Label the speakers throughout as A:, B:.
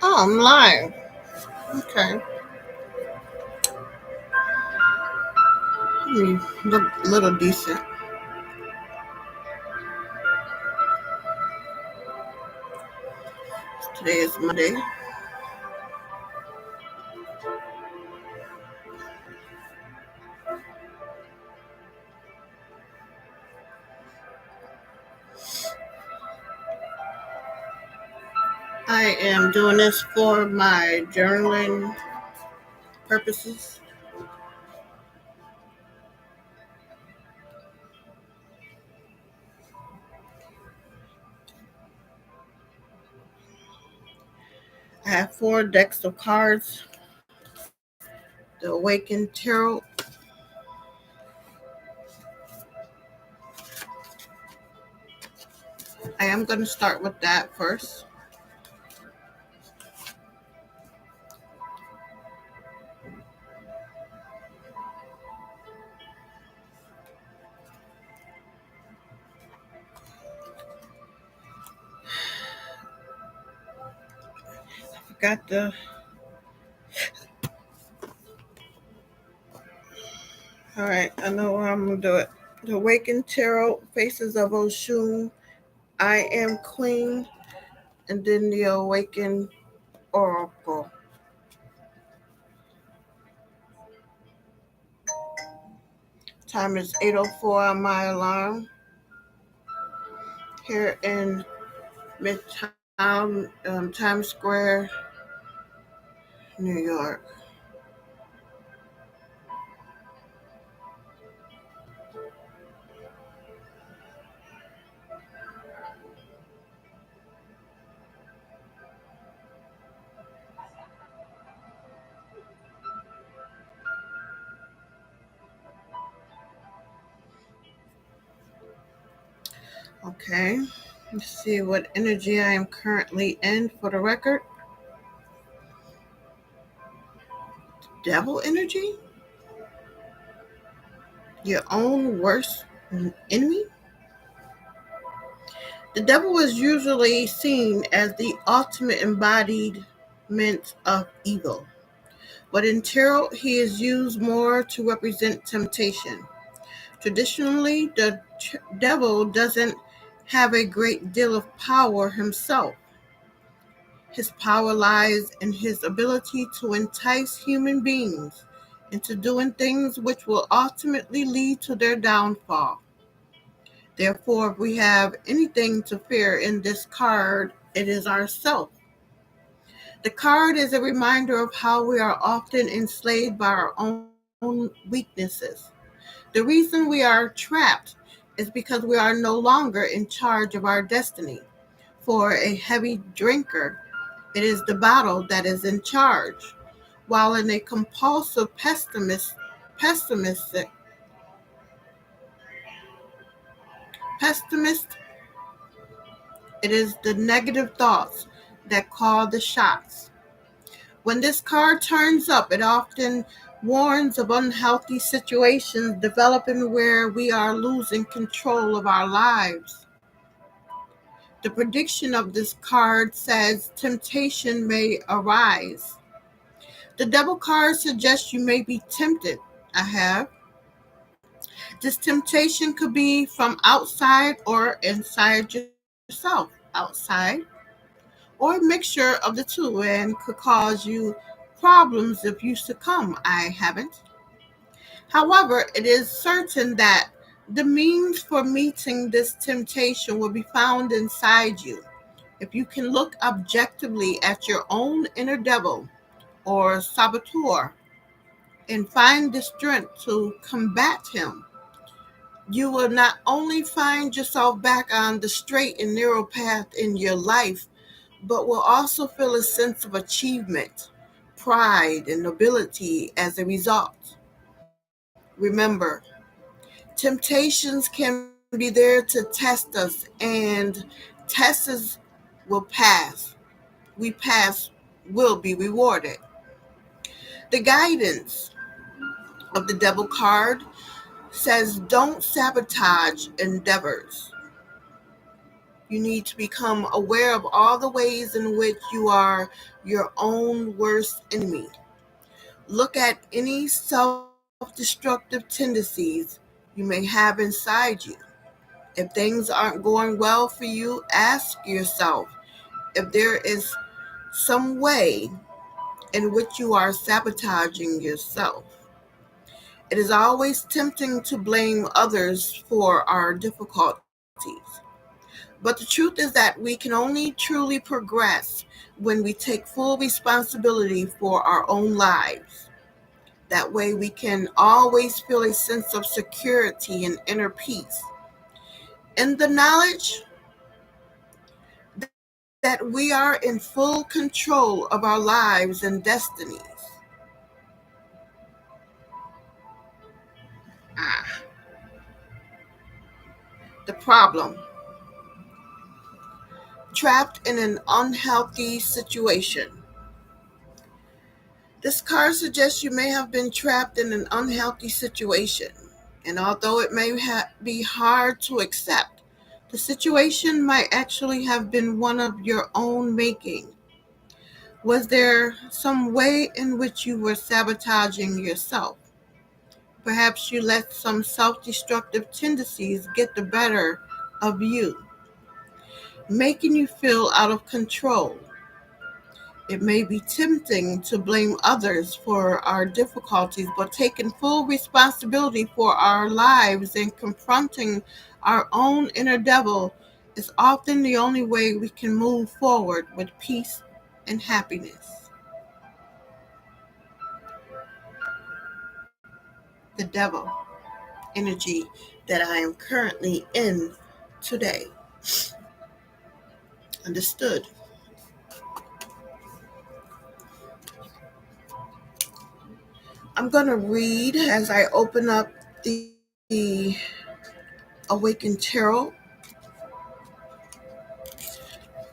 A: Oh, I'm live. Okay. Look a little decent. Today is Monday. I am doing this for my journaling purposes. I have 4 decks of cards. The Awakened Tarot. I am going to start with that first. I forgot the. All right, I know how I'm going to do it. The Awakened Tarot, Faces of Oshun, I Am Queen, and then the Awakened Oracle. Time is 8:04 on my alarm here in Midtown, Times Square, New York. Okay, let's see what energy I am currently in for the record. Devil energy? Your own worst enemy? The devil is usually seen as the ultimate embodiment of evil, but in tarot, he is used more to represent temptation. Traditionally, the devil doesn't have a great deal of power himself. His power lies in his ability to entice human beings into doing things which will ultimately lead to their downfall. Therefore, if we have anything to fear in this card, it is ourself. The card is a reminder of how we are often enslaved by our own weaknesses. The reason we are trapped is because we are no longer in charge of our destiny. For a heavy drinker, it is the bottle that is in charge, while in a compulsive pessimist, it is the negative thoughts that call the shots. When this card turns up, it often warns of unhealthy situations developing where we are losing control of our lives. The prediction of this card says temptation may arise. The devil card suggests you may be tempted. I have. This temptation could be from outside or inside yourself. Outside or a mixture of the two and could cause you problems if you succumb. I haven't. However, it is certain that the means for meeting this temptation will be found inside you. If you can look objectively at your own inner devil or saboteur and find the strength to combat him, you will not only find yourself back on the straight and narrow path in your life, but will also feel a sense of achievement, pride, and nobility as a result. Remember, temptations can be there to test us, and tests will pass. We pass will be rewarded. The guidance of the devil card says don't sabotage endeavors. You need to become aware of all the ways in which you are your own worst enemy. Look at any self destructive tendencies you may have inside you. If things aren't going well for you, ask yourself if there is some way in which you are sabotaging yourself. It is always tempting to blame others for our difficulties. But the truth is that we can only truly progress when we take full responsibility for our own lives. That way, we can always feel a sense of security and inner peace. In the knowledge that we are in full control of our lives and destinies. Ah, the problem: trapped in an unhealthy situation. This card suggests you may have been trapped in an unhealthy situation, and although it may be hard to accept, the situation might actually have been one of your own making. Was there some way in which you were sabotaging yourself? Perhaps you let some self-destructive tendencies get the better of you, making you feel out of control. It may be tempting to blame others for our difficulties, but taking full responsibility for our lives and confronting our own inner devil is often the only way we can move forward with peace and happiness. The devil energy that I am currently in today. Understood. I'm going to read as I open up the Awakened Tarot.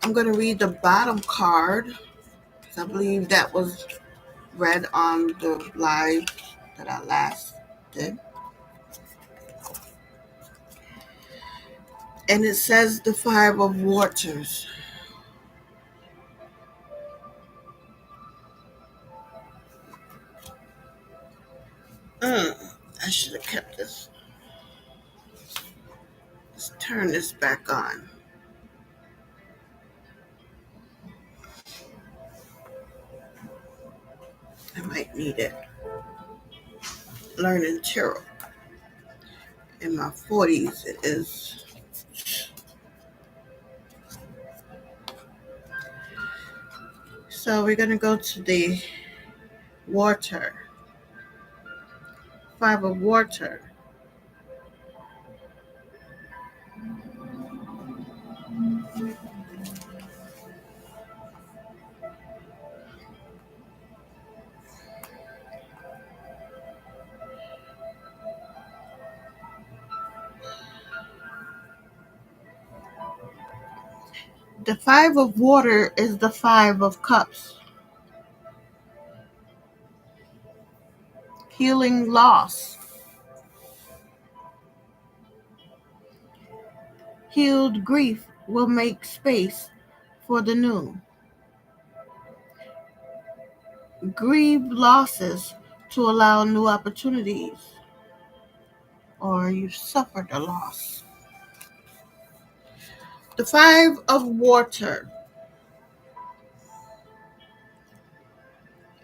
A: I'm going to read the bottom card because I believe that was read on the live that I last did. And it says the Five of Waters. I should have kept this. Let's turn this back on. I might need it. Learning tarot. In my 40s, it is. So we're going to go to the water. Five of Water. The Five of Water is the Five of Cups. Healing loss. Healed grief will make space for the new. Grieve losses to allow new opportunities, or you've suffered a loss. The Five of Water.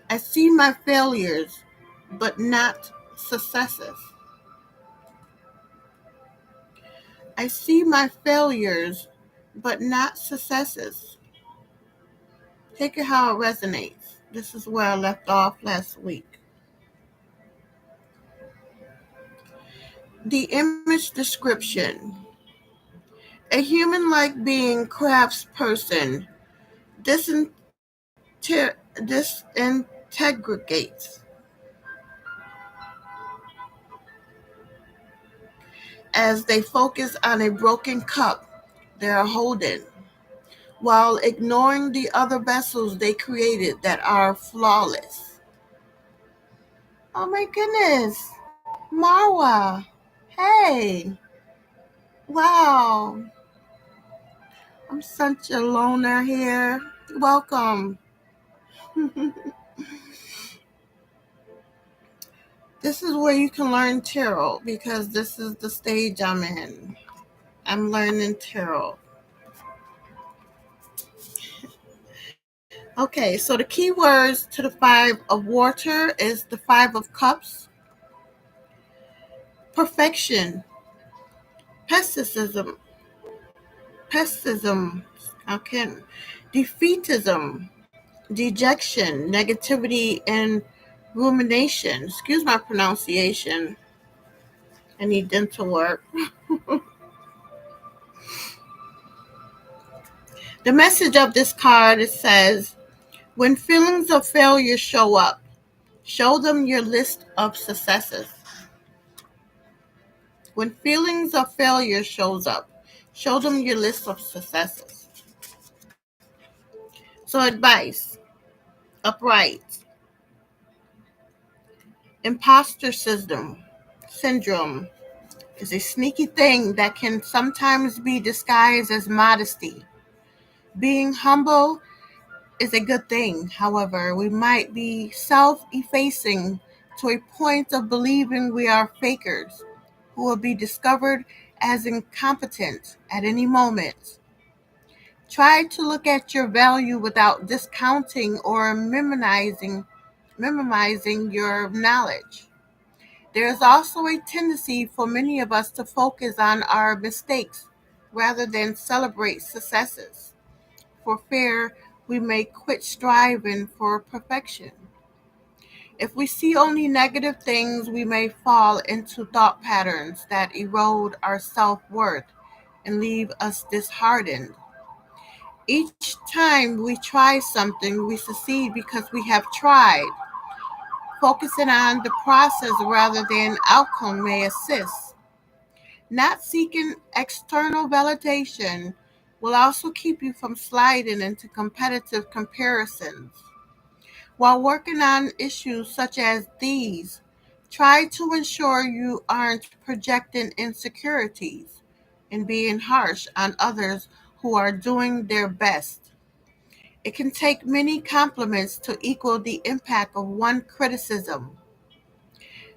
A: I see my failures, but not successes. I see my failures, but not successes. Take it how it resonates. This is where I left off last week. The image description. A human-like being craftsperson disintegrates as they focus on a broken cup they are holding, while ignoring the other vessels they created that are flawless. Oh my goodness, Marwa. Hey, wow. I'm such a loner here. Welcome. This is where you can learn tarot because this is the stage I'm in. I'm learning tarot. Okay, so the key words to the Five of Water is the Five of Cups, perfection, pessimism, pessimism, okay, defeatism, dejection, negativity, and rumination. Excuse my pronunciation. I need dental work. The message of this card, it says, when feelings of failure show up, show them your list of successes. When feelings of failure shows up, show them your list of successes. So advice, upright, imposter syndrome is a sneaky thing that can sometimes be disguised as modesty. Being humble is a good thing. However, we might be self-effacing to a point of believing we are fakers who will be discovered as incompetent at any moment. Try to look at your value without discounting or minimizing your knowledge. There is also a tendency for many of us to focus on our mistakes rather than celebrate successes. For fear we may quit striving for perfection. If we see only negative things, we may fall into thought patterns that erode our self worth and leave us disheartened. Each time we try something, we succeed because we have tried. Focusing on the process rather than outcome may assist. Not seeking external validation will also keep you from sliding into competitive comparisons. While working on issues such as these, try to ensure you aren't projecting insecurities and being harsh on others who are doing their best. It can take many compliments to equal the impact of one criticism.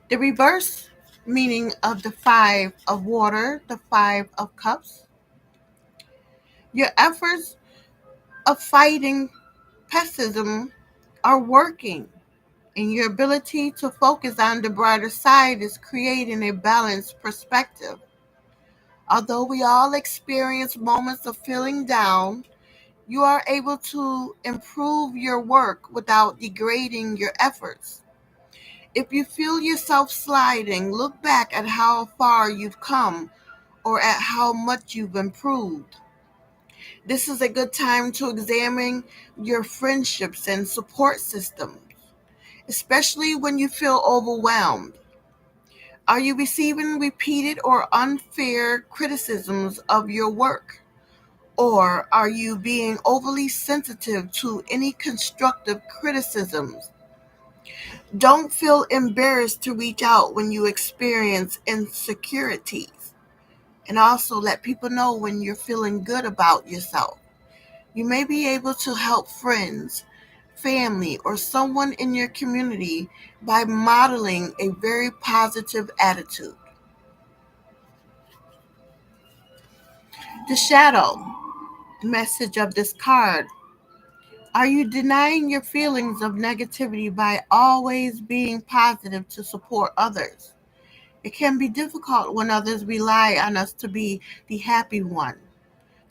A: The reverse meaning of the Five of Water, the Five of Cups. Your efforts of fighting pessimism are working, and your ability to focus on the brighter side is creating a balanced perspective. Although we all experience moments of feeling down, you are able to improve your work without degrading your efforts. If you feel yourself sliding, look back at how far you've come or at how much you've improved. This is a good time to examine your friendships and support systems, especially when you feel overwhelmed. Are you receiving repeated or unfair criticisms of your work? Or are you being overly sensitive to any constructive criticisms? Don't feel embarrassed to reach out when you experience insecurities. And also let people know when you're feeling good about yourself. You may be able to help friends, family, or someone in your community by modeling a very positive attitude. The shadow message of this card. Are you denying your feelings of negativity by always being positive to support others? It can be difficult when others rely on us to be the happy one.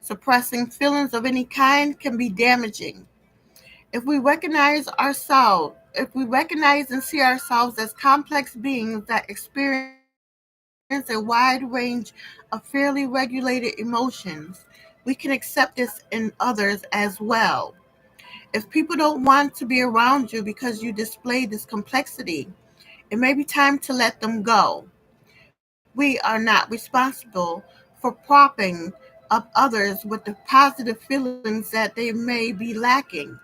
A: Suppressing feelings of any kind can be damaging. If we recognize and see ourselves as complex beings that experience a wide range of fairly regulated emotions, we can accept this in others as well. If people don't want to be around you because you display this complexity, it may be time to let them go. We are not responsible for propping up others with the positive feelings that they may be lacking.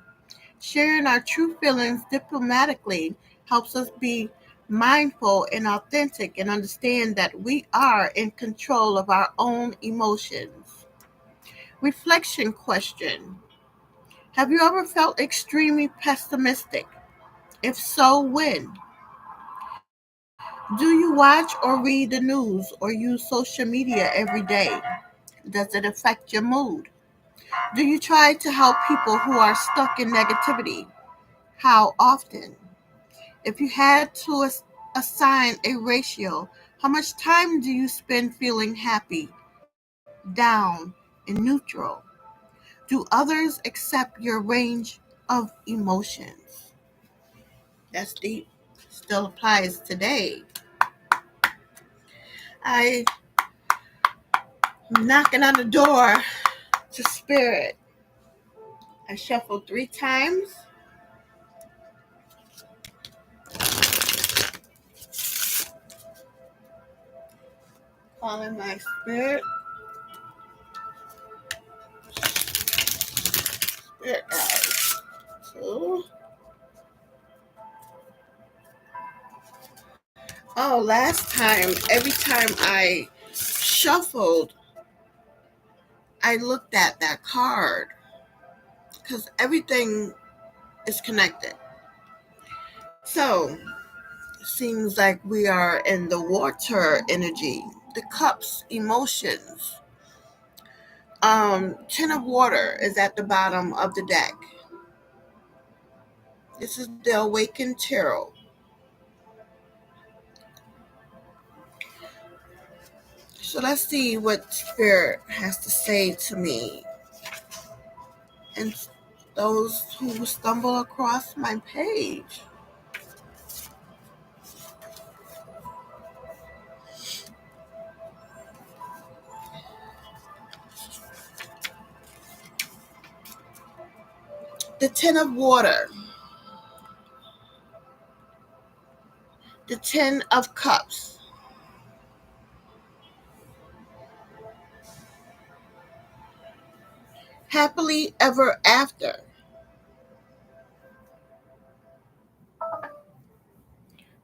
A: Sharing our true feelings diplomatically helps us be mindful and authentic and understand that we are in control of our own emotions. Reflection question. Have you ever felt extremely pessimistic? If so, when? Do you watch or read the news or use social media every day? Does it affect your mood? Do you try to help people who are stuck in negativity? How often? If you had to assign a ratio, how much time do you spend feeling happy, down, and neutral? Do others accept your range of emotions? That's deep. Still applies today. I'm knocking on the door to spirit. I shuffled 3 times. Calling my spirit. Spirit guides. 2. Oh, last time, every time I shuffled, I looked at that card because everything is connected. So, it seems like we are in the water energy, the cups, emotions. 10 of water is at the bottom of the deck. This is the awakened tarot. So let's see what spirit has to say to me. And those who stumble across my page. The 10 of water. The 10 of cups. Happily ever after.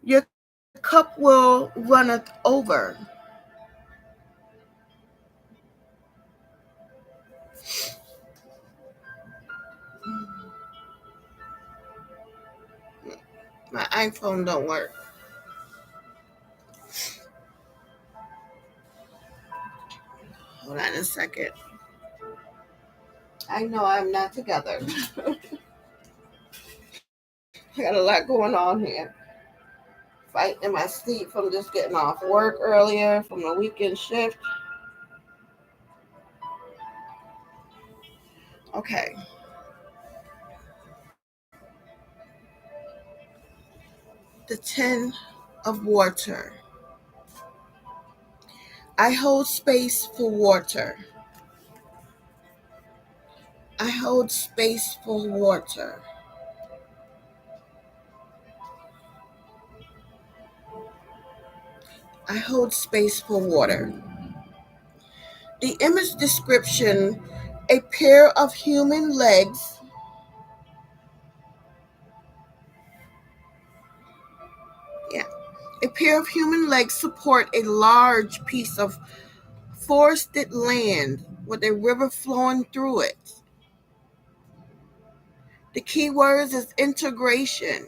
A: Your cup will runneth over. My iPhone don't work. Hold on a second. I know I'm not together. I got a lot going on here. Fighting in my sleep from just getting off work earlier from the weekend shift. Okay. The 10 of water. I hold space for water. I hold space for water. I hold space for water. The image description, a pair of human legs. Yeah. A pair of human legs support a large piece of forested land with a river flowing through it. The key words is integration,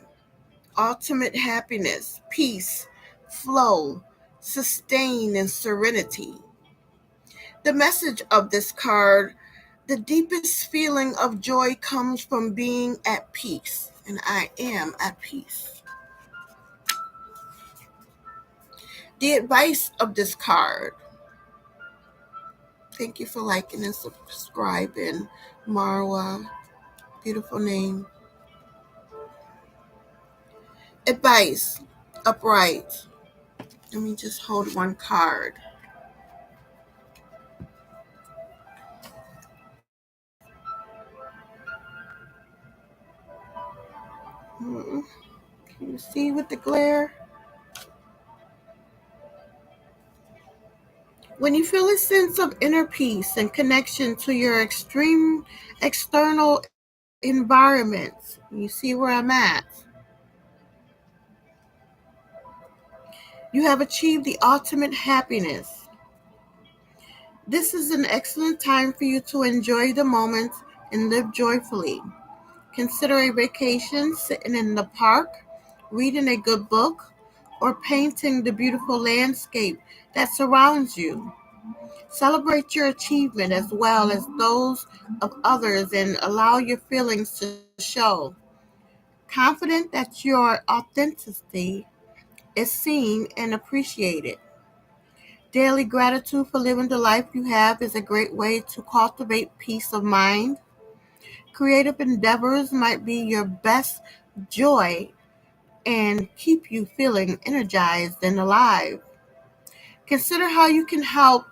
A: ultimate happiness, peace, flow, sustain, and serenity. The message of this card, the deepest feeling of joy comes from being at peace, and I am at peace. The advice of this card, thank you for liking and subscribing, Marwa, beautiful name. Advice, upright. Let me just hold one card. Can you see with the glare? When you feel a sense of inner peace and connection to your extreme external environments, you see where I'm at. You have achieved the ultimate happiness. This is an excellent time for you to enjoy the moment and live joyfully. Consider a vacation sitting in the park, reading a good book, or painting the beautiful landscape that surrounds you. Celebrate your achievement as well as those of others and allow your feelings to show. Confident that your authenticity is seen and appreciated. Daily gratitude for living the life you have is a great way to cultivate peace of mind. Creative endeavors might be your best joy and keep you feeling energized and alive. Consider how you can help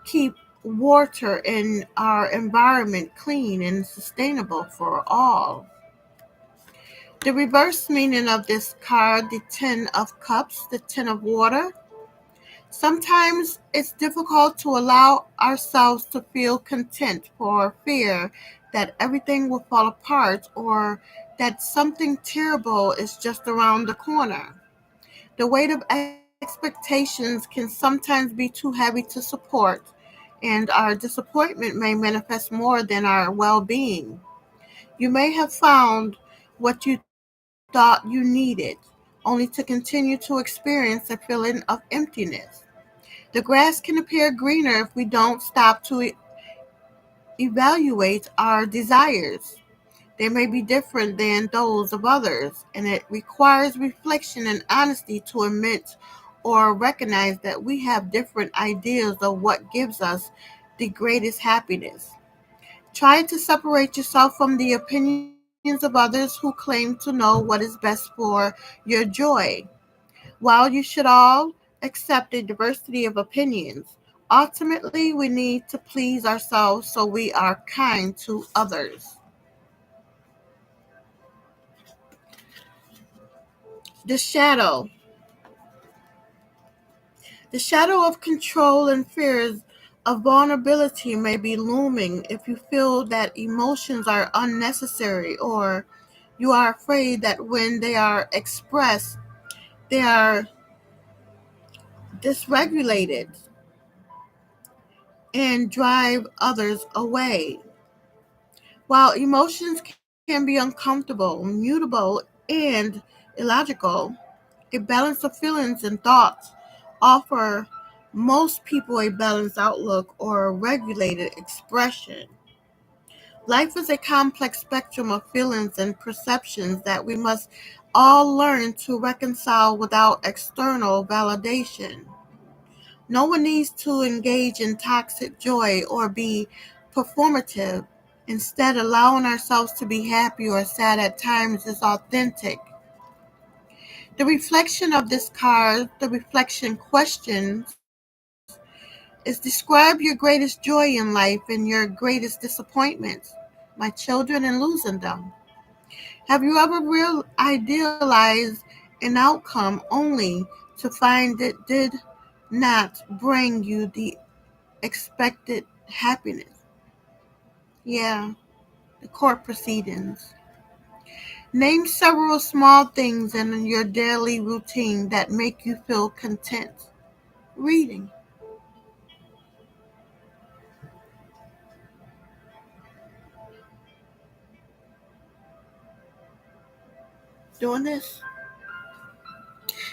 A: keep water in our environment clean and sustainable for all. The reverse meaning of this card, the Ten of Cups, the Ten of Water. Sometimes it's difficult to allow ourselves to feel content for fear that everything will fall apart or that something terrible is just around the corner. The weight of expectations can sometimes be too heavy to support, and our disappointment may manifest more than our well being. You may have found what you thought you needed, only to continue to experience a feeling of emptiness. The grass can appear greener if we don't stop to evaluate our desires. They may be different than those of others, and it requires reflection and honesty to admit or recognize that we have different ideas of what gives us the greatest happiness. Try to separate yourself from the opinions of others who claim to know what is best for your joy. While you should all accept a diversity of opinions, ultimately we need to please ourselves so we are kind to others. The shadow. The shadow of control and fears of vulnerability may be looming if you feel that emotions are unnecessary or you are afraid that when they are expressed, they are dysregulated and drive others away. While emotions can be uncomfortable, mutable, and illogical, a balance of feelings and thoughts offer most people a balanced outlook or regulated expression. Life is a complex spectrum of feelings and perceptions that we must all learn to reconcile without external validation. No one needs to engage in toxic joy or be performative. Instead, allowing ourselves to be happy or sad at times is authentic. The reflection of this card, the reflection questions, is describe your greatest joy in life and your greatest disappointments, my children, and losing them. Have you ever idealized an outcome only to find it did not bring you the expected happiness? Yeah, the court proceedings. Name several small things in your daily routine that make you feel content. Reading, doing this.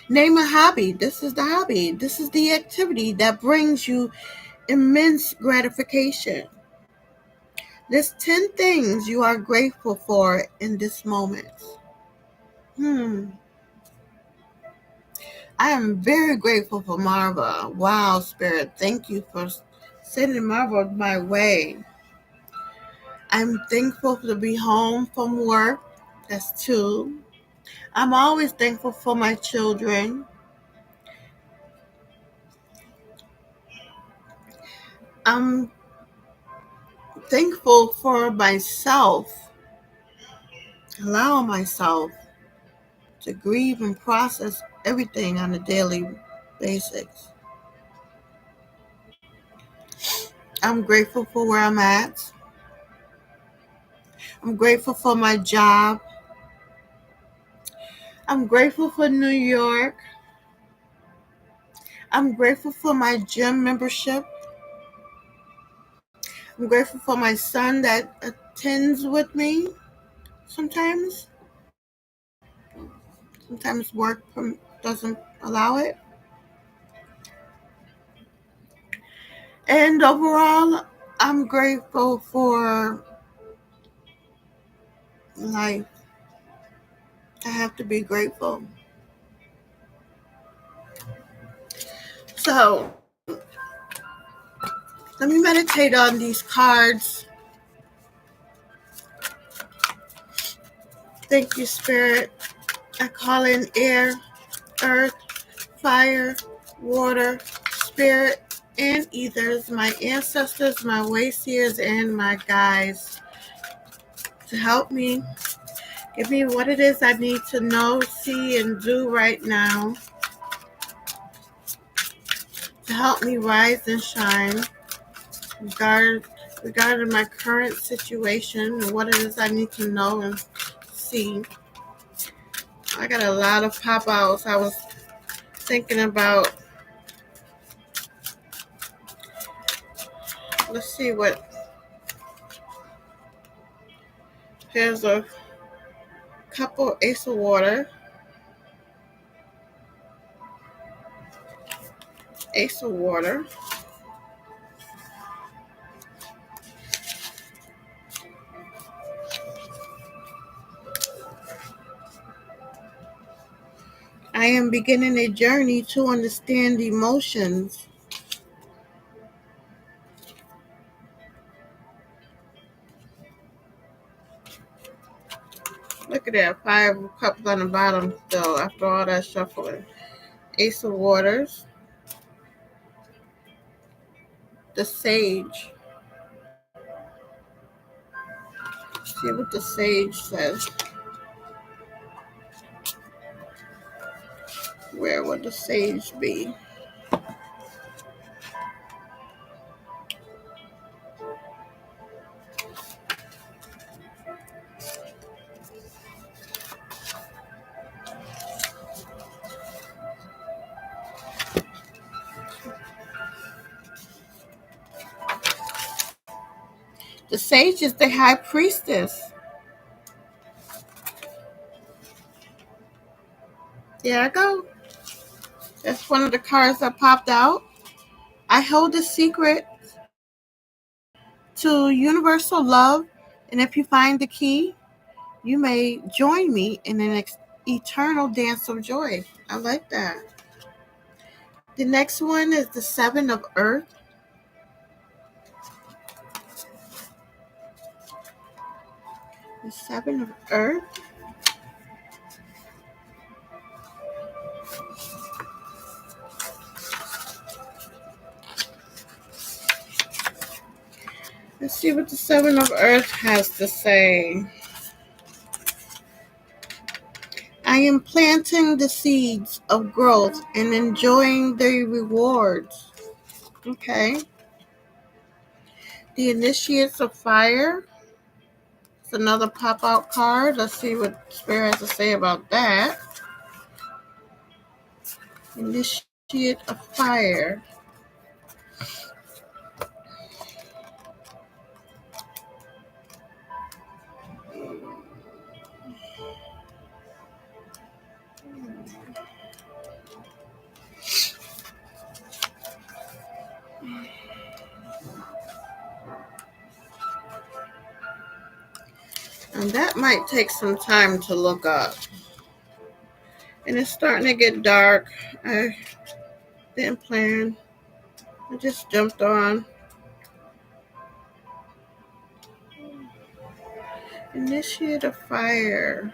A: Name a hobby. This is the hobby. This is the activity that brings you immense gratification. List 10 things you are grateful for in this moment. Hmm. I am very grateful for Marva. Wow, Spirit. Thank you for sending Marva my way. I'm thankful to be home from work. That's two. I'm always thankful for my children. I'm thankful for myself, allowing myself to grieve and process everything on a daily basis. I'm grateful for where I'm at. I'm grateful for my job. I'm grateful for New York. I'm grateful for my gym membership. I'm grateful for my son that attends with me sometimes. Sometimes work doesn't allow it. And overall, I'm grateful for life. I have to be grateful. So, let me meditate on these cards. Thank you, Spirit. I call in air, earth, fire, water, spirit, and ethers, my ancestors, my way seers, and my guides to help me. Give me what it is I need to know, see, and do right now to help me rise and shine regarding my current situation and what it is I need to know and see. I got a lot of pop outs. I was thinking about, let's see what, here's a couple ace of water, ace of water. I am beginning a journey to understand emotions. Look at that, 5 cups on the bottom still after all that shuffling. Ace of waters, the sage. See what the sage says. Where would the sage be? The sage is the high priestess. There I go. That's one of the cards that popped out. I hold the secret to universal love, and if you find the key, you may join me in an eternal dance of joy. I like that. The next one is the 7 of earth. The 7 of earth. Let's see what the 7 of earth has to say. I am planting the seeds of growth and enjoying the rewards. Okay. The initiates of fire. It's another pop-out card. Let's see what Spirit has to say about that. Initiate of fire. And that might take some time to look up. And it's starting to get dark. I didn't plan. I just jumped on. Initiate of fire.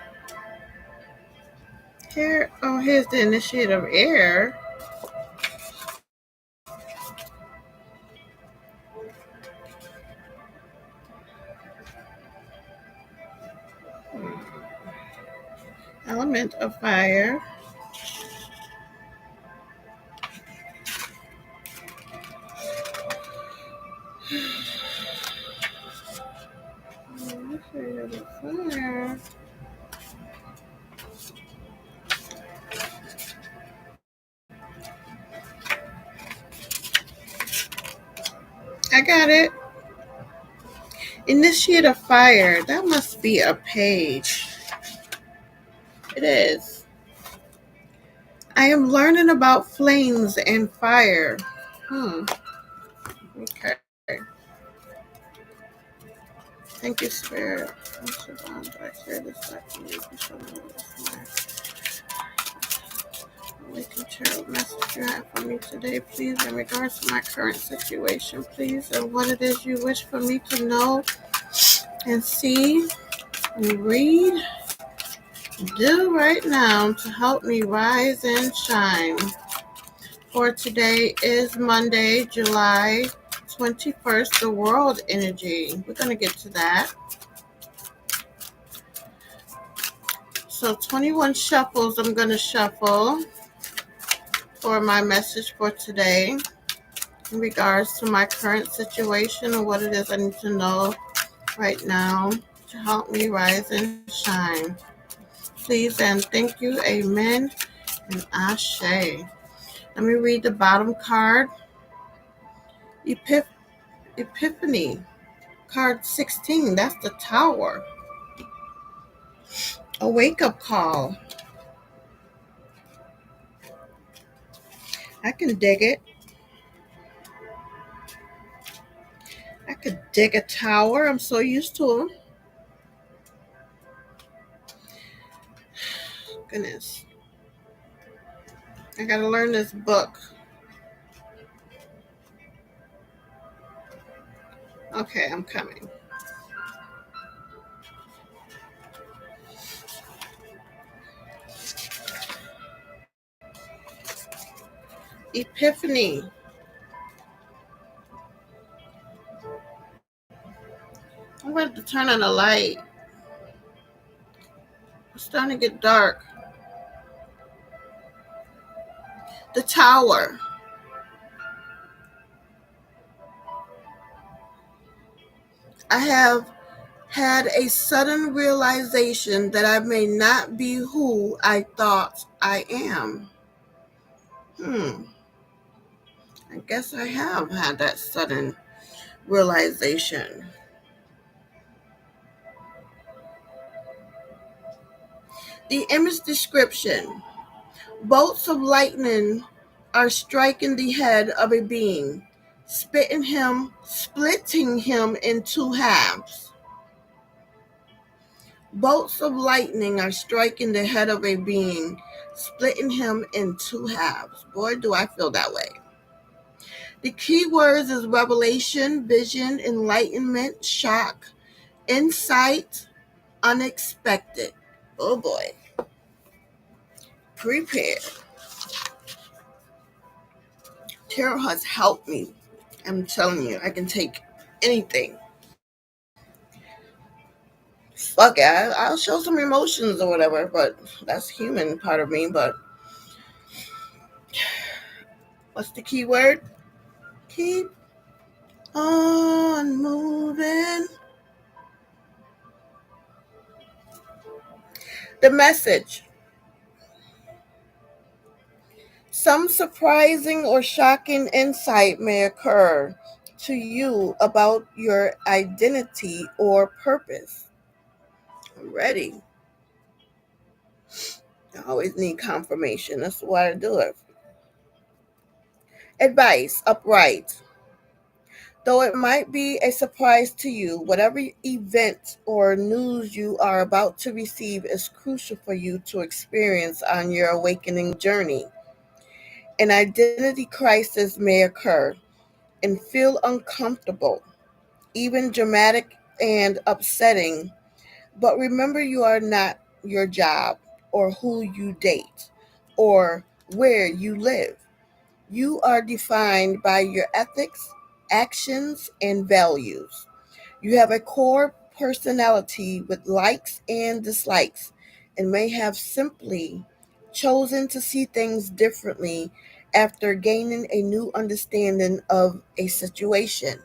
A: Here, oh, here's the initiate of air. Element of fire. Initiate of fire. I got it. Initiate a fire. That must be a page. It is. I am learning about flames and fire. Okay. Thank you, Spirit. Awaken tarot message you have for me today, please, in regards to my current situation, please, and what it is you wish for me to know and see and read, do right now to help me rise and shine. For today is Monday, July 21st, the world energy. We're going to get to that. So 21 shuffles I'm going to shuffle for my message for today in regards to my current situation and what it is I need to know right now to help me rise and shine. Please and thank you. Amen and Ashe. Let me read the bottom card. Epiphany. Card 16. That's the Tower. A wake-up call. I can dig it. I could dig a tower. I'm so used to them. Goodness. I gotta learn this book. Okay, I'm coming. Epiphany. I'm going to turn on the light. It's starting to get dark. The Tower. I have had a sudden realization that I may not be who I thought I am. I guess I have had that sudden realization. The image description. Bolts of lightning are striking the head of a being, splitting him in two halves. Bolts of lightning are striking the head of a being, splitting him in two halves. Boy, do I feel that way. The key words is revelation, vision, enlightenment, shock, insight, unexpected. Oh boy. Prepare. Tarot has helped me. I'm telling you, I can take anything. Fuck it, I'll show some emotions or whatever, but that's human part of me. But what's the key word? Keep on moving. The message. Some surprising or shocking insight may occur to you about your identity or purpose. I'm ready. I always need confirmation. That's why I do it. Advice, upright. Though it might be a surprise to you, whatever event or news you are about to receive is crucial for you to experience on your awakening journey. An identity crisis may occur and feel uncomfortable, even dramatic and upsetting. But remember, you are not your job or who you date or where you live. You are defined by your ethics, actions, and values. You have a core personality with likes and dislikes and may have simply chosen to see things differently after gaining a new understanding of a situation.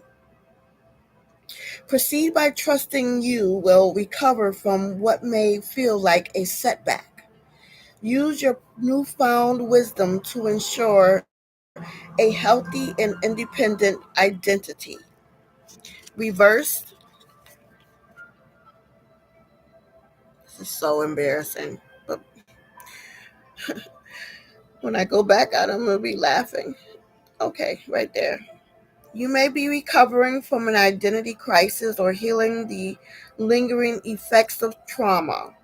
A: Proceed by trusting you will recover from what may feel like a setback. Use your newfound wisdom to ensure a healthy and independent identity. Reversed. This is so embarrassing. But when I go back out, I'm going to be laughing. Okay, right there. You may be recovering from an identity crisis or healing the lingering effects of trauma.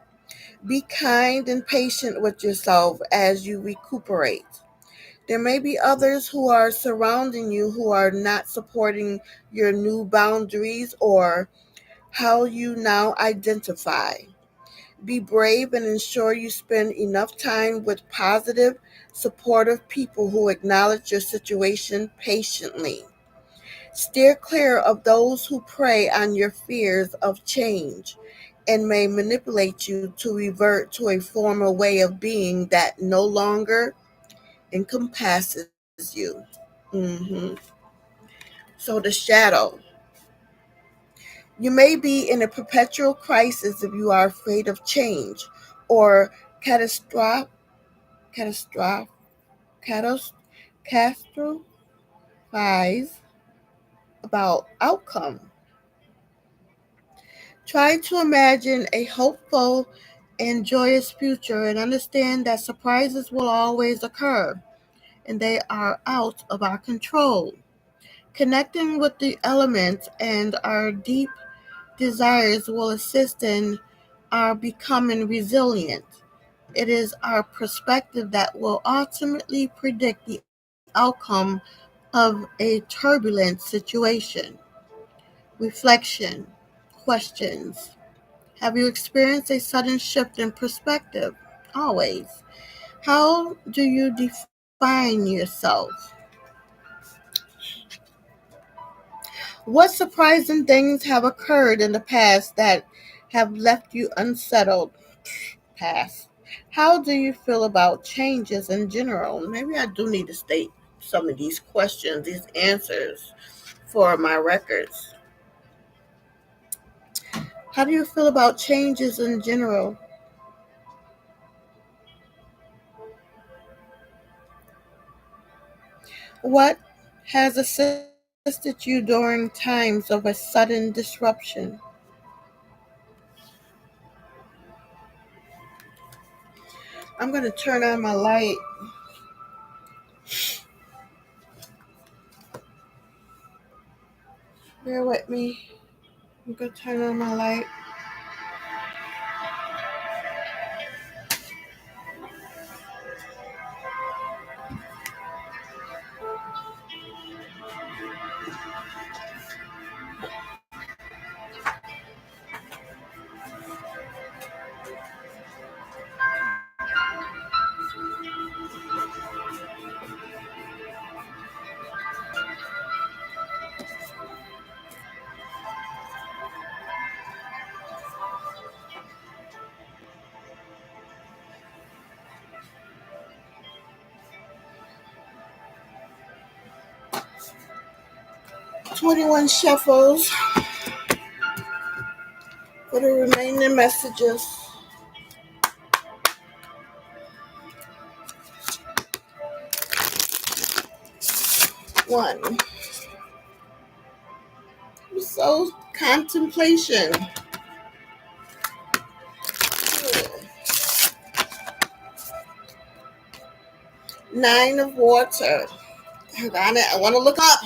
A: Be kind and patient with yourself as you recuperate. There may be others who are surrounding you who are not supporting your new boundaries or how you now identify. Be brave and ensure you spend enough time with positive, supportive people who acknowledge your situation patiently. Steer clear of those who prey on your fears of change and may manipulate you to revert to a former way of being that no longer encompasses you. hmm So, the shadow. You may be in a perpetual crisis if you are afraid of change or catastrophe, catastrophe, catastrophize about outcome. Try to imagine a hopeful and joyous future and understand that surprises will always occur and they are out of our control. Connecting with the elements and our deep desires will assist in our becoming resilient. It is our perspective that will ultimately predict the outcome of a turbulent situation. Reflection. Questions. Have you experienced a sudden shift in perspective? Always. How do you define yourself? What surprising things have occurred in the past that have left you unsettled? Past. How do you feel about changes in general? Maybe I do need to state some of these questions, these answers for my records. How do you feel about changes in general? What has assisted you during times of a sudden disruption? I'm going to turn on my light. Bear with me. I'm going to turn on my light. "21 shuffles for the remaining messages." One. So, contemplation. Two. Nine of water. Hold on, I want to look up.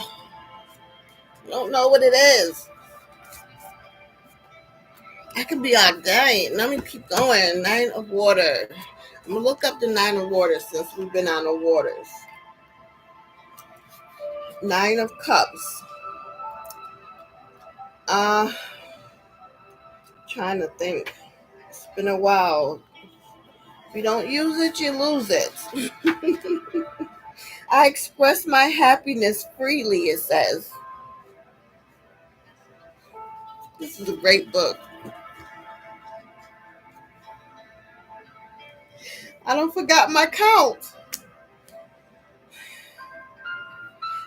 A: I don't know what it is. I could be all day. Let me keep going. Nine of water. I'm going to look up the nine of water since we've been on the waters. Nine of cups. Trying to think. It's been a while. If you don't use it, you lose it. I express my happiness freely, it says. This is a great book. I don't forgot my count.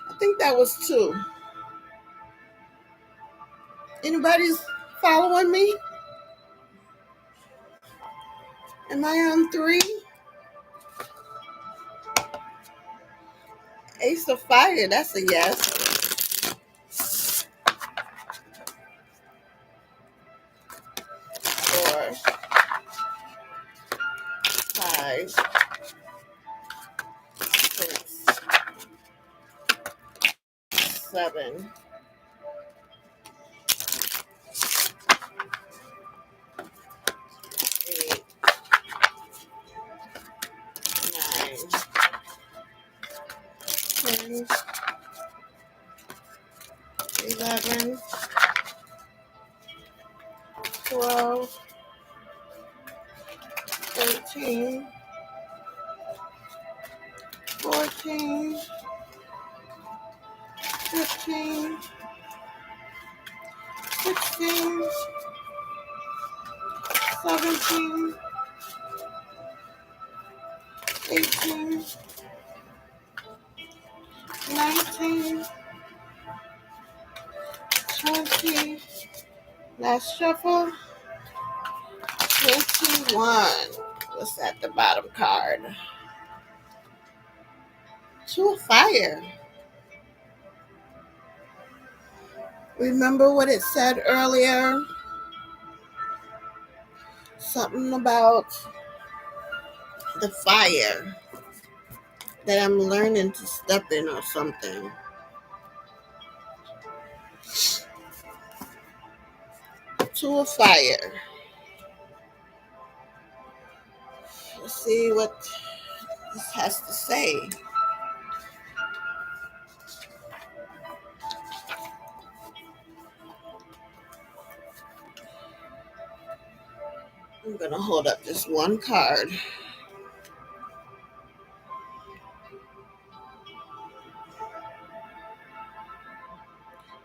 A: I think that was two. Anybody's following me? Am I on three? Ace of fire, that's a yes. Four. 5, 6, 7, 8, 9, 10, 11, 12, 13, 14, 15, 16, 17, 18, 19, 20. Last shuffle. 21. What's at the bottom card? Two of fire. Remember what it said earlier? Something about the fire that I'm learning to step in or something. Two of fire. Let's see what this has to say. I'm going to hold up just one card.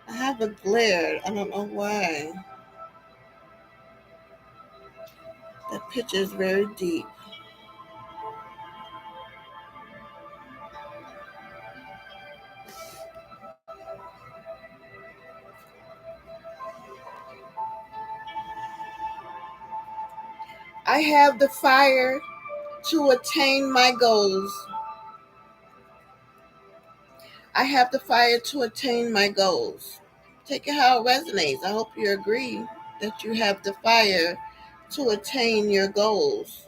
A: I have a glare. I don't know why. That picture is very deep. I have the fire to attain my goals. I have the fire to attain my goals. Take it how it resonates. I hope you agree that you have the fire to attain your goals.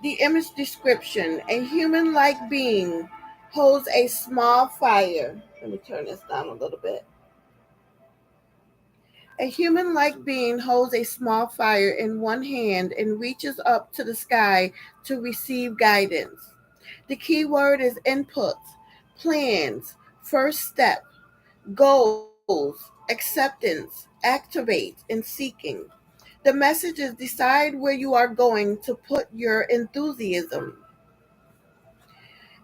A: The image description: a human like being holds a small fire. Let me turn this down a little bit. A human like being holds a small fire in one hand and reaches up to the sky to receive guidance. The key word is input, plans, first step, goals, acceptance, activate, and seeking. The message is: decide where you are going to put your enthusiasm.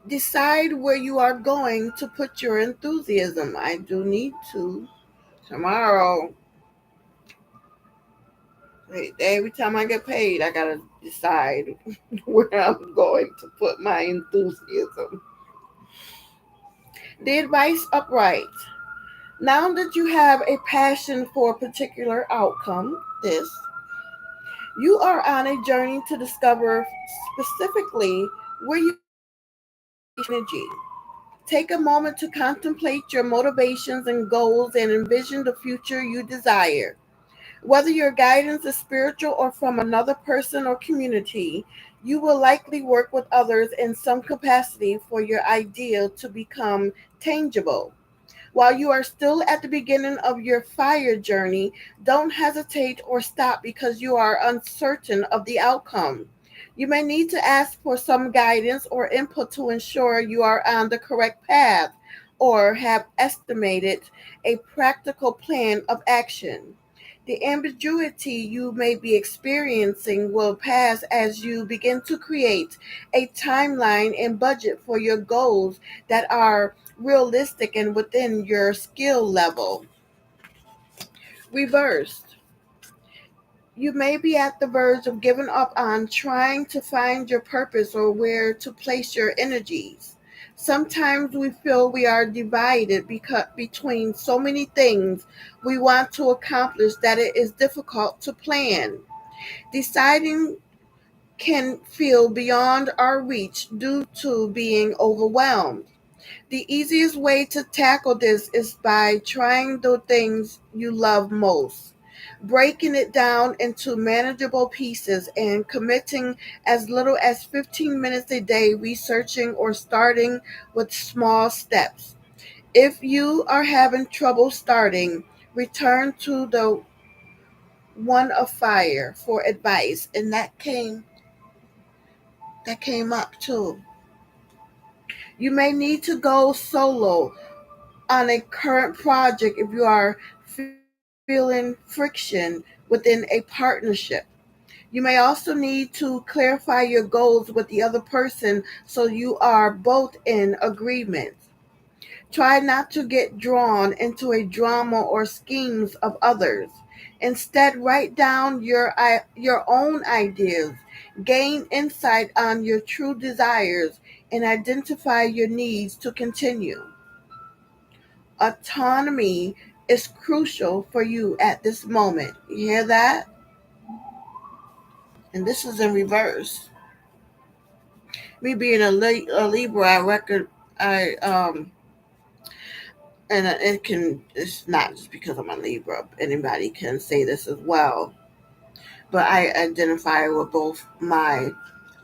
A: Decide where you are going to put your enthusiasm. I do need to tomorrow. Every time I get paid, I gotta decide where I'm going to put my enthusiasm. The advice upright. Now that you have a passion for a particular outcome, you are on a journey to discover specifically where you energy. Take a moment to contemplate your motivations and goals and envision the future you desire. Whether your guidance is spiritual or from another person or community, you will likely work with others in some capacity for your ideal to become tangible. While you are still at the beginning of your fire journey, don't hesitate or stop because you are uncertain of the outcome. You may need to ask for some guidance or input to ensure you are on the correct path or have estimated a practical plan of action. The ambiguity you may be experiencing will pass as you begin to create a timeline and budget for your goals that are realistic and within your skill level. Reversed. You may be at the verge of giving up on trying to find your purpose or where to place your energies. Sometimes we feel we are divided between so many things we want to accomplish that it is difficult to plan. Deciding can feel beyond our reach due to being overwhelmed. The easiest way to tackle this is by trying the things you love most. breaking it down into manageable pieces and committing as little as 15 minutes a day researching or starting with small steps. If you are having trouble starting, return to the one of fire for advice, and that came up too. You may need to go solo on a current project if you are feeling friction within a partnership. You may also need to clarify your goals with the other person so you are both in agreement. Try not to get drawn into a drama or schemes of others. Instead, write down your own ideas, gain insight on your true desires, and identify your needs to continue. Autonomy is crucial for you at this moment. You hear that? And this is in reverse. Me being a Libra, I record I and it's not just because I'm a Libra. Anybody can say this as well. But I identify with both my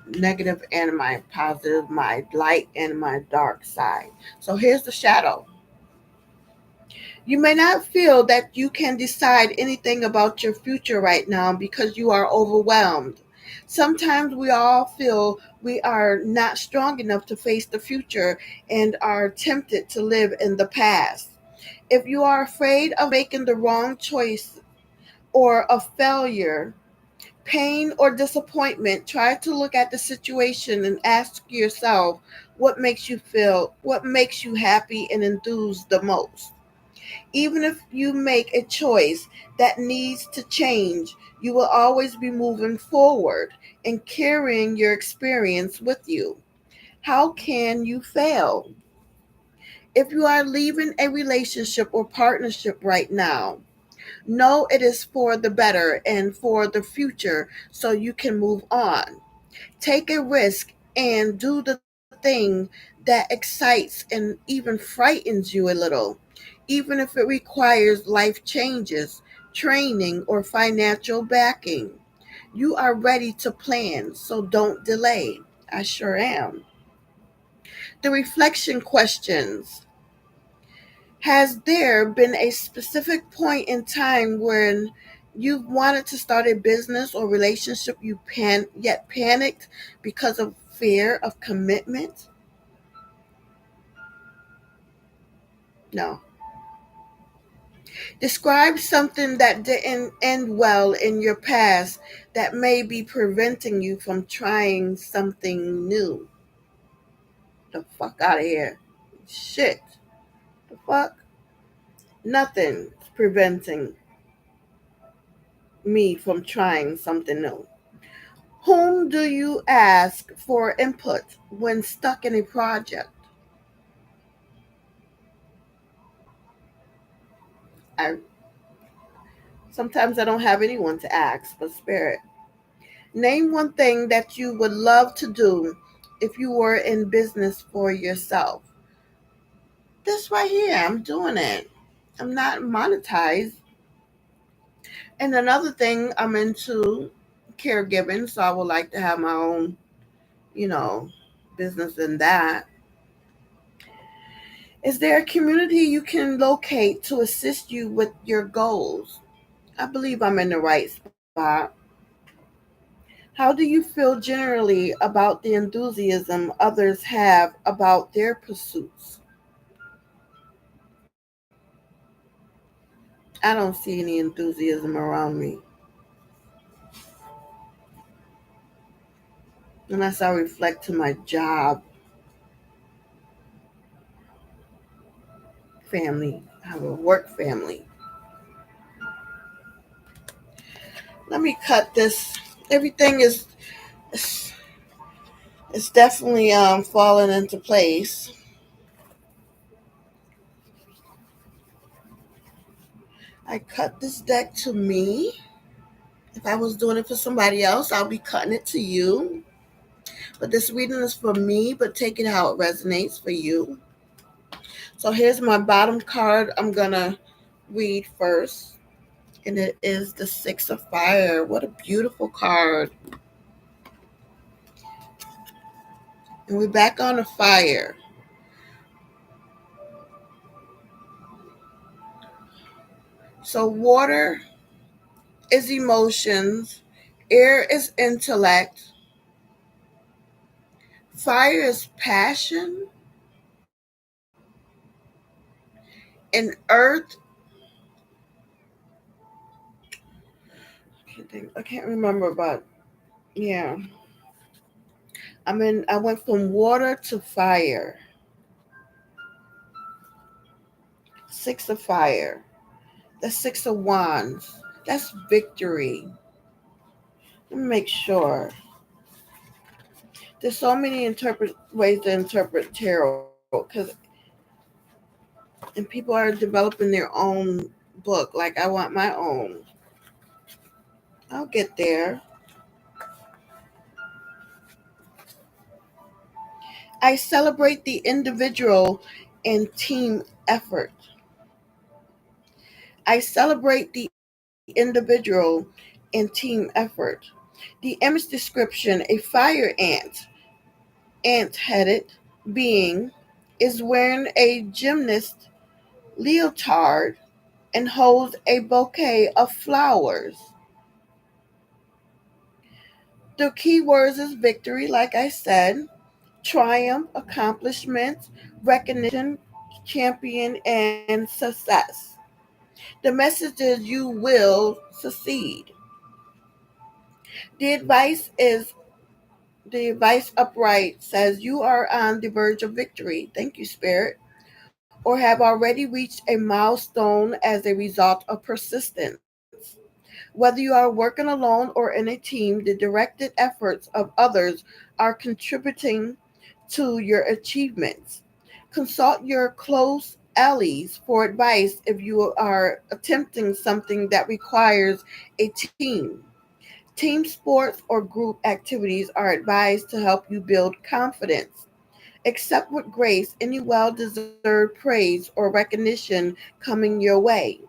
A: negative and my positive, my light and my dark side. So here's the shadow. You may not feel that you can decide anything about your future right now because you are overwhelmed. Sometimes we all feel we are not strong enough to face the future and are tempted to live in the past. If you are afraid of making the wrong choice or of failure, pain, or disappointment, try to look at the situation and ask yourself what makes you happy and enthused the most. Even if you make a choice that needs to change, you will always be moving forward and carrying your experience with you. How can you fail? If you are leaving a relationship or partnership right now, know it is for the better and for the future so you can move on. Take a risk and do the thing that excites and even frightens you a little, even if it requires life changes, training, or financial backing. You are ready to plan, so don't delay. I sure am. The reflection questions. Has there been a specific point in time when you've wanted to start a business or relationship yet panicked because of fear of commitment? No. Describe something that didn't end well in your past that may be preventing you from trying something new. The fuck out of here. Shit. The fuck? Nothing's preventing me from trying something new. Whom do you ask for input when stuck in a project? I Sometimes I don't have anyone to ask but spirit. Name one thing that you would love to do if you were in business for yourself. This right here, I'm doing it. I'm not monetized. And another thing, I'm into caregiving, so I would like to have my own, you know, business in that. Is there a community you can locate to assist you with your goals? I believe I'm in the right spot. How do you feel generally about the enthusiasm others have about their pursuits? I don't see any enthusiasm around me unless I reflect to my job, family. I have a work family. Let me cut this. Everything is definitely falling into place. I cut this deck to me. If I was doing it for somebody else, I'll be cutting it to you. But this reading is for me, but take it how it resonates for you. So here's my bottom card I'm going to read first. And it is the Six of Fire. What a beautiful card. And we're back on the fire. So water is emotions, air is intellect, fire is passion, and earth, I can't remember, but yeah. I went from water to fire. Six of fire. The Six of Wands. That's victory. Let me make sure. There's so many ways to interpret tarot because and people are developing their own book. Like I want my own. I'll get there. I celebrate the individual and team effort. I celebrate the individual and team effort. The image description: a fire ant headed being, is wearing a gymnast leotard and holds a bouquet of flowers. The key words is victory, like I said, triumph, accomplishment, recognition, champion, and success. The message is you will succeed. The advice is the advice upright says you are on the verge of victory. Thank you, Spirit. Or have already reached a milestone as a result of persistence. Whether you are working alone or in a team, the directed efforts of others are contributing to your achievements. Consult your close allies for advice if you are attempting something that requires a team. Team sports or group activities are advised to help you build confidence. Accept with grace any well deserved praise or recognition coming your way.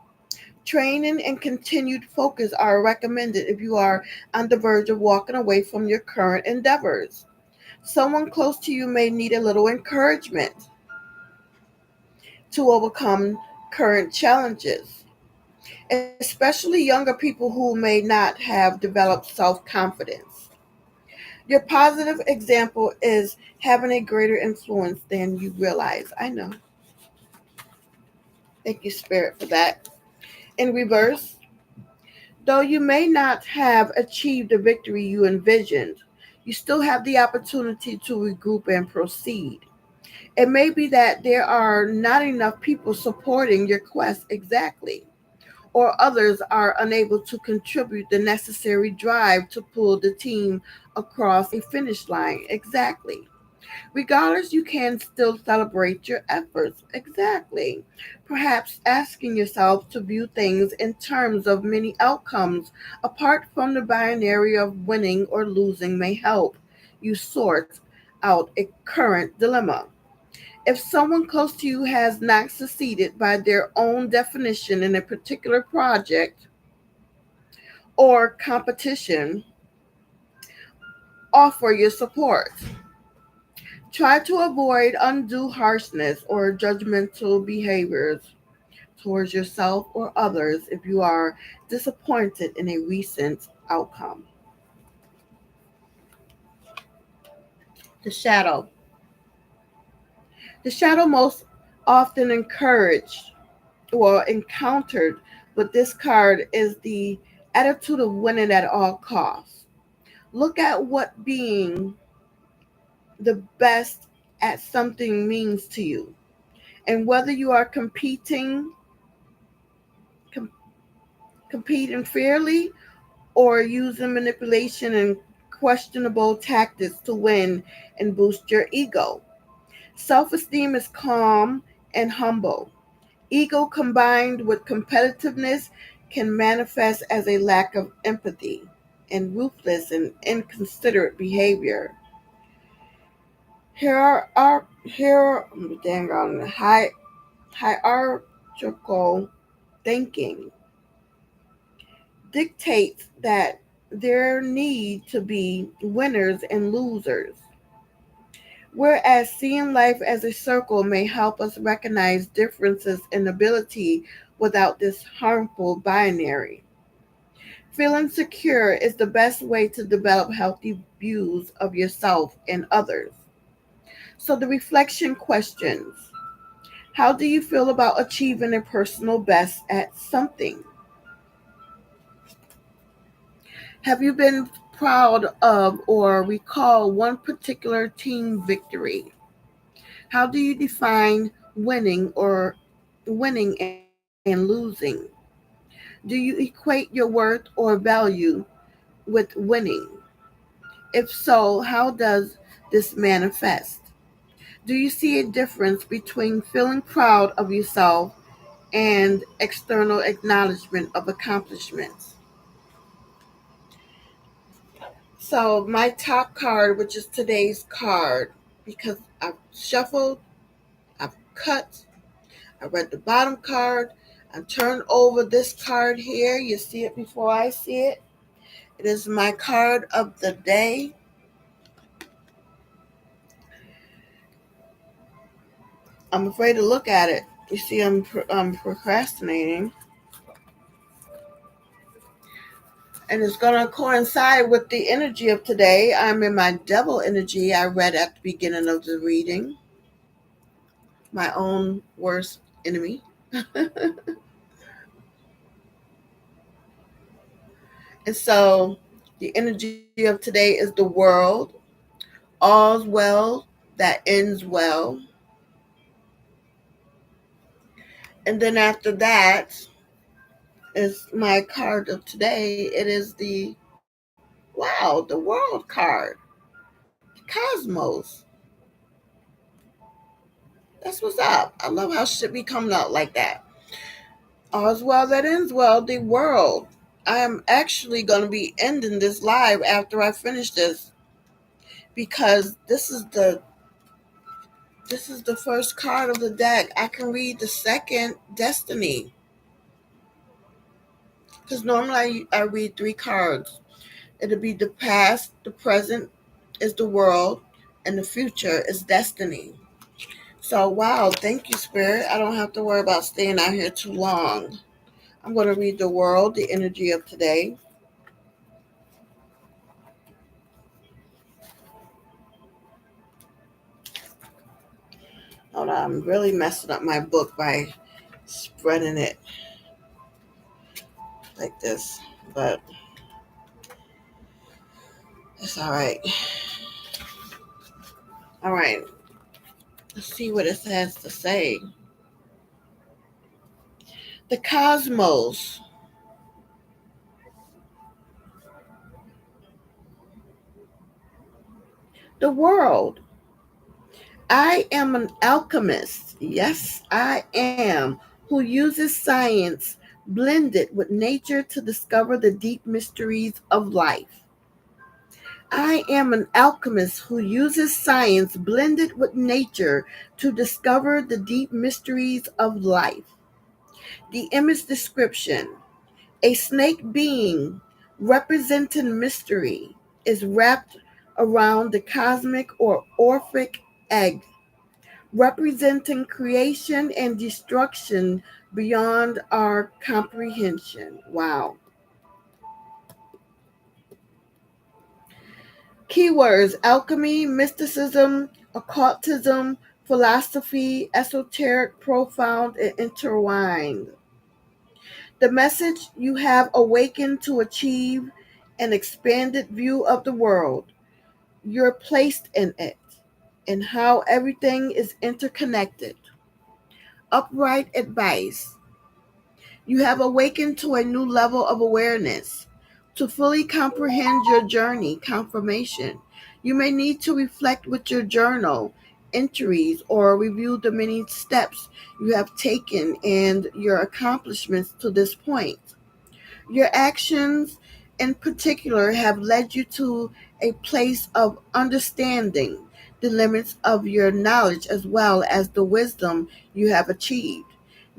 A: Training and continued focus are recommended if you are on the verge of walking away from your current endeavors. Someone close to you may need a little encouragement to overcome current challenges, especially younger people who may not have developed self confidence. Your positive example is having a greater influence than you realize. I know. Thank you, Spirit, for that. In reverse, though you may not have achieved the victory you envisioned, you still have the opportunity to regroup and proceed. It may be that there are not enough people supporting your quest exactly, or others are unable to contribute the necessary drive to pull the team across a finish line exactly. Regardless, you can still celebrate your efforts. Exactly. Perhaps asking yourself to view things in terms of many outcomes apart from the binary of winning or losing may help you sort out a current dilemma. If someone close to you has not succeeded by their own definition in a particular project or competition, offer your support. Try to avoid undue harshness or judgmental behaviors towards yourself or others if you are disappointed in a recent outcome. The shadow. The shadow most often encouraged or encountered with this card is the attitude of winning at all costs. Look at what being the best at something means to you and whether you are com- competing fairly or using manipulation and questionable tactics to win and boost your ego. Self esteem is calm and humble. Ego combined with competitiveness can manifest as a lack of empathy and ruthless and inconsiderate behavior. Here are here dang on hierarchical thinking dictates that there need to be winners and losers. Whereas seeing life as a circle may help us recognize differences in ability without this harmful binary. Feeling secure is the best way to develop healthy views of yourself and others. So, the reflection questions: how do you feel about achieving a personal best at something? Have you been proud of or recall one particular team victory? How do you define winning and losing? Do you equate your worth or value with winning? If so, how does this manifest? Do you see a difference between feeling proud of yourself and external acknowledgement of accomplishments? So, my top card, which is today's card, because I've shuffled, I've cut, I read the bottom card, I turned over this card here. You see it before I see it. It is my card of the day. I'm afraid to look at it. You see, I'm procrastinating. And it's going to coincide with the energy of today. I'm in my devil energy I read at the beginning of the reading. My own worst enemy. And so the energy of today is the world. All's well that ends well. And then after that is my card of today. It is the wow, the world card. Cosmos. That's what's up. I love how shit be coming out like that. All's well that ends well, the world. I am actually going to be ending this live after I finish this because this is the first card of the deck. I can read the second, Destiny, because normally I read three cards. It'll be the past, the present is the world, and the future is destiny. So, wow, thank you, Spirit. I don't have to worry about staying out here too long. I'm going to read the world, the energy of today. Hold on, I'm really messing up my book by spreading it like this, but it's all right. All right, let's see what it has to say. The cosmos. The world. I am an alchemist. Yes, I am. Who uses science blended with nature to discover the deep mysteries of life. I am an alchemist who uses science blended with nature to discover the deep mysteries of life. The image description: a snake being representing mystery is wrapped around the cosmic or orphic egg, representing creation and destruction beyond our comprehension. Wow. Keywords: alchemy, mysticism, occultism, philosophy, esoteric, profound, and intertwined. The message: you have awakened to achieve an expanded view of the world. You're placed in it, and how everything is interconnected. Upright advice: you have awakened to a new level of awareness. To fully comprehend your journey, confirmation, you may need to reflect with your journal entries or review the many steps you have taken and your accomplishments to this point. Your actions, in particular, have led you to a place of understanding the limits of your knowledge as well as the wisdom you have achieved.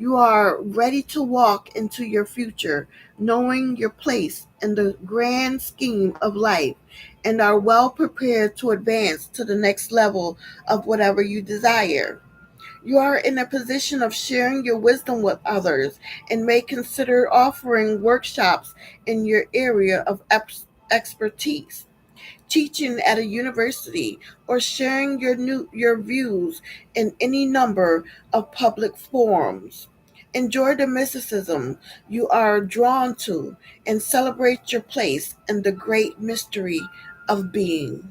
A: You are ready to walk into your future, knowing your place in the grand scheme of life, and are well prepared to advance to the next level of whatever you desire. You are in a position of sharing your wisdom with others and may consider offering workshops in your area of expertise, teaching at a university, or sharing your views in any number of public forums. Enjoy the mysticism you are drawn to and celebrate your place in the great mystery of being.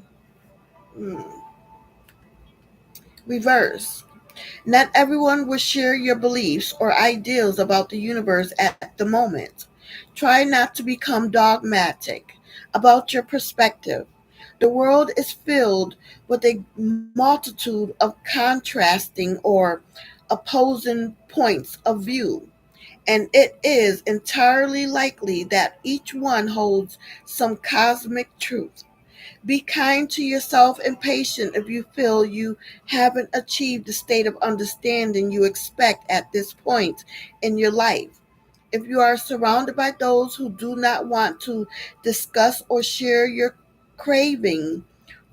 A: Hmm. Reverse. Not everyone will share your beliefs or ideals about the universe at the moment. Try not to become dogmatic about your perspective. The world is filled with a multitude of contrasting or opposing points of view, and it is entirely likely that each one holds some cosmic truth. Be kind to yourself and patient if you feel you haven't achieved the state of understanding you expect at this point in your life. If you are surrounded by those who do not want to discuss or share your craving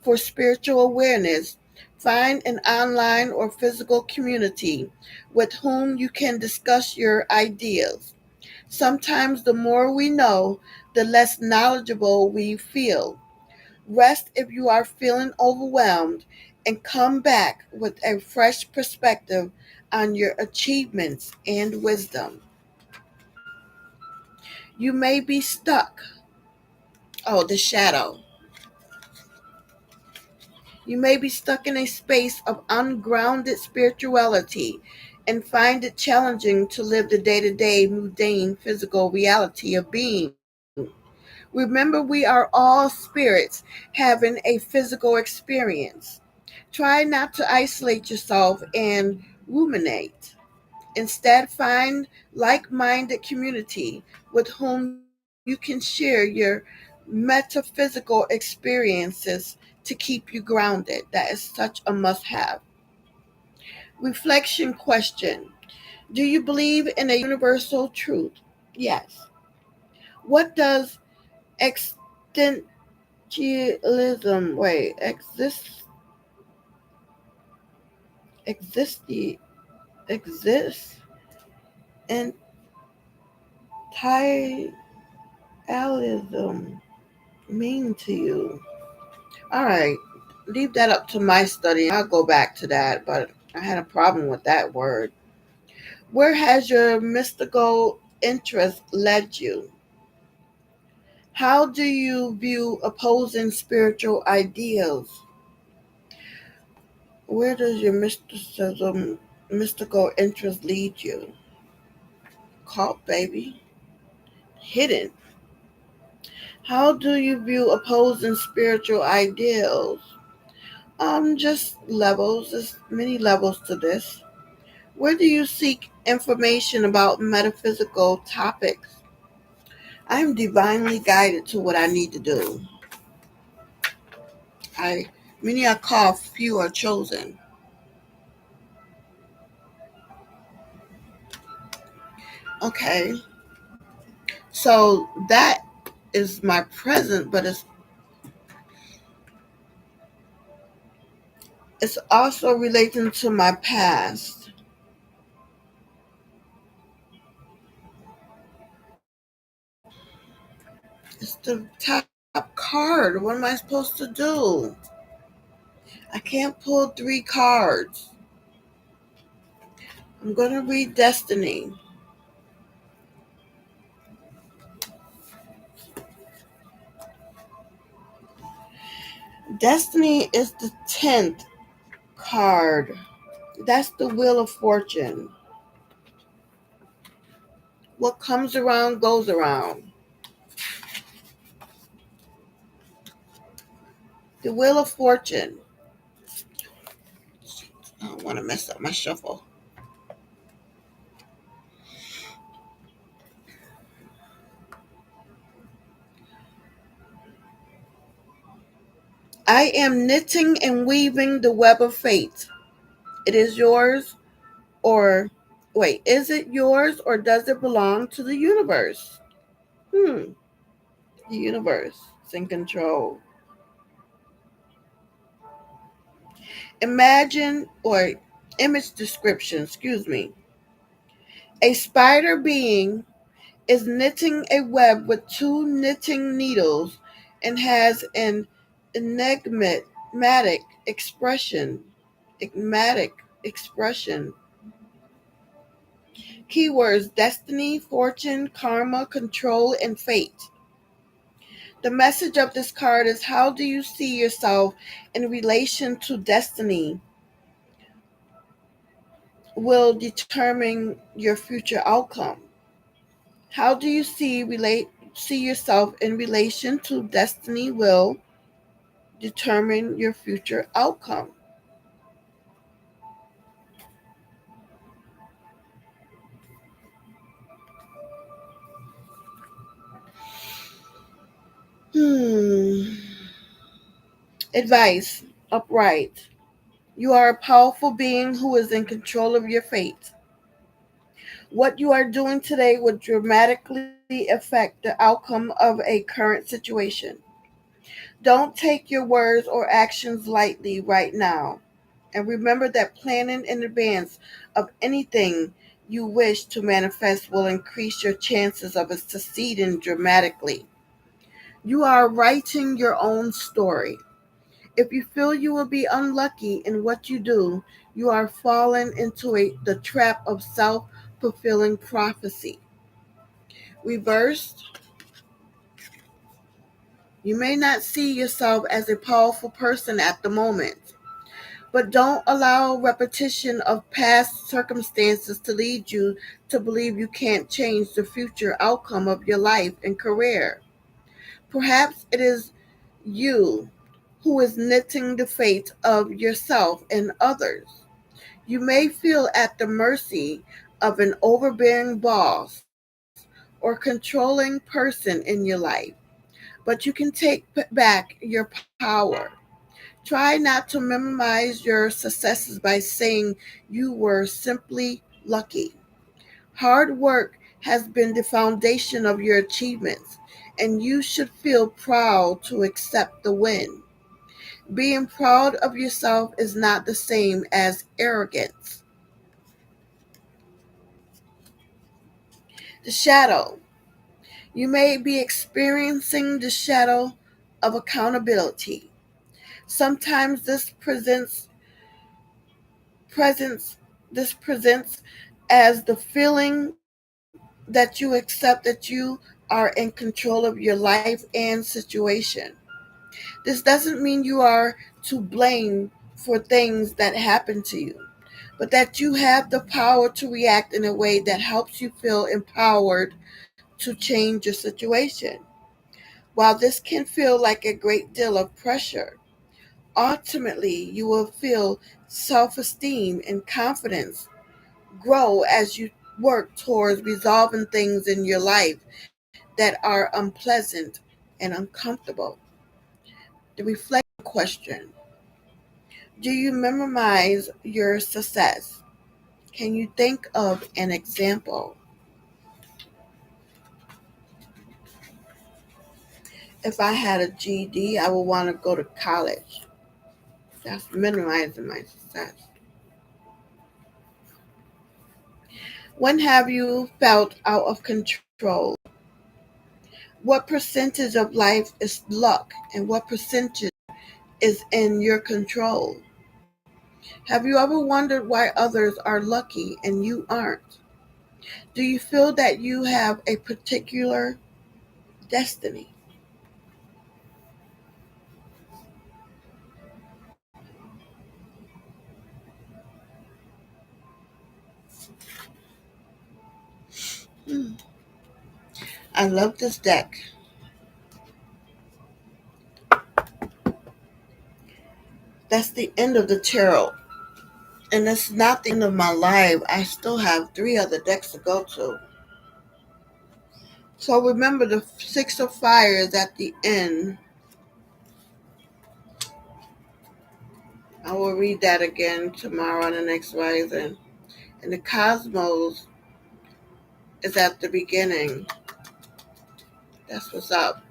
A: for spiritual awareness, find an online or physical community with whom you can discuss your ideas. Sometimes the more we know, the less knowledgeable we feel. Rest if you are feeling overwhelmed and come back with a fresh perspective on your achievements and wisdom. You may be stuck. Oh, the shadow. You may be stuck in a space of ungrounded spirituality and find it challenging to live the day to day mundane physical reality of being. Remember, we are all spirits having a physical experience. Try not to isolate yourself and ruminate. Instead, find like minded community with whom you can share your metaphysical experiences to keep you grounded. That is such a must have. Reflection question. Do you believe in a universal truth? Yes. What does existentialism, exist, exist, entiralism mean to you? All right, leave that up to my study. I'll go back to that, but I had a problem with that word. Where has your mystical interest led you? How do you view opposing spiritual ideals? Where does your mystical interest lead you? Caught, baby. Hidden. How do you view opposing spiritual ideals? Just levels. There's many levels to this. Where do you seek information about metaphysical topics? I am divinely guided to what I need to do. I Many are called, few are chosen. Okay, so that is my present, but it's also relating to my past. It's the top card. What am I supposed to do? I can't pull three cards. I'm going to read Destiny. Destiny is the 10th card. That's the Wheel of Fortune. What comes around goes around. The Wheel of Fortune. I don't want to mess up my shuffle. I am knitting and weaving the web of fate. It is yours, or Is it yours or does it belong to the universe? The universe is in control. Imagine, or image description, excuse me. A spider being is knitting a web with two knitting needles and has an enigmatic expression. Enigmatic expression. Keywords: destiny, fortune, karma, control, and fate. The message of this card is: how do you see yourself in relation to destiny will determine your future outcome. How do you see yourself in relation to destiny will determine your future outcome. Hmm. Advice: upright. You are a powerful being who is in control of your fate. What you are doing today would dramatically affect the outcome of a current situation. Don't take your words or actions lightly right now. And remember that planning in advance of anything you wish to manifest will increase your chances of it succeeding dramatically. You are writing your own story. If you feel you will be unlucky in what you do, you are falling into the trap of self fulfilling prophecy. Reversed, you may not see yourself as a powerful person at the moment, but don't allow repetition of past circumstances to lead you to believe you can't change the future outcome of your life and career. Perhaps it is you who is knitting the fate of yourself and others. You may feel at the mercy of an overbearing boss or controlling person in your life, but you can take back your power. Try not to minimize your successes by saying you were simply lucky. Hard work has been the foundation of your achievements, and you should feel proud to accept the win. Being proud of yourself is not the same as arrogance. The shadow. You may be experiencing the shadow of accountability. Sometimes presents this presents as the feeling that you accept that you are in control of your life and situation. This doesn't mean you are to blame for things that happen to you, but that you have the power to react in a way that helps you feel empowered to change your situation. While this can feel like a great deal of pressure, ultimately you will feel self esteem and confidence grow as you work towards resolving things in your life that are unpleasant and uncomfortable. The reflection question: do you memorize your success? Can you think of an example? If I had a GED, I would want to go to college. That's minimizing my success. When have you felt out of control? What percentage of life is luck and what percentage is in your control? Have you ever wondered why others are lucky and you aren't? Do you feel that you have a particular destiny? Hmm. I love this deck. That's the end of the tarot. And it's not the end of my life. I still have three other decks to go to. So remember, the Six of Fire is at the end. I will read that again tomorrow on the next rising. and the cosmos is at the beginning. That's what's up.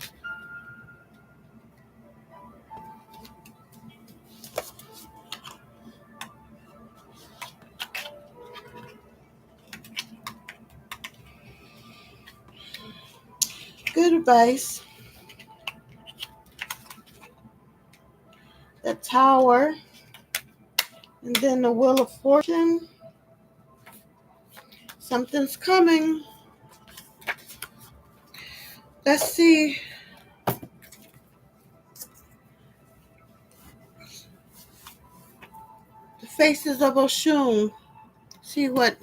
A: Good advice. The Tower, and then the Wheel of Fortune. Something's coming. Let's see. The Faces of Oshun. See what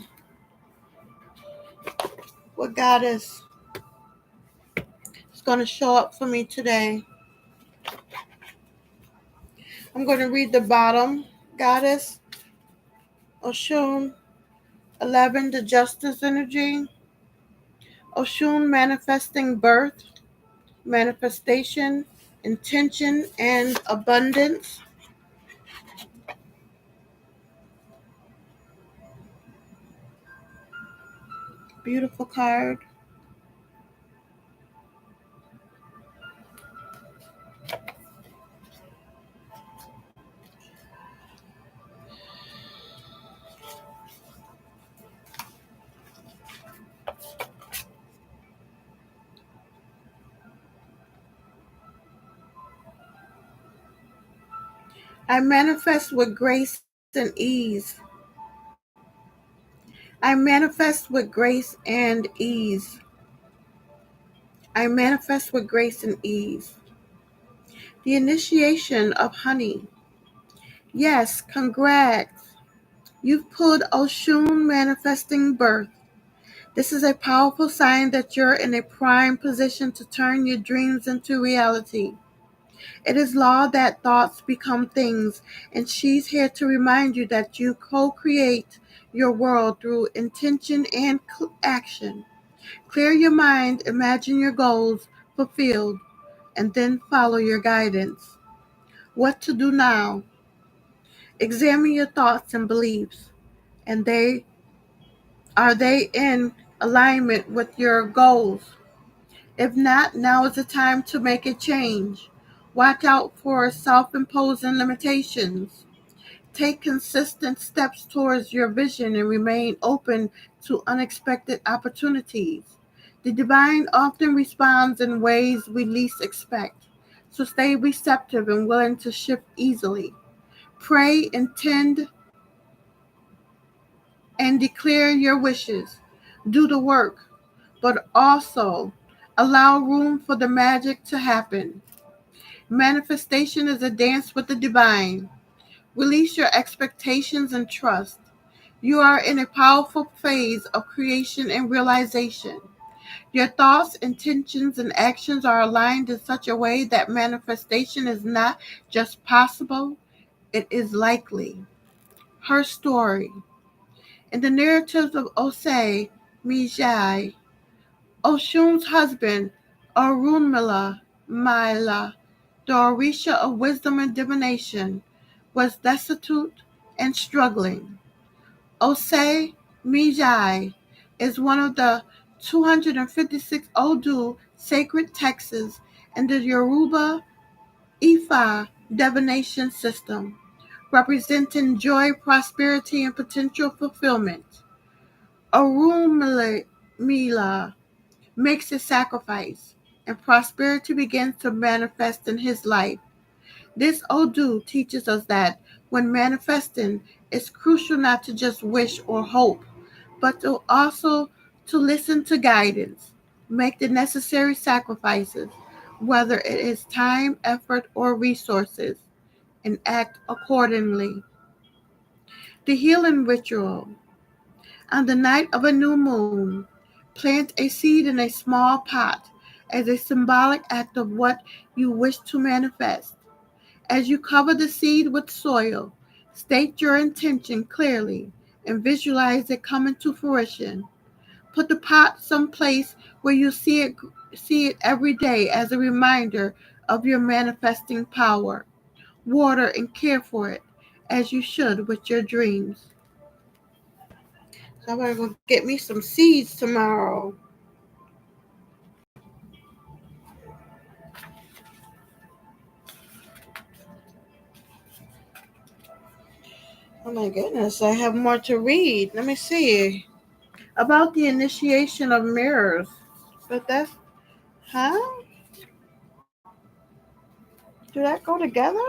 A: goddess is going to show up for me today. I'm going to read the bottom. Goddess Oshun 11, the Justice Energy. Oshun manifesting birth, manifestation, intention, and abundance. Beautiful card. I manifest with grace and ease. I manifest with grace and ease. I manifest with grace and ease. The initiation of honey. Yes, congrats. You've pulled Oshun manifesting birth. This is a powerful sign that you're in a prime position to turn your dreams into reality. It is law that thoughts become things, and she's here to remind you that you co-create your world through intention and action. Clear your mind, imagine your goals fulfilled, and then follow your guidance. What to do now? Examine your thoughts and beliefs, and are they in alignment with your goals? If not, now is the time to make a change. Watch out for self-imposing limitations. Take consistent steps towards your vision and remain open to unexpected opportunities. The divine often responds in ways we least expect, so stay receptive and willing to shift easily. Pray, intend, and declare your wishes. Do the work, but also allow room for the magic to happen. Manifestation is a dance with the divine. Release your expectations and trust. You are in a powerful phase of creation and realization. Your thoughts, intentions, and actions are aligned in such a way that manifestation is not just possible, it is likely. Her story. In the narratives of Osei Mijai, Oshun's husband, Orunmila, the Orisha of wisdom and divination, was destitute and struggling. Osei Mijai is one of the 256 Odu sacred texts in the Yoruba Ifa divination system, representing joy, prosperity, and potential fulfillment. Orunmila makes a sacrifice, and prosperity begins to manifest in his life. This Odu teaches us that when manifesting, it's crucial not to just wish or hope, but to listen to guidance, make the necessary sacrifices, whether it is time, effort, or resources, and act accordingly. The healing ritual. On the night of a new moon, plant a seed in a small pot as a symbolic act of what you wish to manifest. As you cover the seed with soil, state your intention clearly and visualize it coming to fruition. Put the pot someplace where you see it every day as a reminder of your manifesting power. Water and care for it as you should with your dreams. So I better go get me some seeds tomorrow. Oh my goodness, I have more to read. Let me see. About the initiation of mirrors. But that's, huh? Do that go together?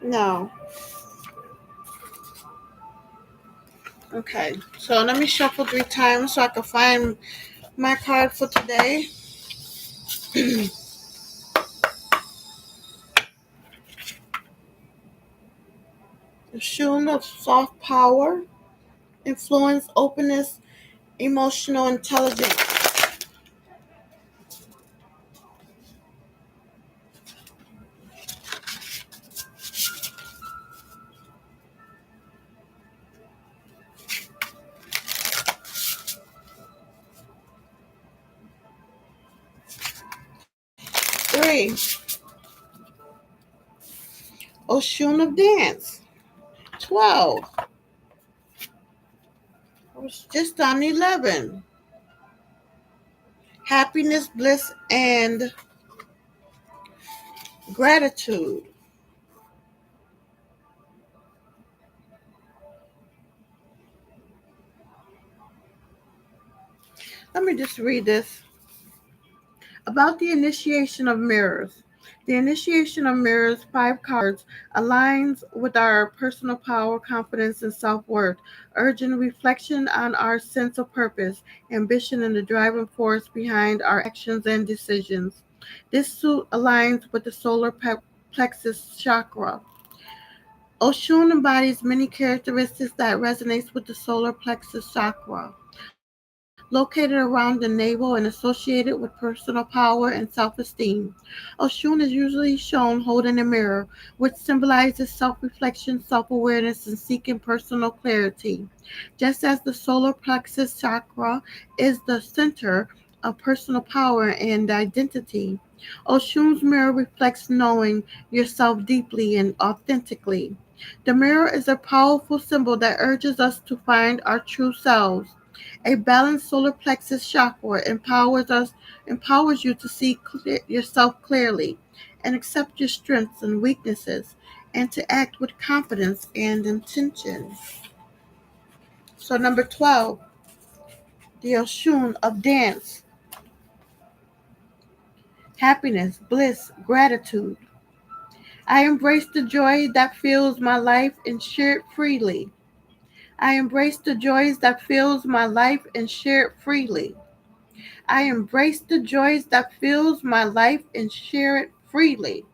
A: No. Okay, so let me shuffle 3 times so I can find my card for today. The Shun of soft power, influence, openness, emotional intelligence. 3, Oshun of dance. 12. I was just on 11. Happiness, bliss, and gratitude. Let me just read this. About the initiation of mirrors. The initiation of mirrors, 5 cards, aligns with our personal power, confidence, and self worth, urging reflection on our sense of purpose, ambition, and the driving force behind our actions and decisions. This suit aligns with the solar plexus chakra. Oshun embodies many characteristics that resonates with the solar plexus chakra, located around the navel and associated with personal power and self-esteem. Oshun is usually shown holding a mirror, which symbolizes self-reflection, self-awareness, and seeking personal clarity. Just as the solar plexus chakra is the center of personal power and identity, Oshun's mirror reflects knowing yourself deeply and authentically. The mirror is a powerful symbol that urges us to find our true selves. A balanced solar plexus chakra empowers you to see yourself clearly and accept your strengths and weaknesses and to act with confidence and intention. So number 12, the Oshun of dance, happiness, bliss, gratitude. I embrace the joy that fills my life and share it freely. I embrace the joys that fills my life and share it freely. I embrace the joys that fills my life and share it freely.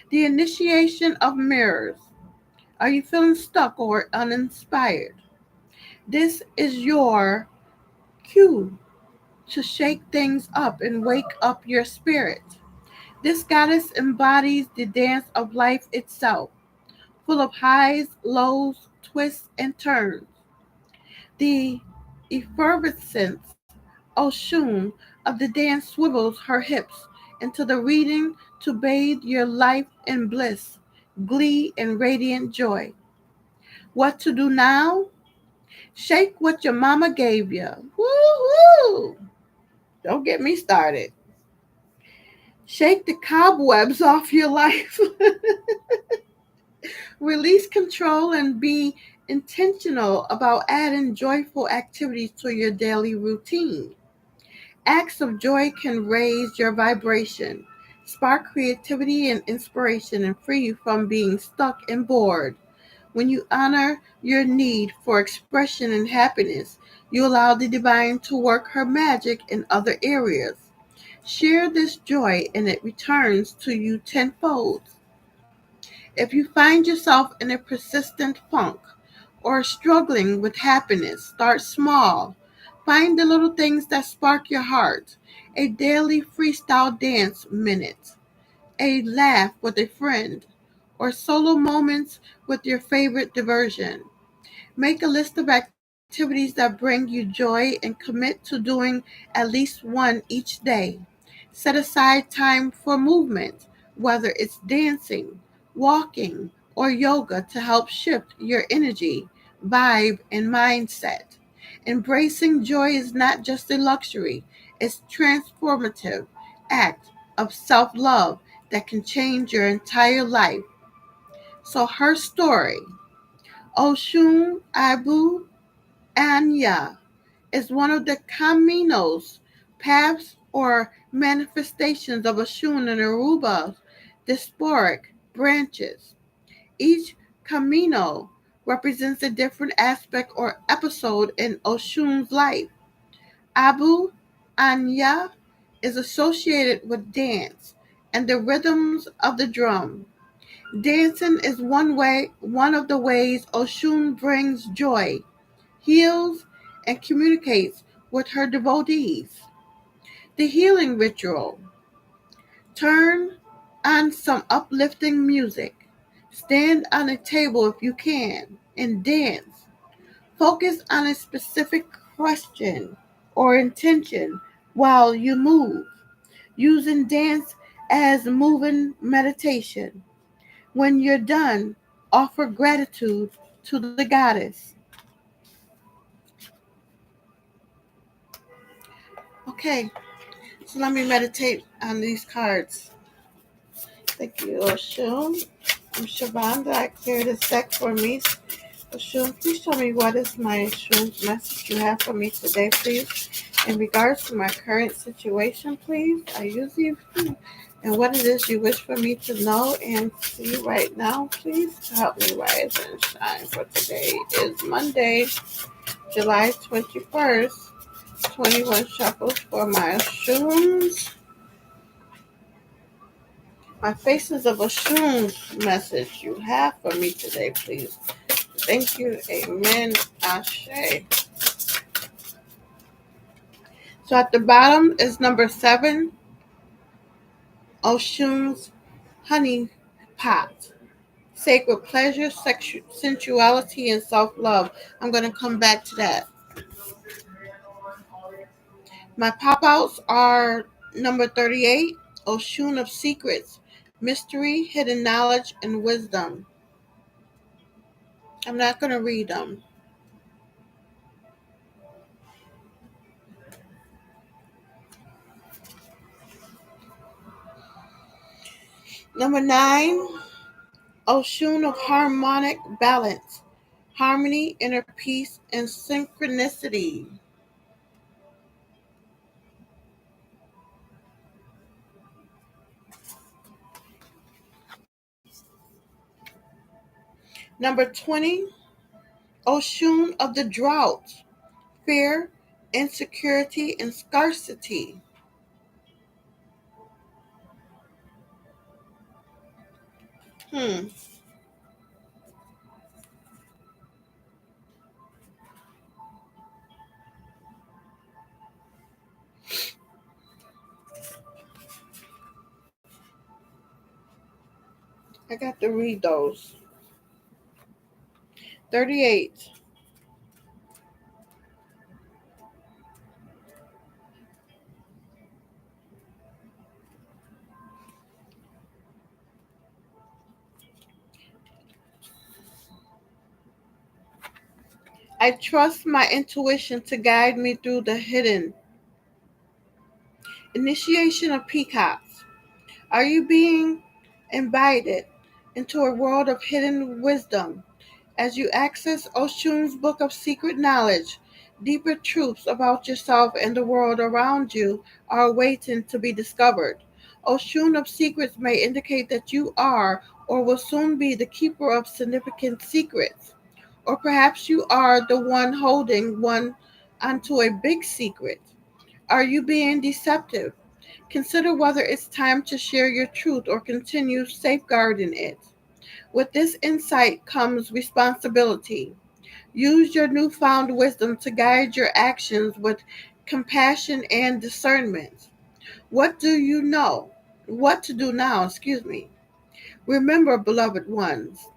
A: The initiation of mirrors. Are you feeling stuck or uninspired? This is your cue to shake things up and wake up your spirit. This goddess embodies the dance of life itself, full of highs, lows, twists, and turns. The effervescence Oshun of the dance swivels her hips into the reading to bathe your life in bliss, glee, and radiant joy. What to do now? Shake what your mama gave you. Woo-hoo! Don't get me started. Shake the cobwebs off your life. Release control and be intentional about adding joyful activities to your daily routine. Acts of joy can raise your vibration, spark creativity and inspiration, and free you from being stuck and bored. When you honor your need for expression and happiness, you allow the divine to work her magic in other areas. Share this joy and it returns to you tenfold. If you find yourself in a persistent funk or struggling with happiness, start small. Find the little things that spark your heart. A daily freestyle dance minute, a laugh with a friend, or solo moments with your favorite diversion. Make a list of activities that bring you joy and commit to doing at least one each day. Set aside time for movement, whether it's dancing, walking, or yoga to help shift your energy, vibe, and mindset. Embracing joy is not just a luxury, it's transformative act of self-love that can change your entire life. So her story, Oshun Abu Anya, is one of the Caminos, paths or manifestations of Oshun and Aruba's diasporic branches. Each Camino represents a different aspect or episode in Oshun's life. Abu Anya is associated with dance and the rhythms of the drum. Dancing is one of the ways Oshun brings joy, heals, and communicates with her devotees. The healing ritual. Turn on some uplifting music. Stand on a table if you can and dance. Focus on a specific question or intention while you move, using dance as moving meditation. When you're done, offer gratitude to the goddess. Okay, so let me meditate on these cards. Thank you, Oshun. I'm Siobhan. I clear this deck for me. Oshun, please tell me what is my Oshun's message you have for me today, please. In regards to my current situation, please. I usually and what it is you wish for me to know and see right now, please. Help me rise and shine. For today is Monday, July 21st. 21 shuffles for my Oshun's. My faces of Oshun's message you have for me today, please. Thank you. Amen. Ashe. So at the bottom is number 7, Oshun's honey pot. Sacred pleasure, sensuality, and self-love. I'm going to come back to that. My pop-outs are number 38, Oshun of secrets, mystery, hidden knowledge, and wisdom. I'm not going to read them. Number 9, Oshun of harmonic balance, harmony, inner peace, and synchronicity. Number 20, Oshun of the drought, fear, insecurity, and scarcity. Hmm. I got to read those. 38. I trust my intuition to guide me through the hidden. Initiation of peacocks. Are you being invited into a world of hidden wisdom? As you access Oshun's book of secret knowledge, deeper truths about yourself and the world around you are waiting to be discovered. Oshun of secrets may indicate that you are or will soon be the keeper of significant secrets. Or perhaps you are the one holding one onto a big secret. Are you being deceptive? Consider whether it's time to share your truth or continue safeguarding it. With this insight comes responsibility. Use your newfound wisdom to guide your actions with compassion and discernment. What do you know? What to do now, excuse me. Remember, beloved ones,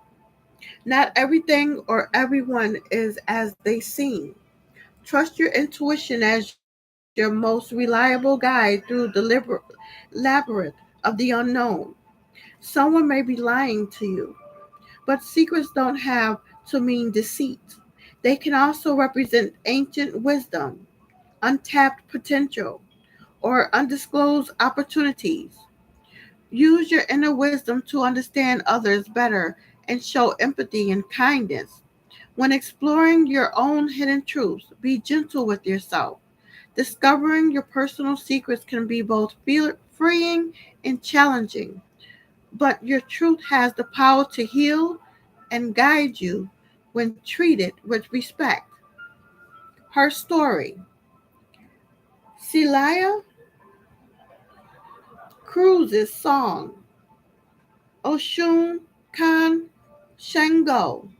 A: not everything or everyone is as they seem. Trust your intuition as your most reliable guide through the labyrinth of the unknown. Someone may be lying to you, but secrets don't have to mean deceit. They can also represent ancient wisdom, untapped potential, or undisclosed opportunities. Use your inner wisdom to understand others better and show empathy and kindness. When exploring your own hidden truths, be gentle with yourself. Discovering your personal secrets can be both freeing and challenging, but your truth has the power to heal and guide you when treated with respect. Her story: Celia Cruz's song, Oshun Kan Shango,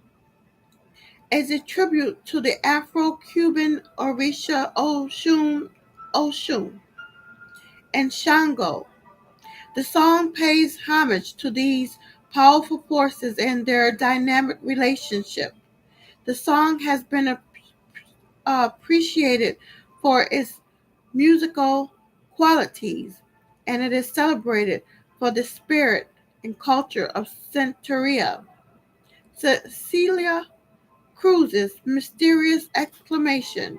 A: is a tribute to the Afro-Cuban Orisha Oshun and Shango. The song pays homage to these powerful forces and their dynamic relationship. The song has been appreciated for its musical qualities, and it is celebrated for the spirit and culture of Santeria. Cecilia Cruz's mysterious exclamation,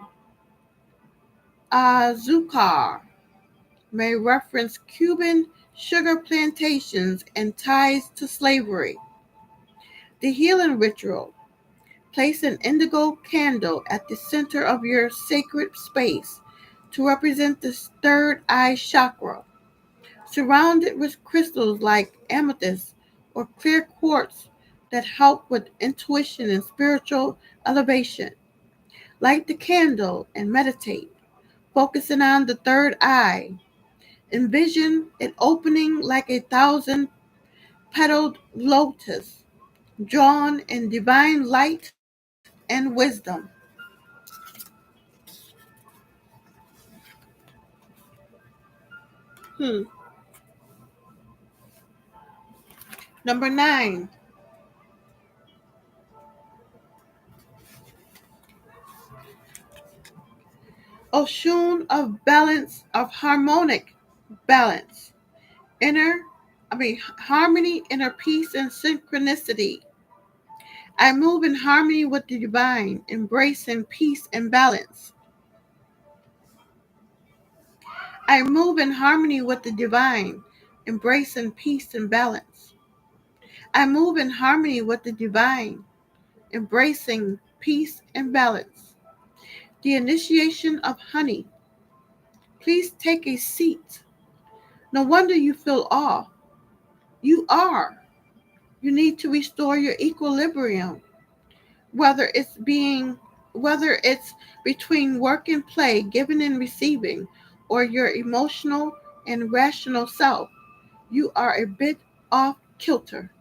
A: Azucar, may reference Cuban sugar plantations and ties to slavery. The healing ritual: place an indigo candle at the center of your sacred space to represent the third eye chakra. Surround it with crystals like amethyst or clear quartz that help with intuition and spiritual elevation. Light the candle and meditate, focusing on the third eye. Envision it opening like a thousand petaled lotus, drawn in divine light and wisdom. Hmm. Number 9, Oshun of balance, of harmonic balance, inner, harmony, inner peace, and synchronicity. I move in harmony with the divine, embracing peace and balance. I move in harmony with the divine, embracing peace and balance. I move in harmony with the divine, embracing peace and balance. The initiation of honey. Please take a seat. No wonder you feel awe. You are. You need to restore your equilibrium, whether it's being whether it's between work and play, giving and receiving, or your emotional and rational self. You are a bit off kilter.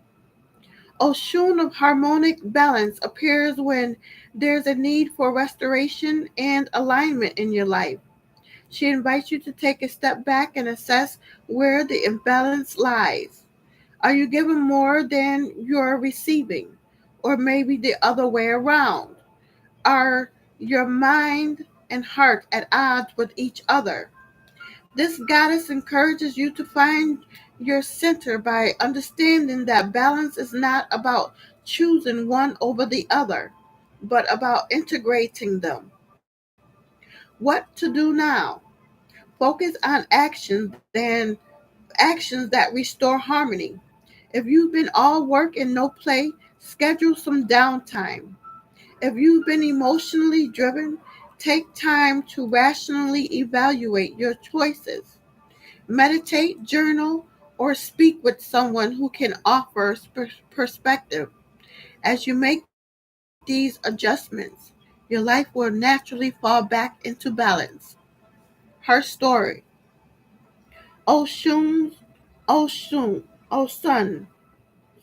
A: Oshun of harmonic balance appears when there's a need for restoration and alignment in your life. She invites you to take a step back and assess where the imbalance lies. Are you giving more than you're receiving? Or maybe the other way around? Are your mind and heart at odds with each other? This goddess encourages you to find your center by understanding that balance is not about choosing one over the other, but about integrating them. What to do now? Focus on actions that restore harmony. If you've been all work and no play, schedule some downtime. If you've been emotionally driven, take time to rationally evaluate your choices. Meditate, journal, or speak with someone who can offer perspective. As you make these adjustments, your life will naturally fall back into balance. Her story: Oshun, Oshun, Osun,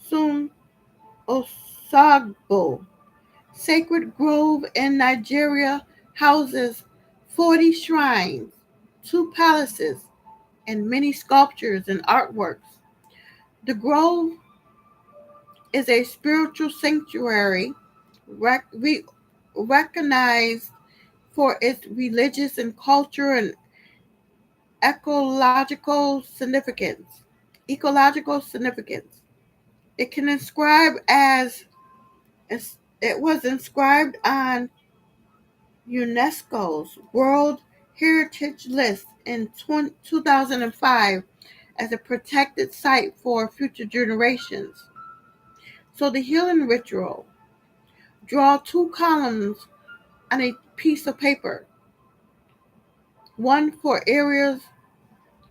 A: Sun Osagbo. Sacred Grove in Nigeria houses 40 shrines, 2 palaces, and many sculptures and artworks. The grove is a spiritual sanctuary recognized for its religious and cultural and ecological significance. ecological significance. It can inscribe as it was inscribed on UNESCO's World Heritage List in 2005 as a protected site for future generations. So the healing ritual: draw two columns on a piece of paper, one for areas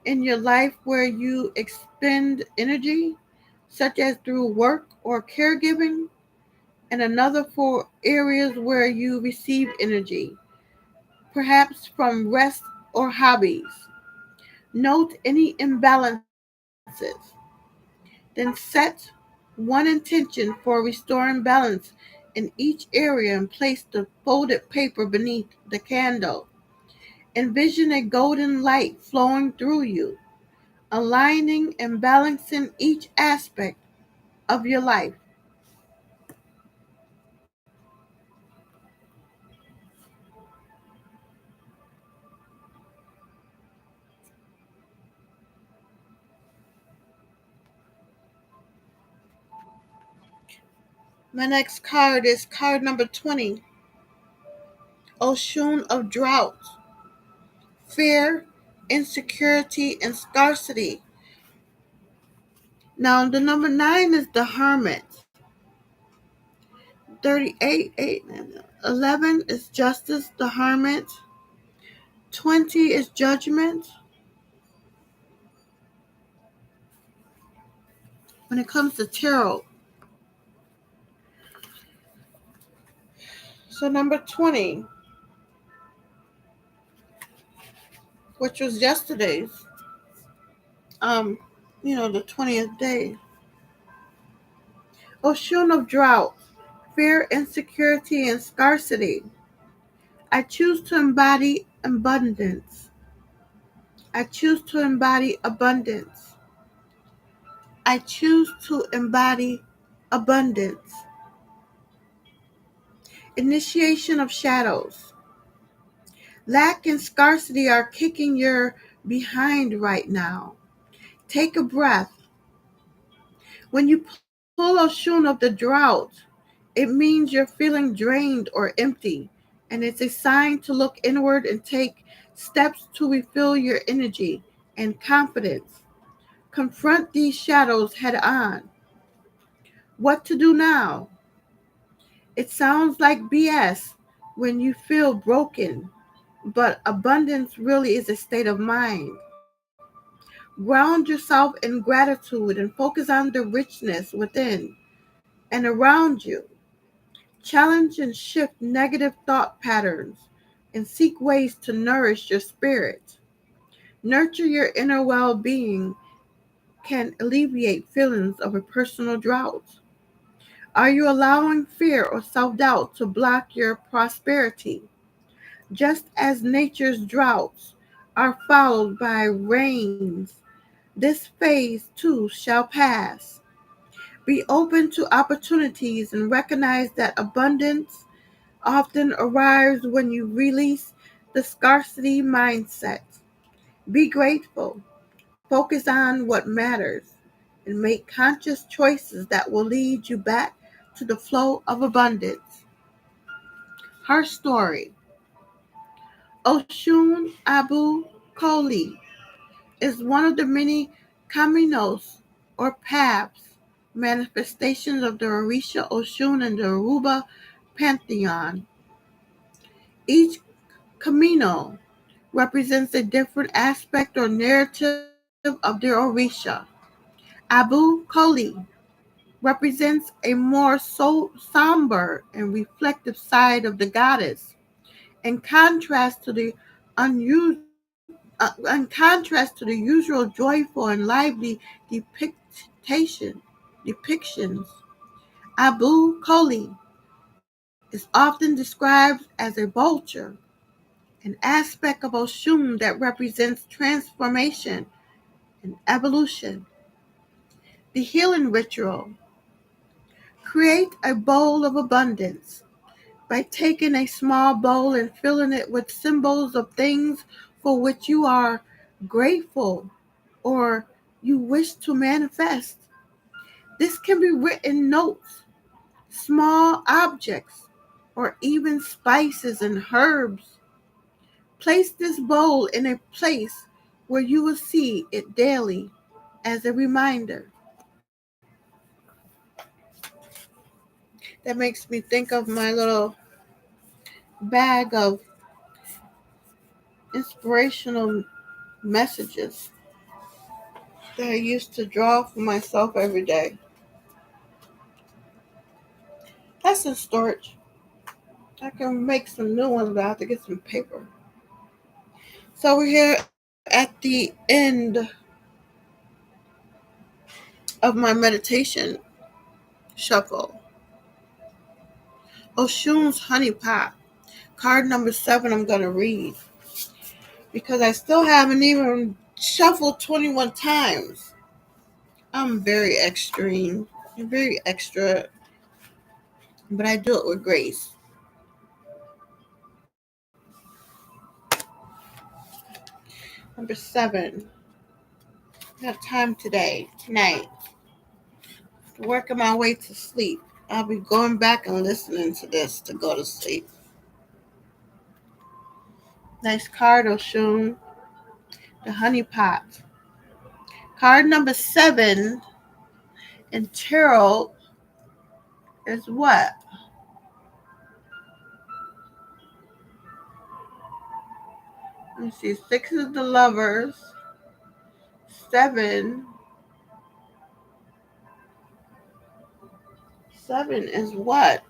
A: in your life where you expend energy, such as through work or caregiving, and another for areas where you receive energy, perhaps from rest or hobbies. Note any imbalances. Then set one intention for restoring balance in each area and place the folded paper beneath the candle. Envision a golden light flowing through you, aligning and balancing each aspect of your life. My next card is card number 20, Oshun of Drought, Fear, Insecurity, and Scarcity. Now, the number 9 is the Hermit. 38, 8, 11 is Justice, the Hermit. 20 is Judgment. When it comes to tarot, so number 20, which was yesterday's, um, the 20th day. Oshun of Drought, Fear, Insecurity, and Scarcity. I choose to embody abundance. I choose to embody abundance. I choose to embody abundance. Initiation of shadows. Lack and scarcity are kicking your behind right now. Take a breath. When you pull Oshun of the drought, it means you're feeling drained or empty, and it's a sign to look inward and take steps to refill your energy and confidence. Confront these shadows head on. What to do now? It sounds like BS when you feel broken, but abundance really is a state of mind. Ground yourself in gratitude and focus on the richness within and around you. Challenge and shift negative thought patterns and seek ways to nourish your spirit. Nurture your inner well being can alleviate feelings of a personal drought. Are you allowing fear or self doubt to block your prosperity? Just as nature's droughts are followed by rains, this phase too shall pass. Be open to opportunities and recognize that abundance often arrives when you release the scarcity mindset. Be grateful, focus on what matters, and make conscious choices that will lead you back to the flow of abundance. Her story: Oshun Abu Koli is one of the many caminos or paths, manifestations of the Orisha Oshun and the Aruba pantheon. Each camino represents a different aspect or narrative of the Orisha. Abu Koli represents a more somber and reflective side of the goddess, in contrast to the usual joyful and lively depictions. Abu Koli is often described as a vulture, an aspect of Oshun that represents transformation and evolution. The healing ritual: create a bowl of abundance by taking a small bowl and filling it with symbols of things for which you are grateful or you wish to manifest. This can be written notes, small objects, or even spices and herbs. Place this bowl in a place where you will see it daily as a reminder. That makes me think of my little bag of inspirational messages that I used to draw for myself every day. That's in storage. I can make some new ones, but I have to get some paper. So we're here at the end of my meditation shuffle. Oshun's Honey Pot. Card number 7 I'm going to read because I still haven't even shuffled 21 times. I'm very extreme, very extra, but I do it with grace. Number 7. I have time tonight, working my way to sleep. I'll be going back and listening to this to go to sleep. Nice card, Oshun. The Honey Pot. Card number 7 in tarot is what? Let me see. 6 is the Lovers. 7. 7 is what?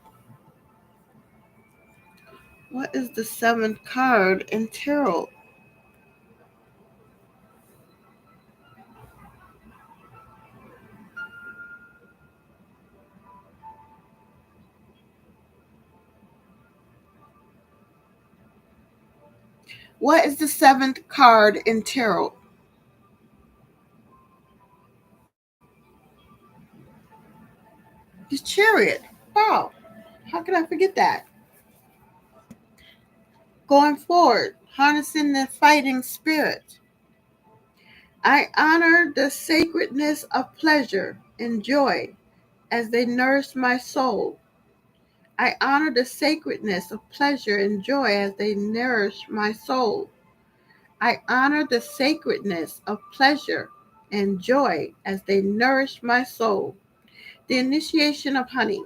A: What is the 7th card in tarot? What is the 7th card in tarot? The Chariot. Wow. How could I forget that? Going forward, harnessing the fighting spirit. I honor the sacredness of pleasure and joy as they nourish my soul. I honor the sacredness of pleasure and joy as they nourish my soul. I honor the sacredness of pleasure and joy as they nourish my soul. The initiation of honey.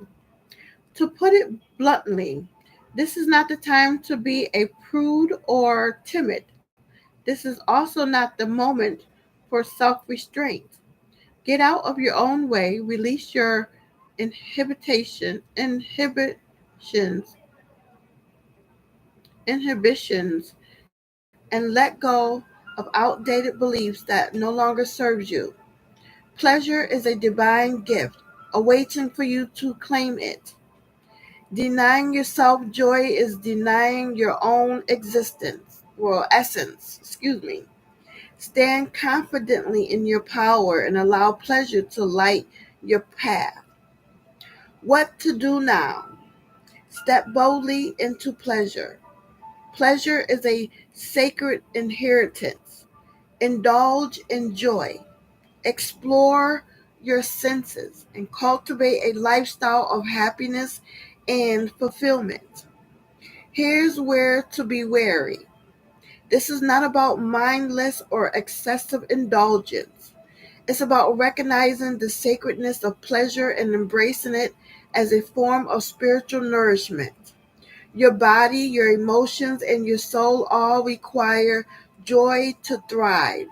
A: To put it bluntly, this is not the time to be a prude or timid. This is also not the moment for self restraint. Get out of your own way, release your inhibitions, and let go of outdated beliefs that no longer serves you. Pleasure is a divine gift awaiting for you to claim it. Denying yourself joy is denying your own essence. Stand confidently in your power and allow pleasure to light your path. What to do now? Step boldly into pleasure. Pleasure is a sacred inheritance. Indulge in joy. Explore your senses and cultivate a lifestyle of happiness and fulfillment. Here's where to be wary. This is not about mindless or excessive indulgence. It's about recognizing the sacredness of pleasure and embracing it as a form of spiritual nourishment. Your body, your emotions, and your soul all require joy to thrive.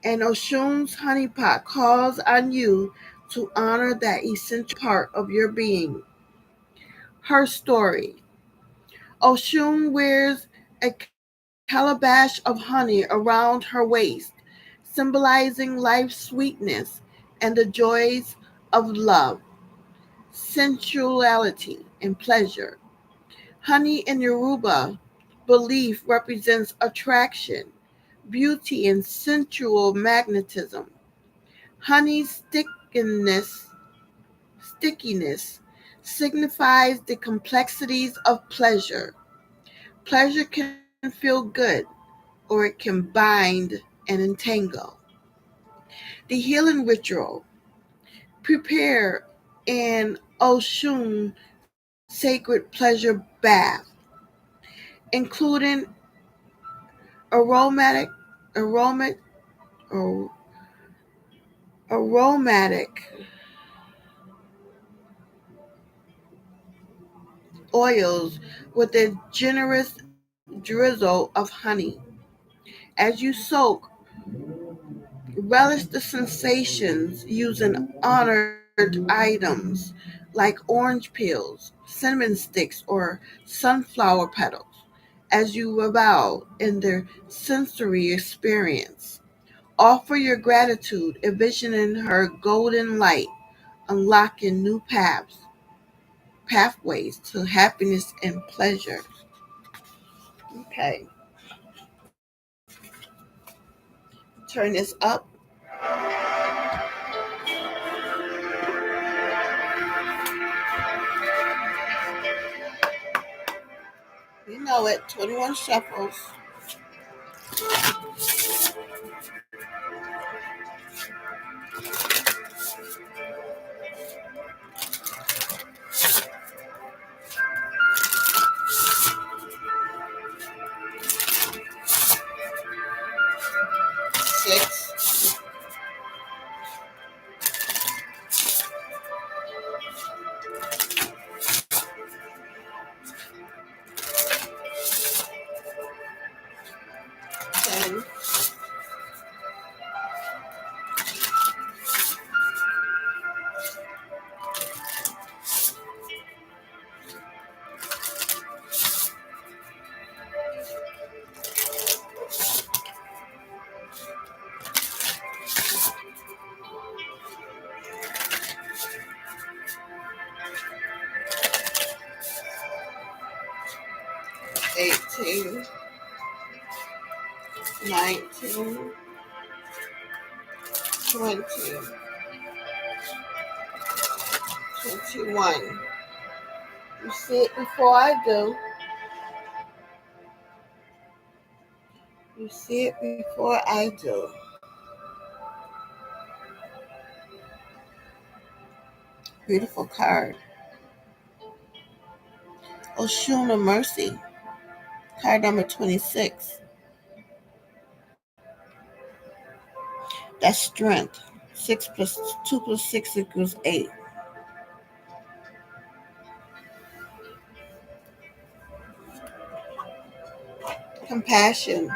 A: And Oshun's honeypot calls on you to honor that essential part of your being. Her story. Oshun wears a calabash of honey around her waist, symbolizing life's sweetness and the joys of love, sensuality, and pleasure. Honey in Yoruba belief represents attraction, beauty, and sensual magnetism. Honey's stickiness signifies the complexities of pleasure. Pleasure can feel good or it can bind and entangle. The healing ritual. Prepare an Oshun sacred pleasure bath, including aromatic, aromat, ar- aromatic oils with a generous drizzle of honey. As you soak, relish the sensations using honored items like orange peels, cinnamon sticks, or sunflower petals as you revel in their sensory experience. Offer your gratitude, envisioning her golden light, unlocking new pathways to happiness and pleasure. Okay, turn this up. You know it, 21 shuffles. 6, 10, 18, 19, 20, 21. You see it before I do. You see it before I do. Beautiful card. Oshuna Mercy. Card number 26. That's strength. 6 plus 2 plus 6 equals 8. Compassion,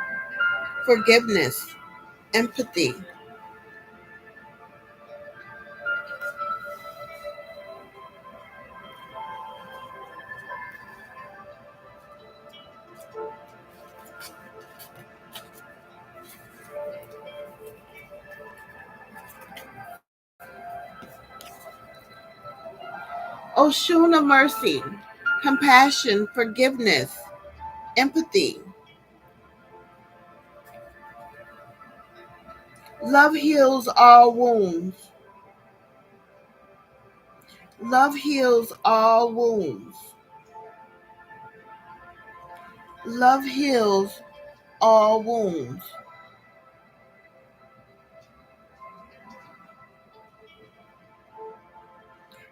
A: forgiveness, empathy. Oshuna Mercy, compassion, forgiveness, empathy. Love heals all wounds. Love heals all wounds. Love heals all wounds.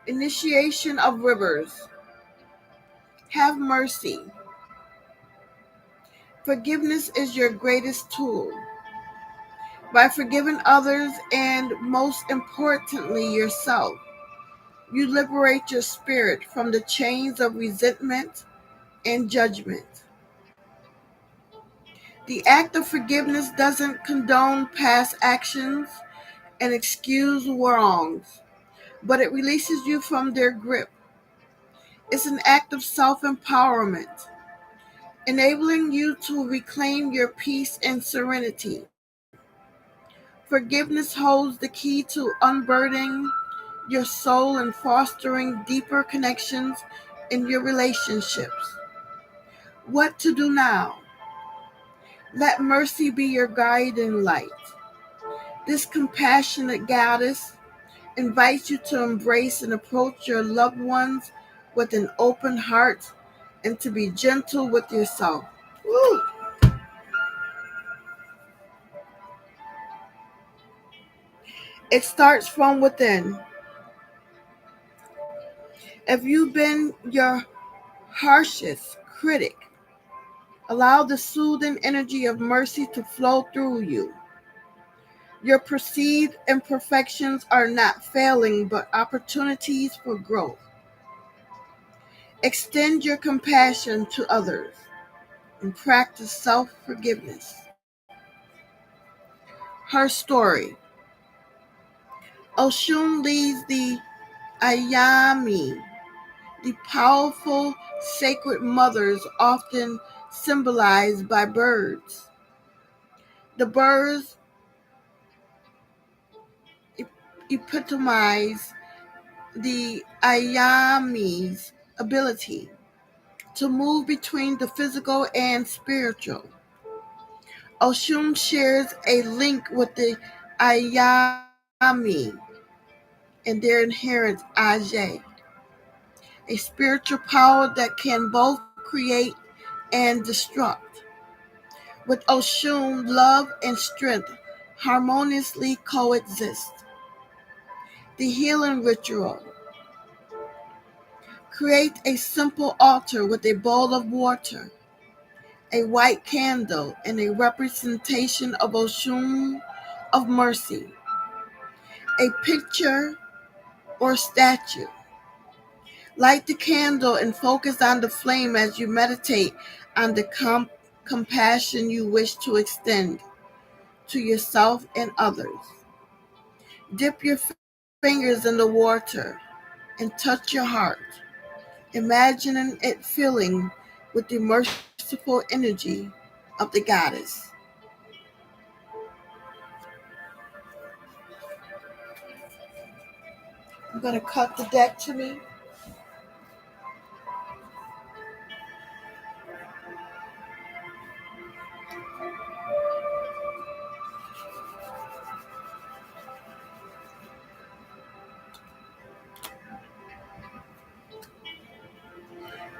A: Initiation of rivers. Have mercy. Forgiveness is your greatest tool. By forgiving others and, most importantly, yourself, you liberate your spirit from the chains of resentment and judgment. The act of forgiveness doesn't condone past actions and excuse wrongs, but it releases you from their grip. It's an act of self-empowerment, enabling you to reclaim your peace and serenity. Forgiveness holds the key to unburdening your soul and fostering deeper connections in your relationships. What to do now? Let mercy be your guiding light. This compassionate goddess invites you to embrace and approach your loved ones with an open heart and to be gentle with yourself. Woo! It starts from within. If you've been your harshest critic, allow the soothing energy of mercy to flow through you. Your perceived imperfections are not failing, but opportunities for growth. Extend your compassion to others and practice self-forgiveness. Her story. Oshun leads the Ayami, the powerful sacred mothers often symbolized by birds. The birds epitomize the Ayami's ability to move between the physical and spiritual. Oshun shares a link with the Ayami and their inherent Ajay, a spiritual power that can both create and destruct. With Oshun, love and strength harmoniously coexist. The healing ritual. Create a simple altar with a bowl of water, a white candle, and a representation of Oshun of mercy, a picture or statue. Light the candle and focus on the flame as you meditate on the compassion you wish to extend to yourself and others. Dip your fingers in the water and touch your heart, imagining it filling with the merciful energy of the goddess. I'm going to cut the deck to me.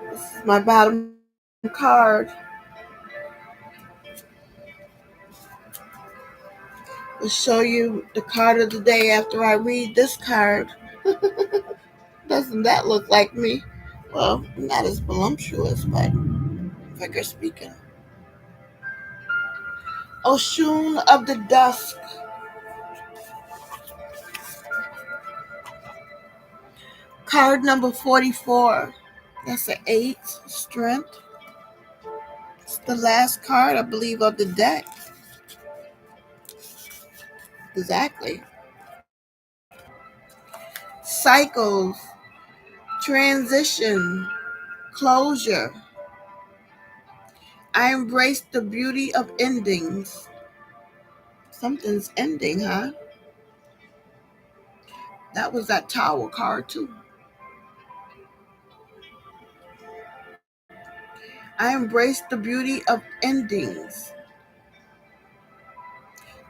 A: This is my bottom card. I'll show you the card of the day after I read this card. Doesn't that look like me? Well, not as voluptuous, but figure speaking. Oshun of the Dusk. Card number 44. That's an 8. Strength. It's the last card, I believe, of the deck. Exactly. Cycles. Transition. Closure. I embrace the beauty of endings. Something's ending, huh? That was that Tower card, too. I embrace the beauty of endings.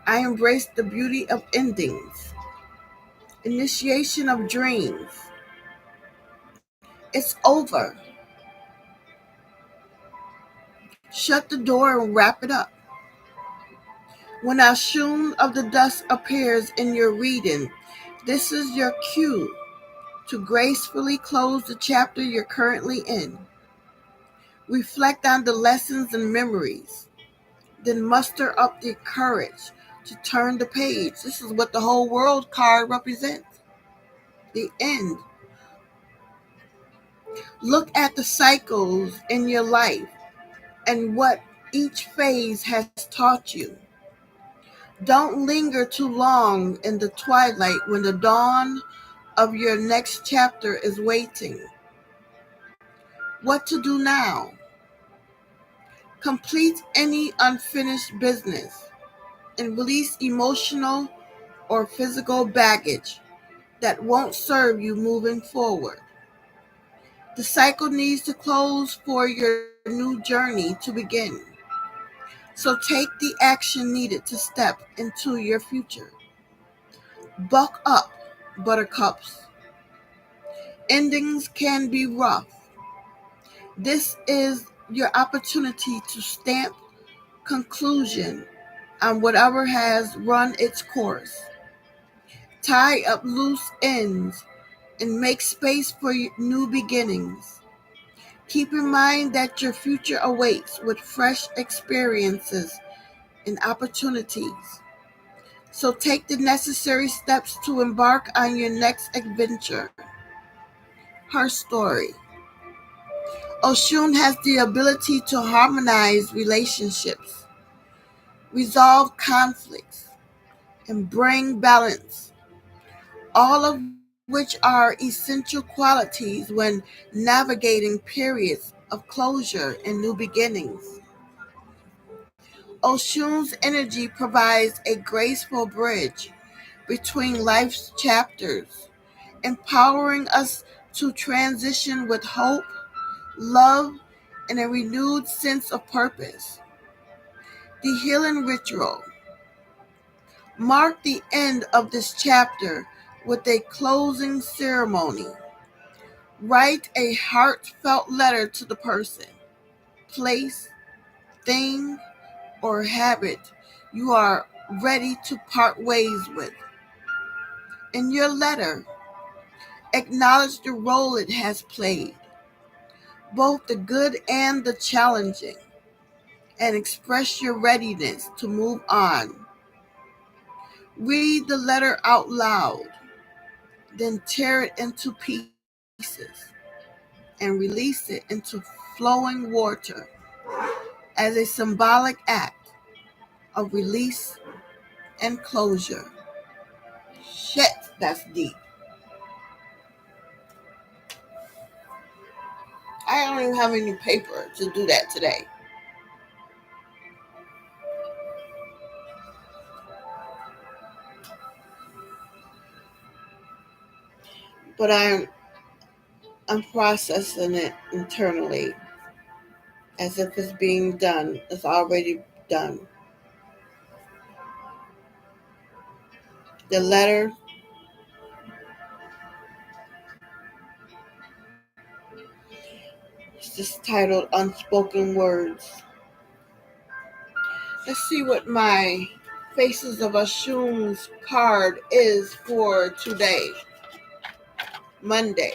A: I embrace the beauty of endings. Initiation of dreams. It's over. Shut the door and wrap it up. When Oshun of the Dusk appears in your reading, this is your cue to gracefully close the chapter you're currently in. Reflect on the lessons and memories. Then muster up the courage to turn the page. This is what the whole world card represents. The end. Look at the cycles in your life and what each phase has taught you. Don't linger too long in the twilight when the dawn of your next chapter is waiting. What to do now? Complete any unfinished business and release emotional or physical baggage that won't serve you moving forward. The cycle needs to close for your new journey to begin. So take the action needed to step into your future. Buck up, buttercups. Endings can be rough. This is your opportunity to stamp conclusion on whatever has run its course. Tie up loose ends and make space for new beginnings. Keep in mind that your future awaits with fresh experiences and opportunities. So take the necessary steps to embark on your next adventure. Her story. Oshun has the ability to harmonize relationships, resolve conflicts, and bring balance, all of which are essential qualities when navigating periods of closure and new beginnings. Oshun's energy provides a graceful bridge between life's chapters, empowering us to transition with hope, love, and a renewed sense of purpose. The healing ritual marked the end of this chapter with a closing ceremony. Write a heartfelt letter to the person, place, thing, or habit you are ready to part ways with. In your letter, acknowledge the role it has played, both the good and the challenging, and express your readiness to move on. Read the letter out loud, then tear it into pieces and release it into flowing water as a symbolic act of release and closure. Shit, that's deep. I don't even have any paper to do that today. But I'm processing it internally as if it's being done. It's already done. The letter is just titled Unspoken Words. Let's see what my Faces of Oshun's card is for today, Monday.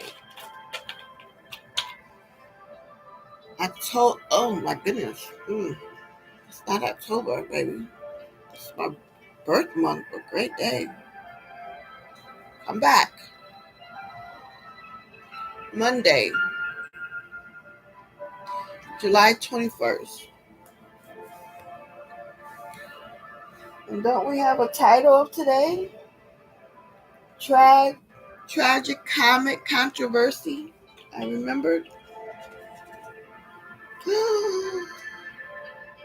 A: Oh my goodness. It's not October, baby. It's my birth month. A great day. I'm back. Monday, July 21st. And don't we have a title of today? Tragicomic Controversy. I remembered.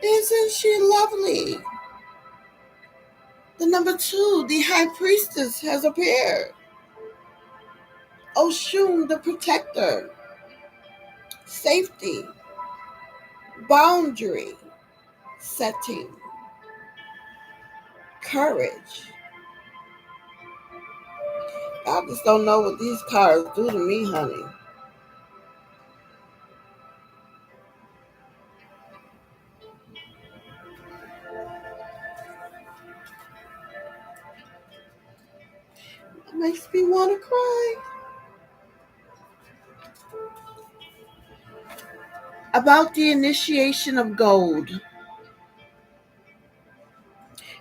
A: Isn't she lovely? The number 2, the High Priestess, has appeared. Oshun, the Protector. Safety. Boundary. Setting. Courage. I just don't know what these cards do to me, honey. It makes me want to cry. About the initiation of gold.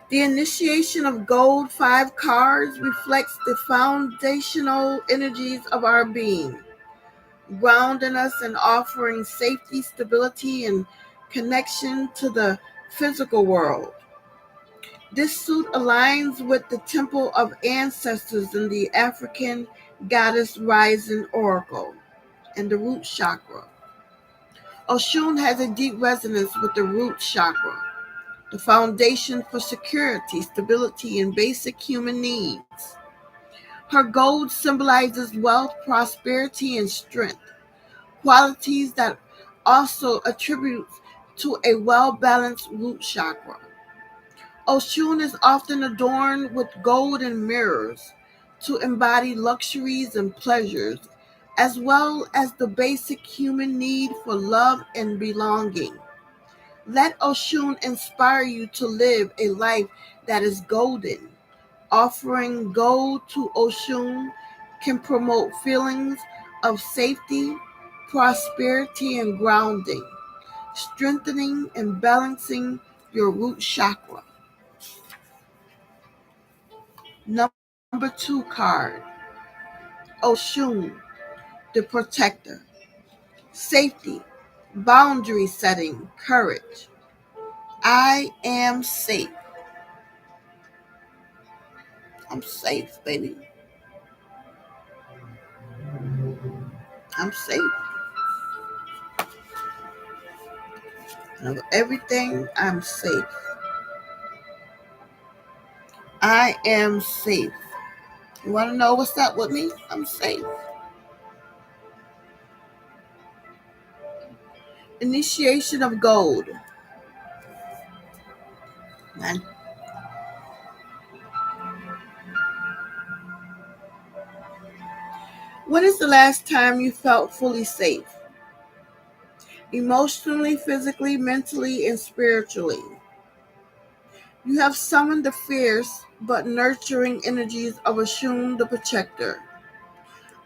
A: The initiation of gold 5 cards reflects the foundational energies of our being, grounding us and offering safety, stability, and connection to the physical world. This suit aligns with the temple of ancestors in the African goddess rising oracle and the root chakra. Oshun has a deep resonance with the root chakra, the foundation for security, stability, and basic human needs. Her gold symbolizes wealth, prosperity, and strength, qualities that also attribute to a well-balanced root chakra. Oshun is often adorned with gold and mirrors to embody luxuries and pleasures, as well as the basic human need for love and belonging. Let Oshun inspire you to live a life that is golden, Offering gold to Oshun can promote feelings of safety, prosperity, and grounding, strengthening and balancing your root chakra. Number 2 card, Oshun, the protector. Safety, boundary setting, courage. I am safe. I'm safe, baby. I'm safe. Of everything, I'm safe. I am safe. You want to know what's up with me? I'm safe. Initiation of gold. And when is the last time you felt fully safe? Emotionally, physically, mentally, and spiritually. You have summoned the fierce but nurturing energies of Oshun the Protector.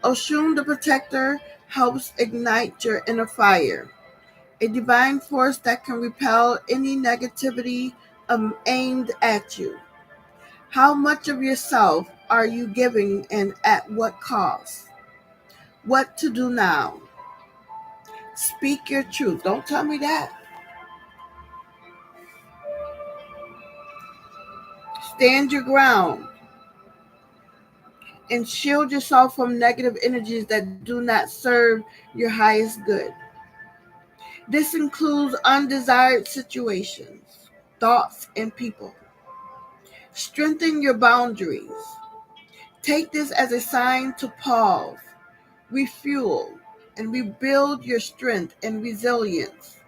A: Oshun the Protector helps ignite your inner fire, a divine force that can repel any negativity aimed at you. How much of yourself are you giving and at what cost? What to do now? Speak your truth. Don't tell me that. Stand your ground and shield yourself from negative energies that do not serve your highest good. This includes undesired situations, thoughts, and people. Strengthen your boundaries. Take this as a sign to pause, refuel, and rebuild your strength and resilience.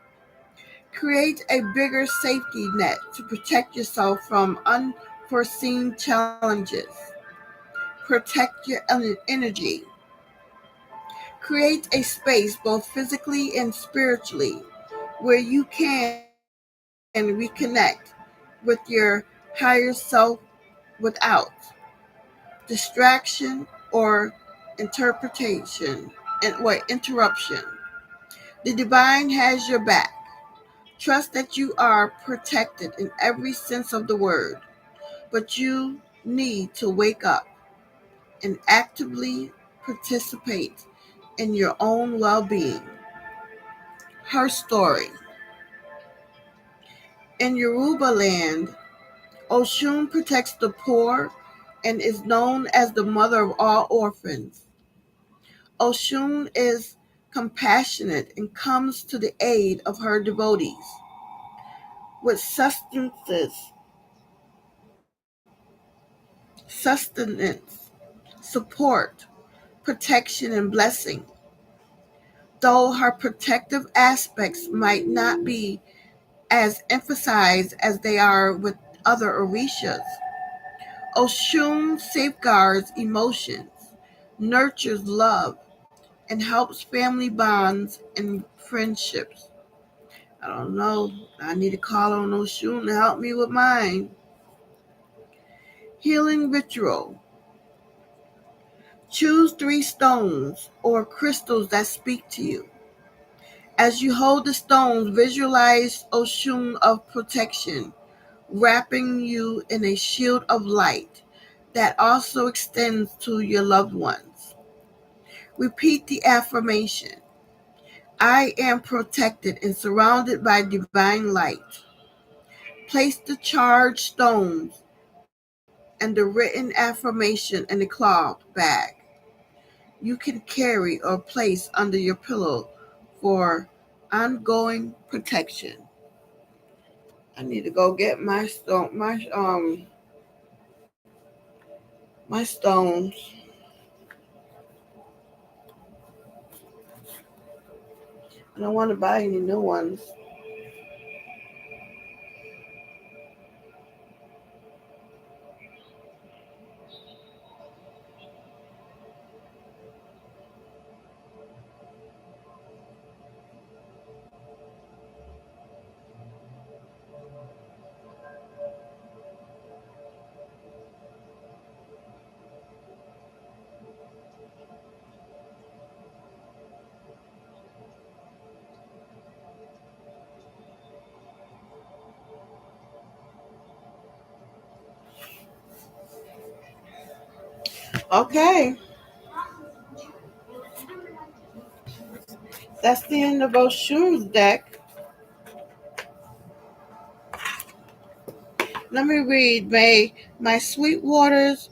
A: Create a bigger safety net to protect yourself from unforeseen challenges. Protect your energy. Create a space, both physically and spiritually, where you can reconnect with your higher self without distraction or interruption. The divine has your back. Trust that you are protected in every sense of the word, but you need to wake up and actively participate in your own well-being. Her story. In Yoruba land, Oshun protects the poor and is known as the mother of all orphans. Oshun is compassionate and comes to the aid of her devotees with sustenance, support, protection, and blessing. Though her protective aspects might not be as emphasized as they are with other orishas, Oshun safeguards emotions, nurtures love, and helps family bonds and friendships. I don't know. I need to call on Oshun to help me with mine. Healing ritual. Choose 3 stones or crystals that speak to you. As you hold the stones, visualize Oshun of protection, wrapping you in a shield of light that also extends to your loved ones. Repeat the affirmation: I am protected and surrounded by divine light. Place the charged stones and the written affirmation in a cloth bag you can carry or place under your pillow for ongoing protection. I need to go get my stones. I don't want to buy any new ones. Okay, that's the end of Oshu's deck. Let me read. May my sweet waters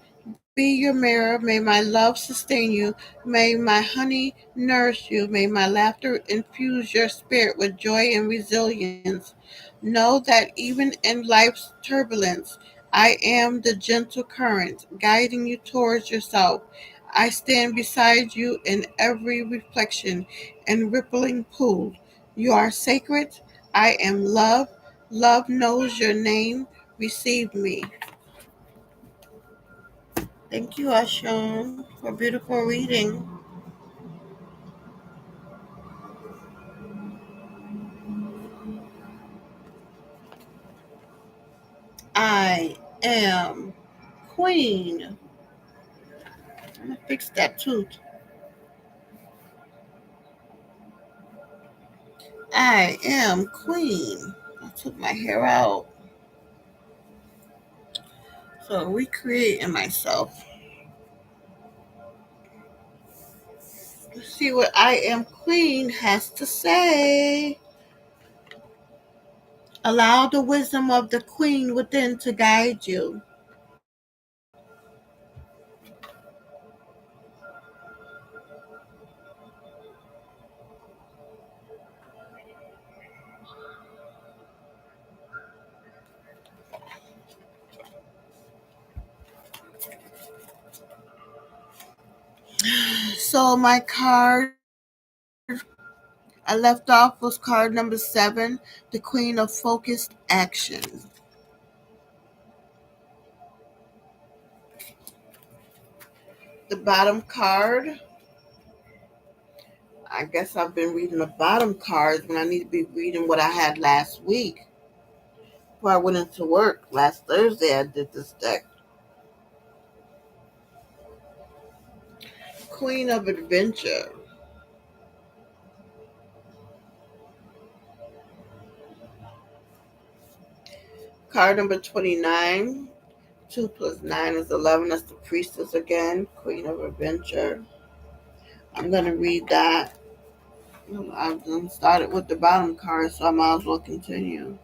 A: be your mirror. May my love sustain you. May my honey nourish you. May my laughter infuse your spirit with joy and resilience. Know that even in life's turbulence, I am the gentle current guiding you towards yourself. I stand beside you in every reflection and rippling pool. You are sacred. I am love. Love knows your name. Receive me. Thank you, Ashon, for beautiful reading. I am Queen. I'm gonna fix that tooth. I am Queen. I took my hair out. So recreating myself. Let's see what I am Queen has to say. Allow the wisdom of the Queen within to guide you. So my card I left off was card number 7, the Queen of Focused Action. The bottom card, I guess I've been reading the bottom cards when I need to be reading what I had last week. Before I went into work last Thursday, I did this deck. Queen of Adventure. Card number 29. 2 plus 9 is 11. That's the Priestess again. Queen of Adventure. I'm going to read that. I've started with the bottom card, so I might as well continue.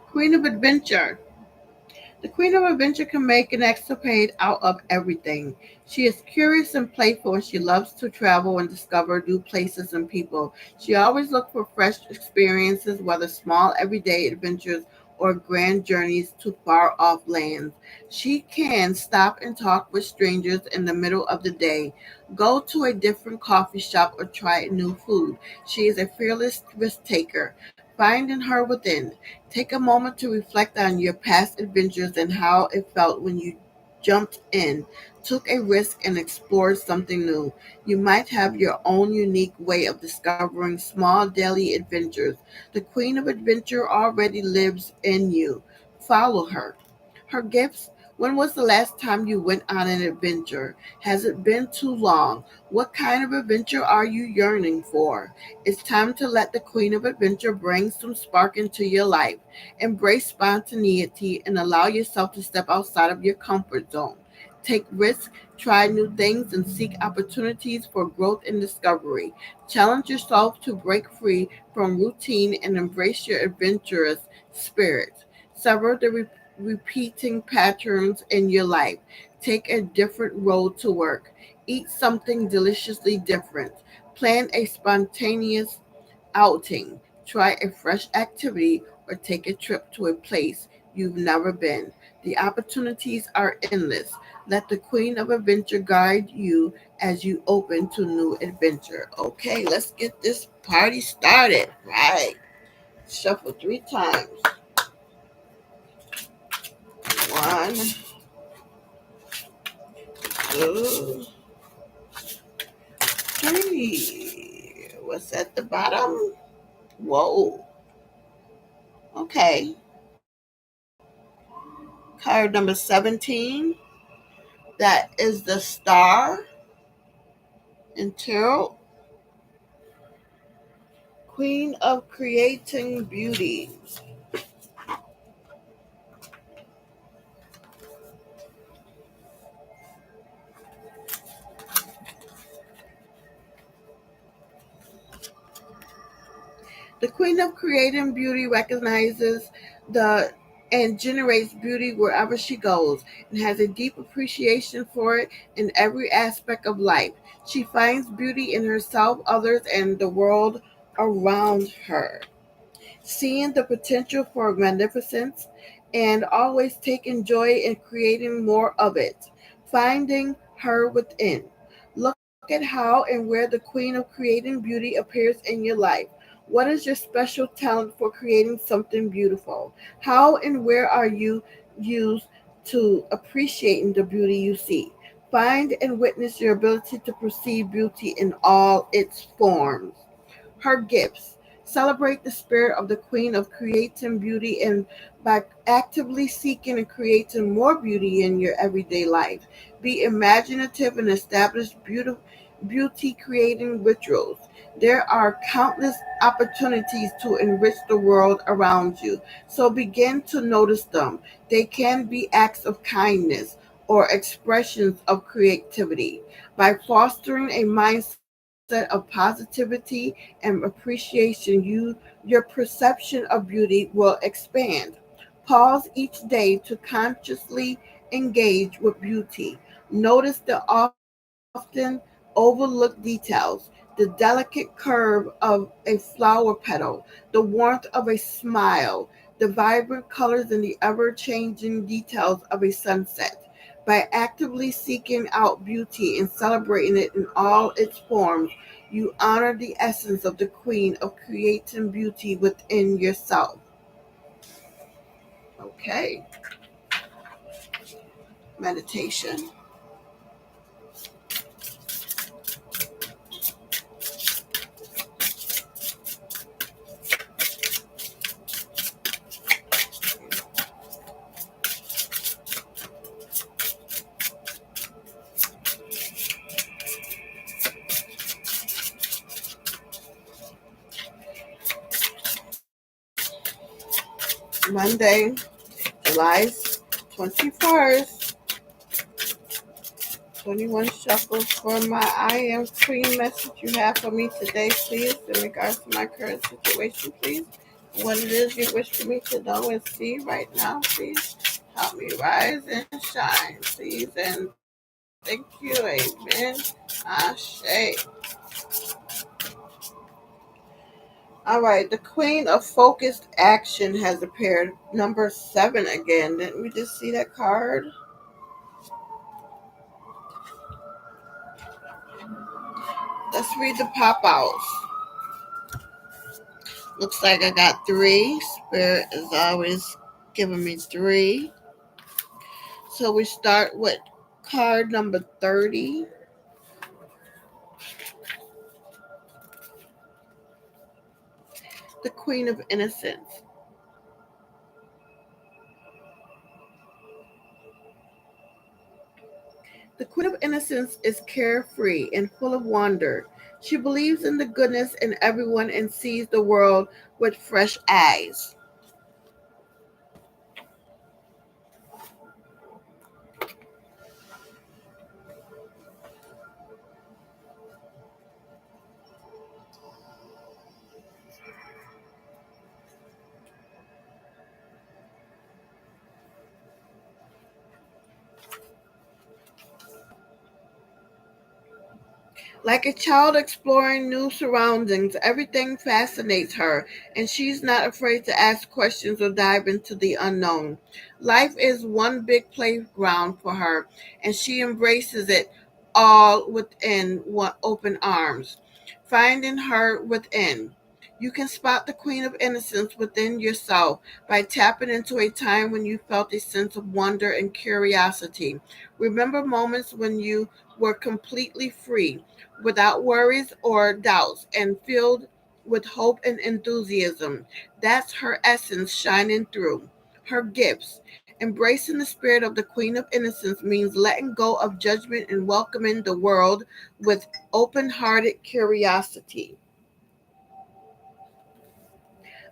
A: Queen of Adventure. The Queen of Adventure can make an escapade out of everything. She is curious and playful, and she loves to travel and discover new places and people. She always looks for fresh experiences, whether small everyday adventures or grand journeys to far off lands. She can stop and talk with strangers in the middle of the day, go to a different coffee shop, or try new food. She is a fearless risk taker. Finding her within. Take a moment to reflect on your past adventures and how it felt when you jumped in, took a risk, and explored something new. You might have your own unique way of discovering small daily adventures. The Queen of Adventure already lives in you. Follow her. Her gifts. When was the last time you went on an adventure? Has it been too long? What kind of adventure are you yearning for? It's time to let the Queen of Adventure bring some spark into your life. Embrace spontaneity and allow yourself to step outside of your comfort zone. Take risks, try new things, and seek opportunities for growth and discovery. Challenge yourself to break free from routine and embrace your adventurous spirit. Sever the repeating patterns in your life. Take a different road to work. Eat something deliciously different. Plan a spontaneous outing. Try a fresh activity or take a trip to a place you've never been. The opportunities are endless. Let the Queen of Adventure guide you as you open to new adventure. Okay, let's get this party started. Right. Shuffle 3 times. 1, 2, 3. What's at the bottom? Whoa. Okay. Card number 17. That is the Star in Tarot. Queen of creating beauty. The Queen of creating beauty recognizes the and generates beauty wherever she goes and has a deep appreciation for it in every aspect of life. She finds beauty in herself, others, and the world around her, seeing the potential for magnificence and always taking joy in creating more of it, finding her within. Look at how and where the Queen of creating beauty appears in your life. What is your special talent for creating something beautiful? How and where are you used to appreciating the beauty you see? Find and witness your ability to perceive beauty in all its forms. Her gifts. Celebrate the spirit of the Queen of creating beauty and by actively seeking and creating more beauty in your everyday life. Be imaginative and establish beauty creating rituals. There are countless opportunities to enrich the world around you, so begin to notice them. They can be acts of kindness or expressions of creativity. By fostering a mindset of positivity and appreciation, your perception of beauty will expand. Pause each day to consciously engage with beauty. Notice the often overlooked details, the delicate curve of a flower petal, the warmth of a smile, the vibrant colors and the ever changing details of a sunset. By actively seeking out beauty and celebrating it in all its forms, you honor the essence of the Queen of creating beauty within yourself. Okay, meditation. Monday, July 21st. 21 shuffles for my I am queen message you have for me today, please, in regards to my current situation, please. What it is you wish for me to know and see right now, please. Help me rise and shine, please, and thank you, amen. Ashe. All right, the Queen of Focused Action has appeared. Number 7 again. Didn't we just see that card? Let's read the pop outs. Looks like I got 3. Spirit is always giving me 3. So we start with card number 30. The Queen of Innocence. The Queen of Innocence is carefree and full of wonder. She believes in the goodness in everyone and sees the world with fresh eyes. Like a child exploring new surroundings, everything fascinates her, and she's not afraid to ask questions or dive into the unknown. Life is one big playground for her, and she embraces it all within one open arms. Finding her within. You can spot the Queen of Innocence within yourself by tapping into a time when you felt a sense of wonder and curiosity. Remember moments when you were completely free, without worries or doubts, and filled with hope and enthusiasm. That's her essence shining through. Her gifts. Embracing the spirit of the Queen of Innocence means letting go of judgment and welcoming the world with open hearted curiosity.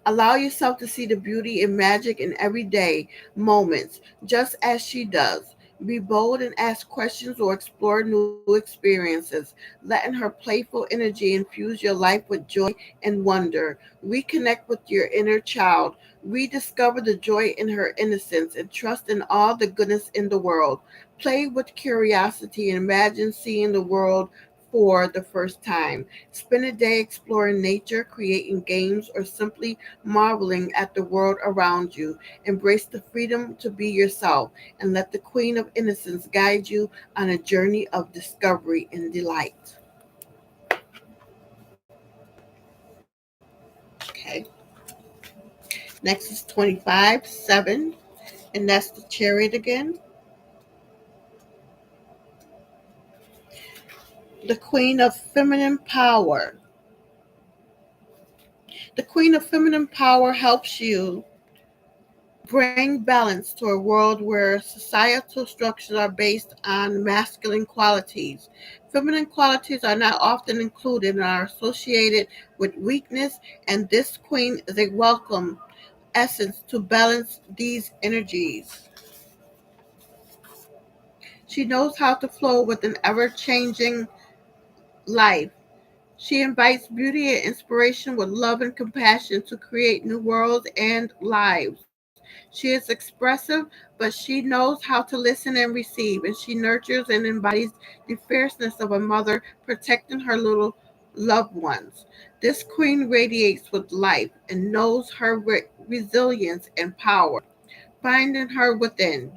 A: Allow yourself to see the beauty and magic in everyday moments, just as she does. Be bold and ask questions or explore new experiences, letting her playful energy infuse your life with joy and wonder. Reconnect with your inner child. Rediscover the joy in her innocence and trust in all the goodness in the world. Play with curiosity and imagine seeing the world for the first time. Spend a day exploring nature, creating games, or simply marveling at the world around you. Embrace the freedom to be yourself and let the Queen of Innocence guide you on a journey of discovery and delight. Okay. Next is 25, 7, and that's the chariot again. The Queen of Feminine Power. The Queen of Feminine Power helps you bring balance to a world where societal structures are based on masculine qualities. Feminine qualities are not often included and are associated with weakness, and this queen is a welcome essence to balance these energies. She knows how to flow with an ever changing life. She invites beauty and inspiration with love and compassion to create new worlds and lives. She is expressive, but she knows how to listen and receive, and she nurtures and embodies the fierceness of a mother protecting her little loved ones. This queen radiates with life and knows her resilience and power. Finding her within.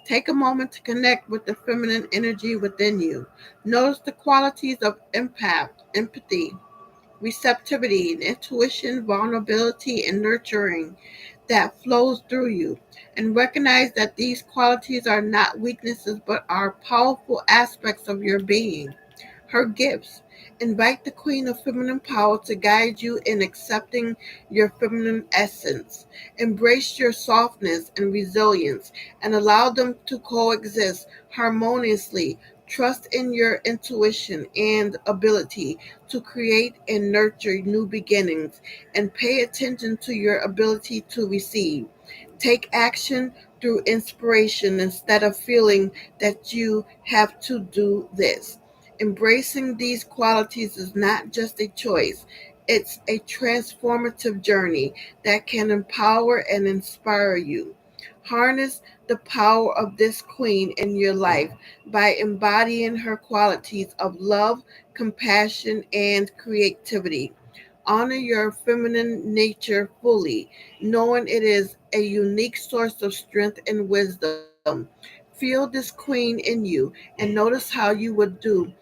A: Take a moment to connect with the feminine energy within you. Notice the qualities of empath, empathy, receptivity, and intuition, vulnerability, and nurturing that flows through you. And recognize that these qualities are not weaknesses but are powerful aspects of your being. Her gifts. Invite the Queen of Feminine Power to guide you in accepting your feminine essence. Embrace your softness and resilience and allow them to coexist harmoniously. Trust in your intuition and ability to create and nurture new beginnings, and pay attention to your ability to receive. Take action through inspiration instead of feeling that you have to do this. Embracing these qualities is not just a choice, it's a transformative journey that can empower and inspire you. Harness the power of this queen in your life by embodying her qualities of love, compassion, and creativity. Honor your feminine nature fully, knowing it is a unique source of strength and wisdom. Feel this queen in you and notice how you would do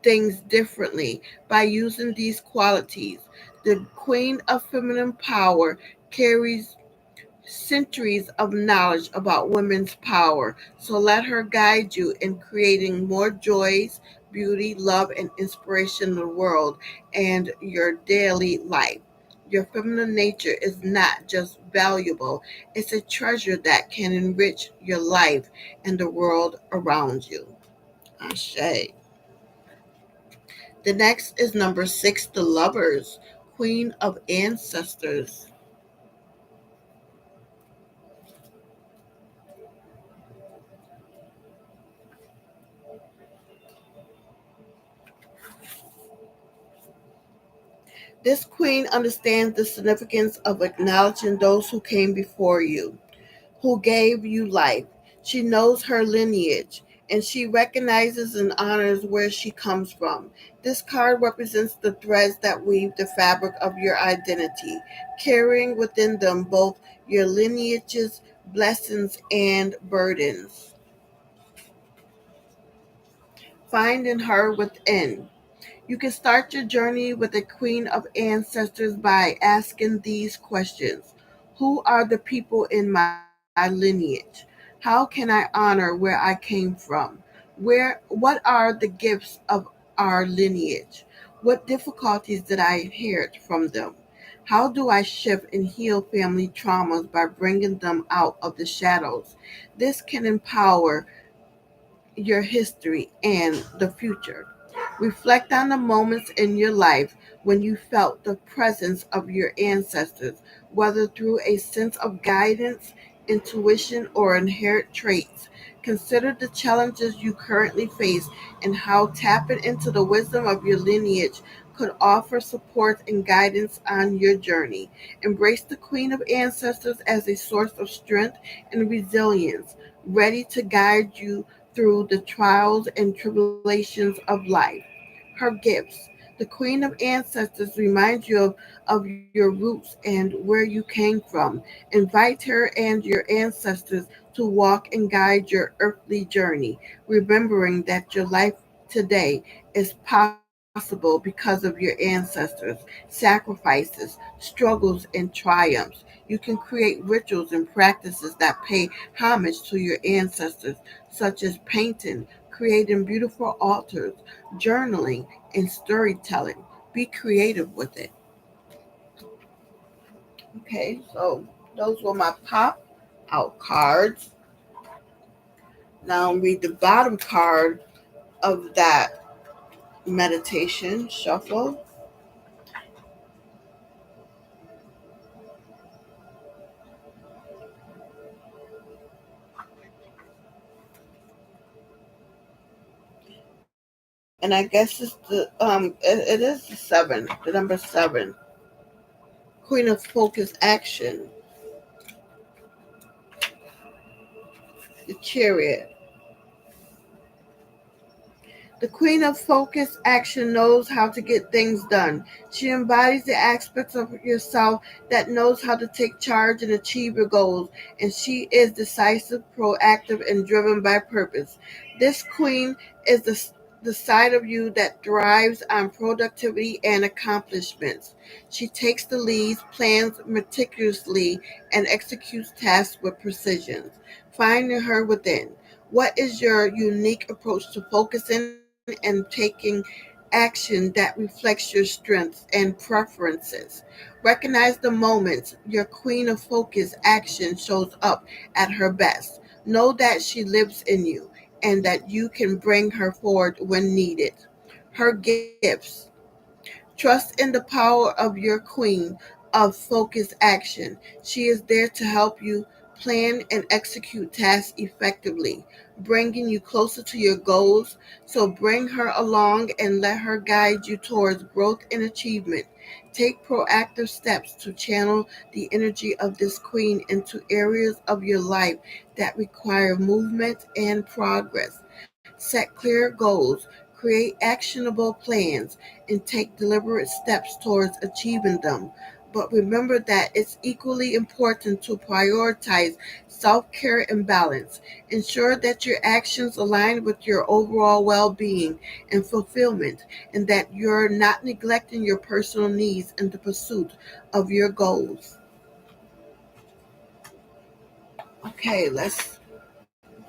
A: things differently by using these qualities. The Queen of Feminine Power carries centuries of knowledge about women's power, so let her guide you in creating more joys, beauty, love, and inspiration in the world and your daily life. Your feminine nature is not just valuable, it's a treasure that can enrich your life and the world around you. Ashe. The next is number 6, the Lovers, Queen of Ancestors. This queen understands the significance of acknowledging those who came before you, who gave you life. She knows her lineage and she recognizes and honors where she comes from. This card represents the threads that weave the fabric of your identity, carrying within them both your lineage's blessings and burdens. Finding her within. You can start your journey with a queen of ancestors by asking these questions. Who are the people in my lineage? How can I honor where I came from? What are the gifts of our lineage? What difficulties did I inherit from them? How do I shift and heal family traumas by bringing them out of the shadows? This can empower your history and the future. Reflect on the moments in your life when you felt the presence of your ancestors, whether through a sense of guidance, intuition, or inherent traits. Consider the challenges you currently face and how tapping into the wisdom of your lineage could offer support and guidance on your journey. Embrace the Queen of Ancestors as a source of strength and resilience, ready to guide you through the trials and tribulations of life. Her gifts. The Queen of Ancestors reminds you of your roots and where you came from. Invite her and your ancestors to walk and guide your earthly journey, remembering that your life today is possible because of your ancestors, sacrifices, struggles, and triumphs. You can create rituals and practices that pay homage to your ancestors, such as painting, creating beautiful altars, journaling, and storytelling. Be creative with it. Okay, so those were my pop out cards. Now read the bottom card of that meditation shuffle. And I guess it's it is the seven, the number seven. Queen of Focus Action, the Chariot. The Queen of Focus Action knows how to get things done. She embodies the aspects of yourself that knows how to take charge and achieve your goals, and she is decisive, proactive, and driven by purpose. This queen is the side of you that thrives on productivity and accomplishments. She takes the lead, plans meticulously, and executes tasks with precision. Finding her within. What is your unique approach to focusing and taking action that reflects your strengths and preferences? Recognize the moments your queen of focus action shows up at her best. Know that she lives in you and that you can bring her forward when needed. Her gifts. Trust in the power of your queen of focused action. She is there to help you plan and execute tasks effectively, bringing you closer to your goals. So bring her along and let her guide you towards growth and achievement. Take proactive steps to channel the energy of this queen into areas of your life that require movement and progress. Set clear goals, create actionable plans, and take deliberate steps towards achieving them. But remember that it's equally important to prioritize self care and balance. Ensure that your actions align with your overall well being and fulfillment, and that you're not neglecting your personal needs in the pursuit of your goals. Okay, let's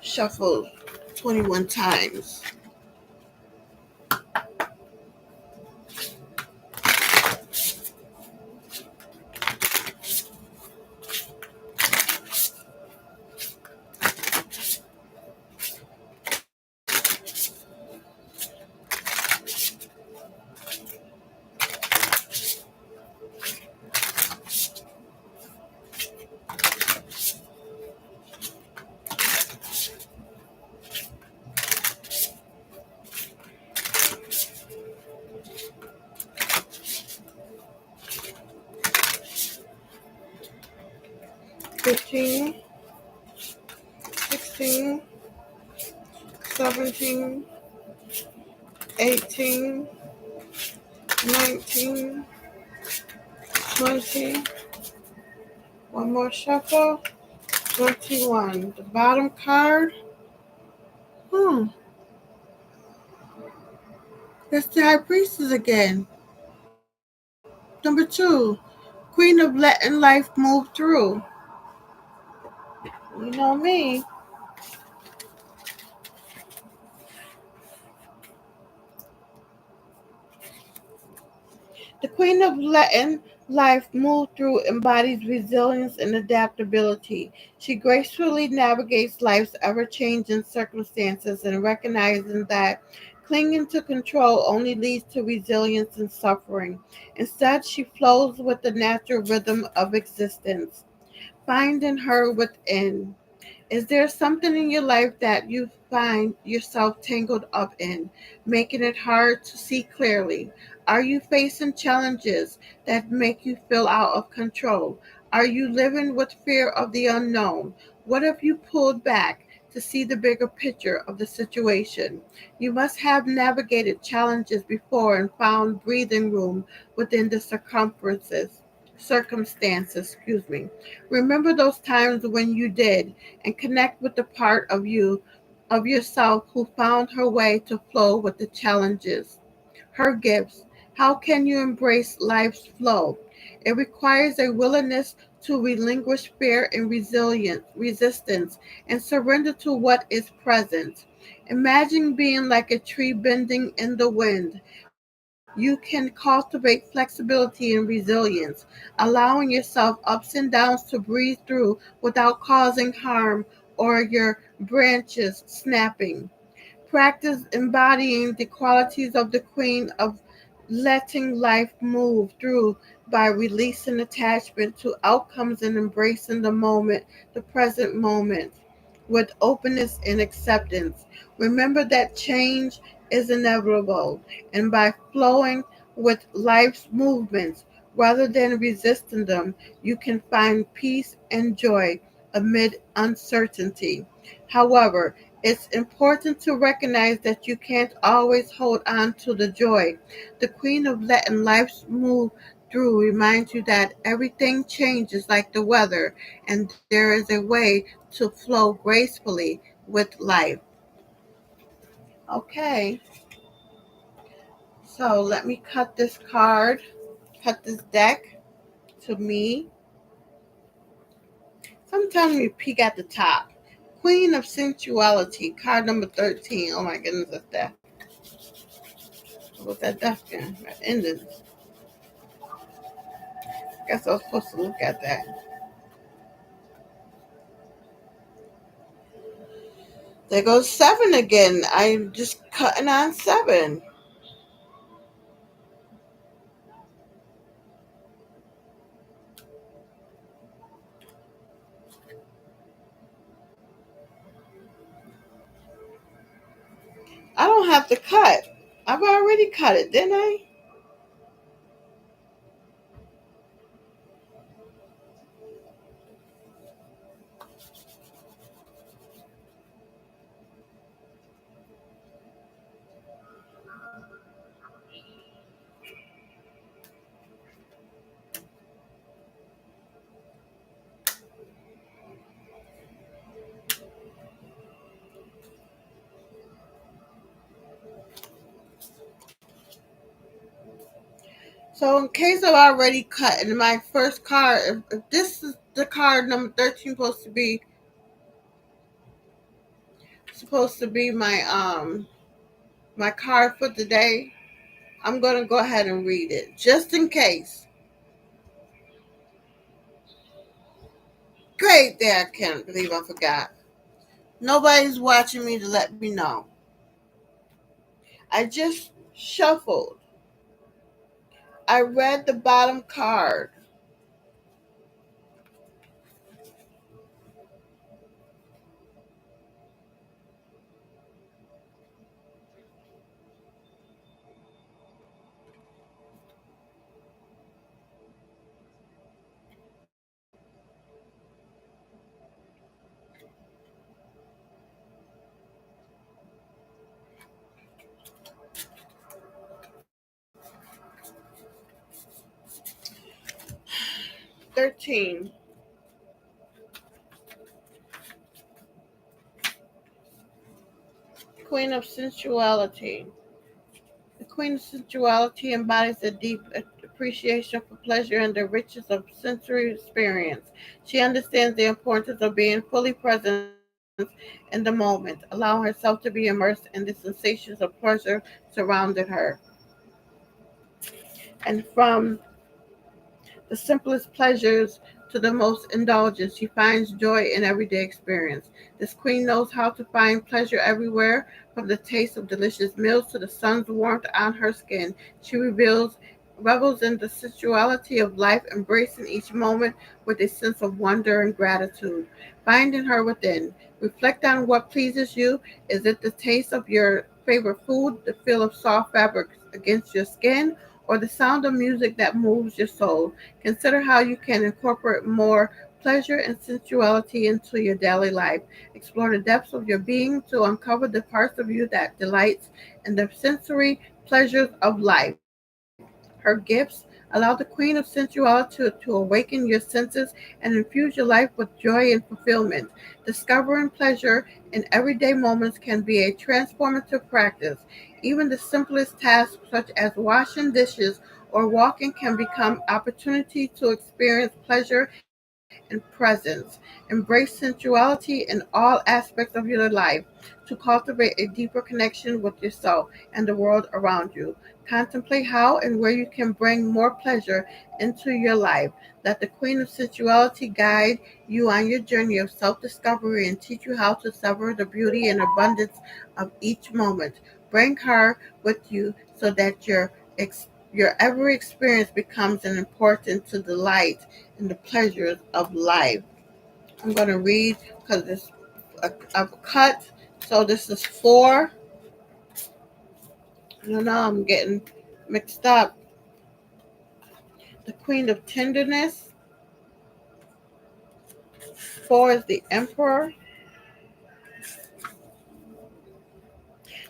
A: shuffle 21 times. 15, 16, 17, 18, 19, 20. One more shuffle. 21. The bottom card. Hmm. It's the High Priestess again. Number 2. Queen of letting life move through. You know me. The Queen of letting life move through embodies resilience and adaptability. She gracefully navigates life's ever changing circumstances and recognizing that Clinging to control only leads to resilience and suffering. Instead, she flows with the natural rhythm of existence, finding her within. Is there something in your life that you find yourself tangled up in, making it hard to see clearly? Are you facing challenges that make you feel out of control? Are you living with fear of the unknown? What if you pulled back to see the bigger picture of the situation? You must have navigated challenges before and found breathing room within the circumstances. Remember those times when you did, and connect with the part of yourself who found her way to flow with the challenges, her gifts. How can you embrace life's flow? It requires a willingness to relinquish fear and resistance, and surrender to what is present. Imagine being like a tree bending in the wind. You can cultivate flexibility and resilience, allowing yourself ups and downs to breathe through without causing harm or your branches snapping. Practice embodying the qualities of the queen of letting life move through by releasing attachment to outcomes and embracing the present moment, with openness and acceptance. Remember that change is inevitable, and by flowing with life's movements rather than resisting them, you can find peace and joy amid uncertainty. However, it's important to recognize that you can't always hold on to the joy. The queen of letting life move through reminds you that everything changes like the weather, and there is a way to flow gracefully with life. Okay, so let me cut this deck to me. Sometimes we peek at the top. Queen of Sensuality, card number 13. Oh my goodness, that's death. What's that death again? That ended. Guess I was supposed to look at that. There goes 7 again. I'm just cutting on 7. I don't have to cut. I've already cut it, didn't I? So in case I've already cut in my first card, if this is the card number 13 supposed to be my card for today, I'm gonna go ahead and read it. Just in case. Great there, I can't believe I forgot. Nobody's watching me to let me know. I just shuffled. I read the bottom card. 13. Queen of Sensuality. The Queen of Sensuality embodies a deep appreciation for pleasure and the riches of sensory experience. She understands the importance of being fully present in the moment, allowing herself to be immersed in the sensations of pleasure surrounding her. And from the simplest pleasures to the most indulgent. She finds joy in everyday experience. This queen knows how to find pleasure everywhere, from the taste of delicious meals to the sun's warmth on her skin. She revels in the sensuality of life, embracing each moment with a sense of wonder and gratitude. Finding her within. Reflect on what pleases you. Is it the taste of your favorite food, the feel of soft fabrics against your skin, or the sound of music that moves your soul? Consider how you can incorporate more pleasure and sensuality into your daily life. Explore the depths of your being to uncover the parts of you that delights in the sensory pleasures of life. Her gifts allow the queen of sensuality to awaken your senses and infuse your life with joy and fulfillment. Discovering pleasure in everyday moments can be a transformative practice. Even the simplest tasks, such as washing dishes or walking, can become opportunity to experience pleasure and presence. Embrace sensuality in all aspects of your life to cultivate a deeper connection with yourself and the world around you. Contemplate how and where you can bring more pleasure into your life. Let the Queen of Sensuality guide you on your journey of self discovery and teach you how to savor the beauty and abundance of each moment. Bring her with you so that your every experience becomes an important to delight in the pleasures of life. I'm going to read because it's a cut. So this is 4. I don't know, I'm getting mixed up. The Queen of Tenderness. 4 is the Emperor.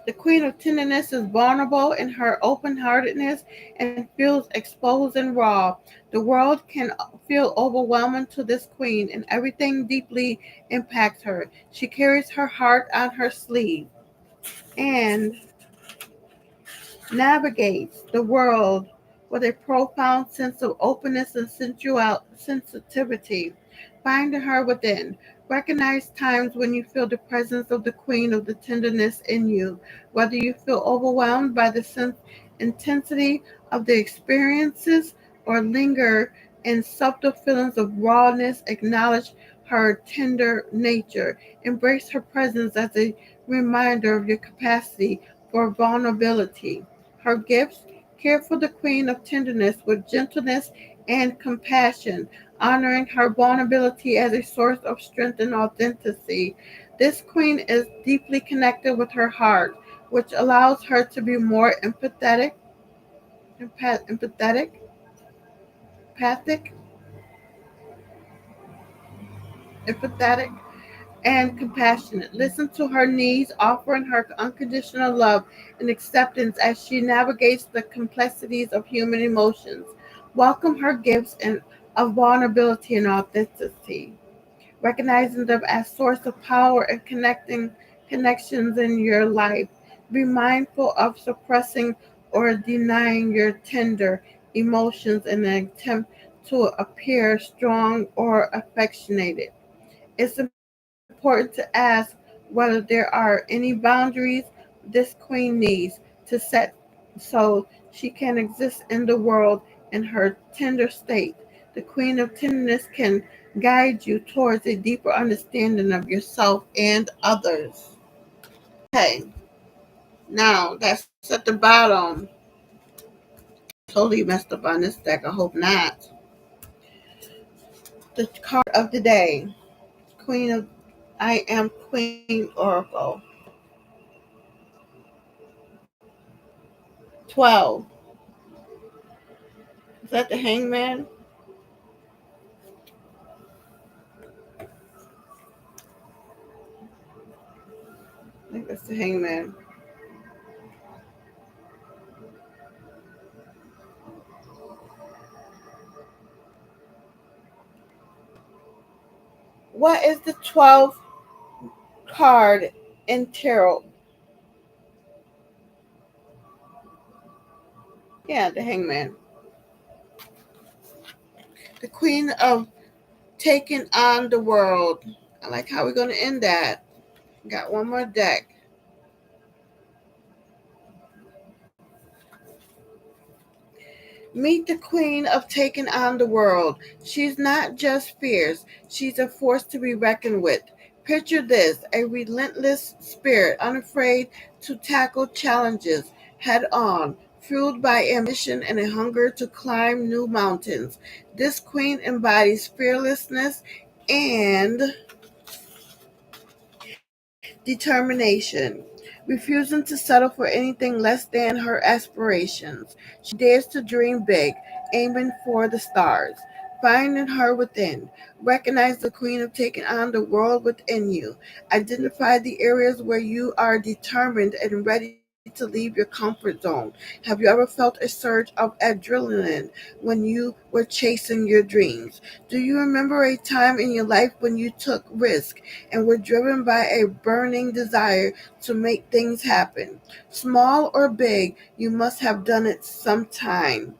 A: The Queen of Tenderness is vulnerable in her open heartedness and feels exposed and raw. The world can feel overwhelming to this queen, and everything deeply impacts her. She carries her heart on her sleeve and navigates the world with a profound sense of openness and sensitivity. Finding her within. Recognize times when you feel the presence of the queen of the tenderness in you, whether you feel overwhelmed by the intensity of the experiences or linger in subtle feelings of rawness. Acknowledge her tender nature. Embrace her presence as a reminder of your capacity for vulnerability. Her gifts: care for the queen of tenderness with gentleness and compassion, honoring her vulnerability as a source of strength and authenticity. This queen is deeply connected with her heart, which allows her to be more empathetic, empathic, empathetic, and compassionate. Listen to her needs, offering her unconditional love and acceptance as she navigates the complexities of human emotions. Welcome her gifts and of vulnerability and authenticity, recognizing them as source of power and connecting connections in your life. Be mindful of suppressing or denying your tender emotions in an attempt to appear strong or affectionate. It's important to ask whether there are any boundaries this queen needs to set so she can exist in the world in her tender state. The Queen of Tenderness can guide you towards a deeper understanding of yourself and others. Okay, now that's at the bottom. Totally messed up on this deck. I hope not. The card of the day, Queen of I Am Queen Oracle. 12. Is that the Hangman? I think that's the Hangman. What is the 12th card in tarot? Yeah, the Hangman. The Queen of Taking on the World. I like how we're going to end that. Got one more deck. Meet the queen of taking on the world. She's not just fierce, she's a force to be reckoned with. Picture this: a relentless spirit, unafraid to tackle challenges head on, fueled by ambition and a hunger to climb new mountains. This queen embodies fearlessness and determination, refusing to settle for anything less than her aspirations. She dares to dream big, aiming for the stars. Finding her within. Recognize the queen of taking on the world within you. Identify the areas where you are determined and ready to leave your comfort zone. Have you ever felt a surge of adrenaline when you were chasing your dreams? Do you remember a time in your life when you took risk and were driven by a burning desire to make things happen? Small or big, you must have done it sometime.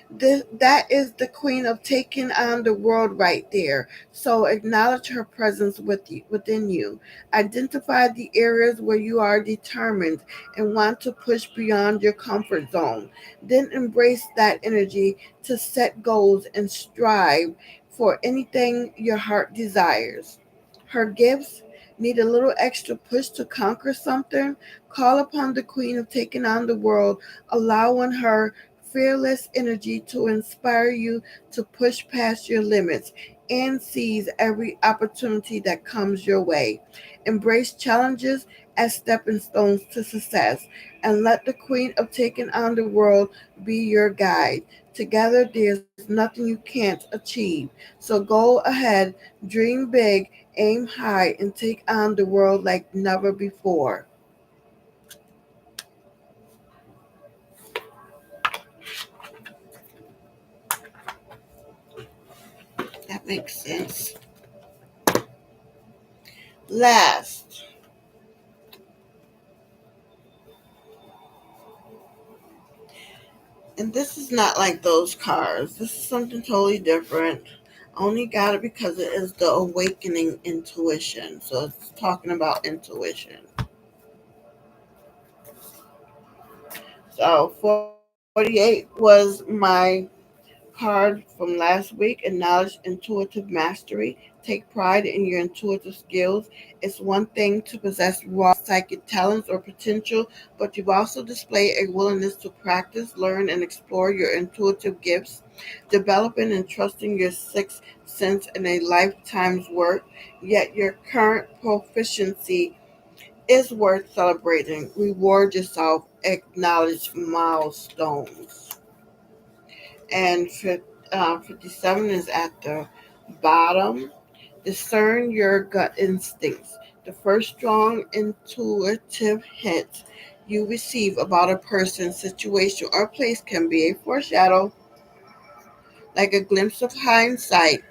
A: That is the queen of taking on the world right there. So acknowledge her presence within you. Identify the areas where you are determined and want to push beyond your comfort zone. Then embrace that energy to set goals and strive for anything your heart desires. Her gifts need a little extra push to conquer something. Call upon the queen of taking on the world, allowing her fearless energy to inspire you to push past your limits and seize every opportunity that comes your way. Embrace challenges as stepping stones to success and let the queen of taking on the world be your guide. Together, there's nothing you can't achieve. So go ahead, dream big, aim high, and take on the world like never before. That makes sense. Last, and this is not like those cards. This is something totally different. I only got it because it is the awakening intuition. So it's talking about intuition. So 48 was my card from last week. Acknowledge intuitive mastery. Take pride in your intuitive skills. It's one thing to possess raw psychic talents or potential, but you've also displayed a willingness to practice, learn, and explore your intuitive gifts, developing and trusting your sixth sense in a lifetime's work. Yet your current proficiency is worth celebrating. Reward yourself, acknowledge milestones. And 57 is at the bottom. Discern your gut instincts. The first strong intuitive hint you receive about a person, situation, or place can be a foreshadow, like a glimpse of hindsight.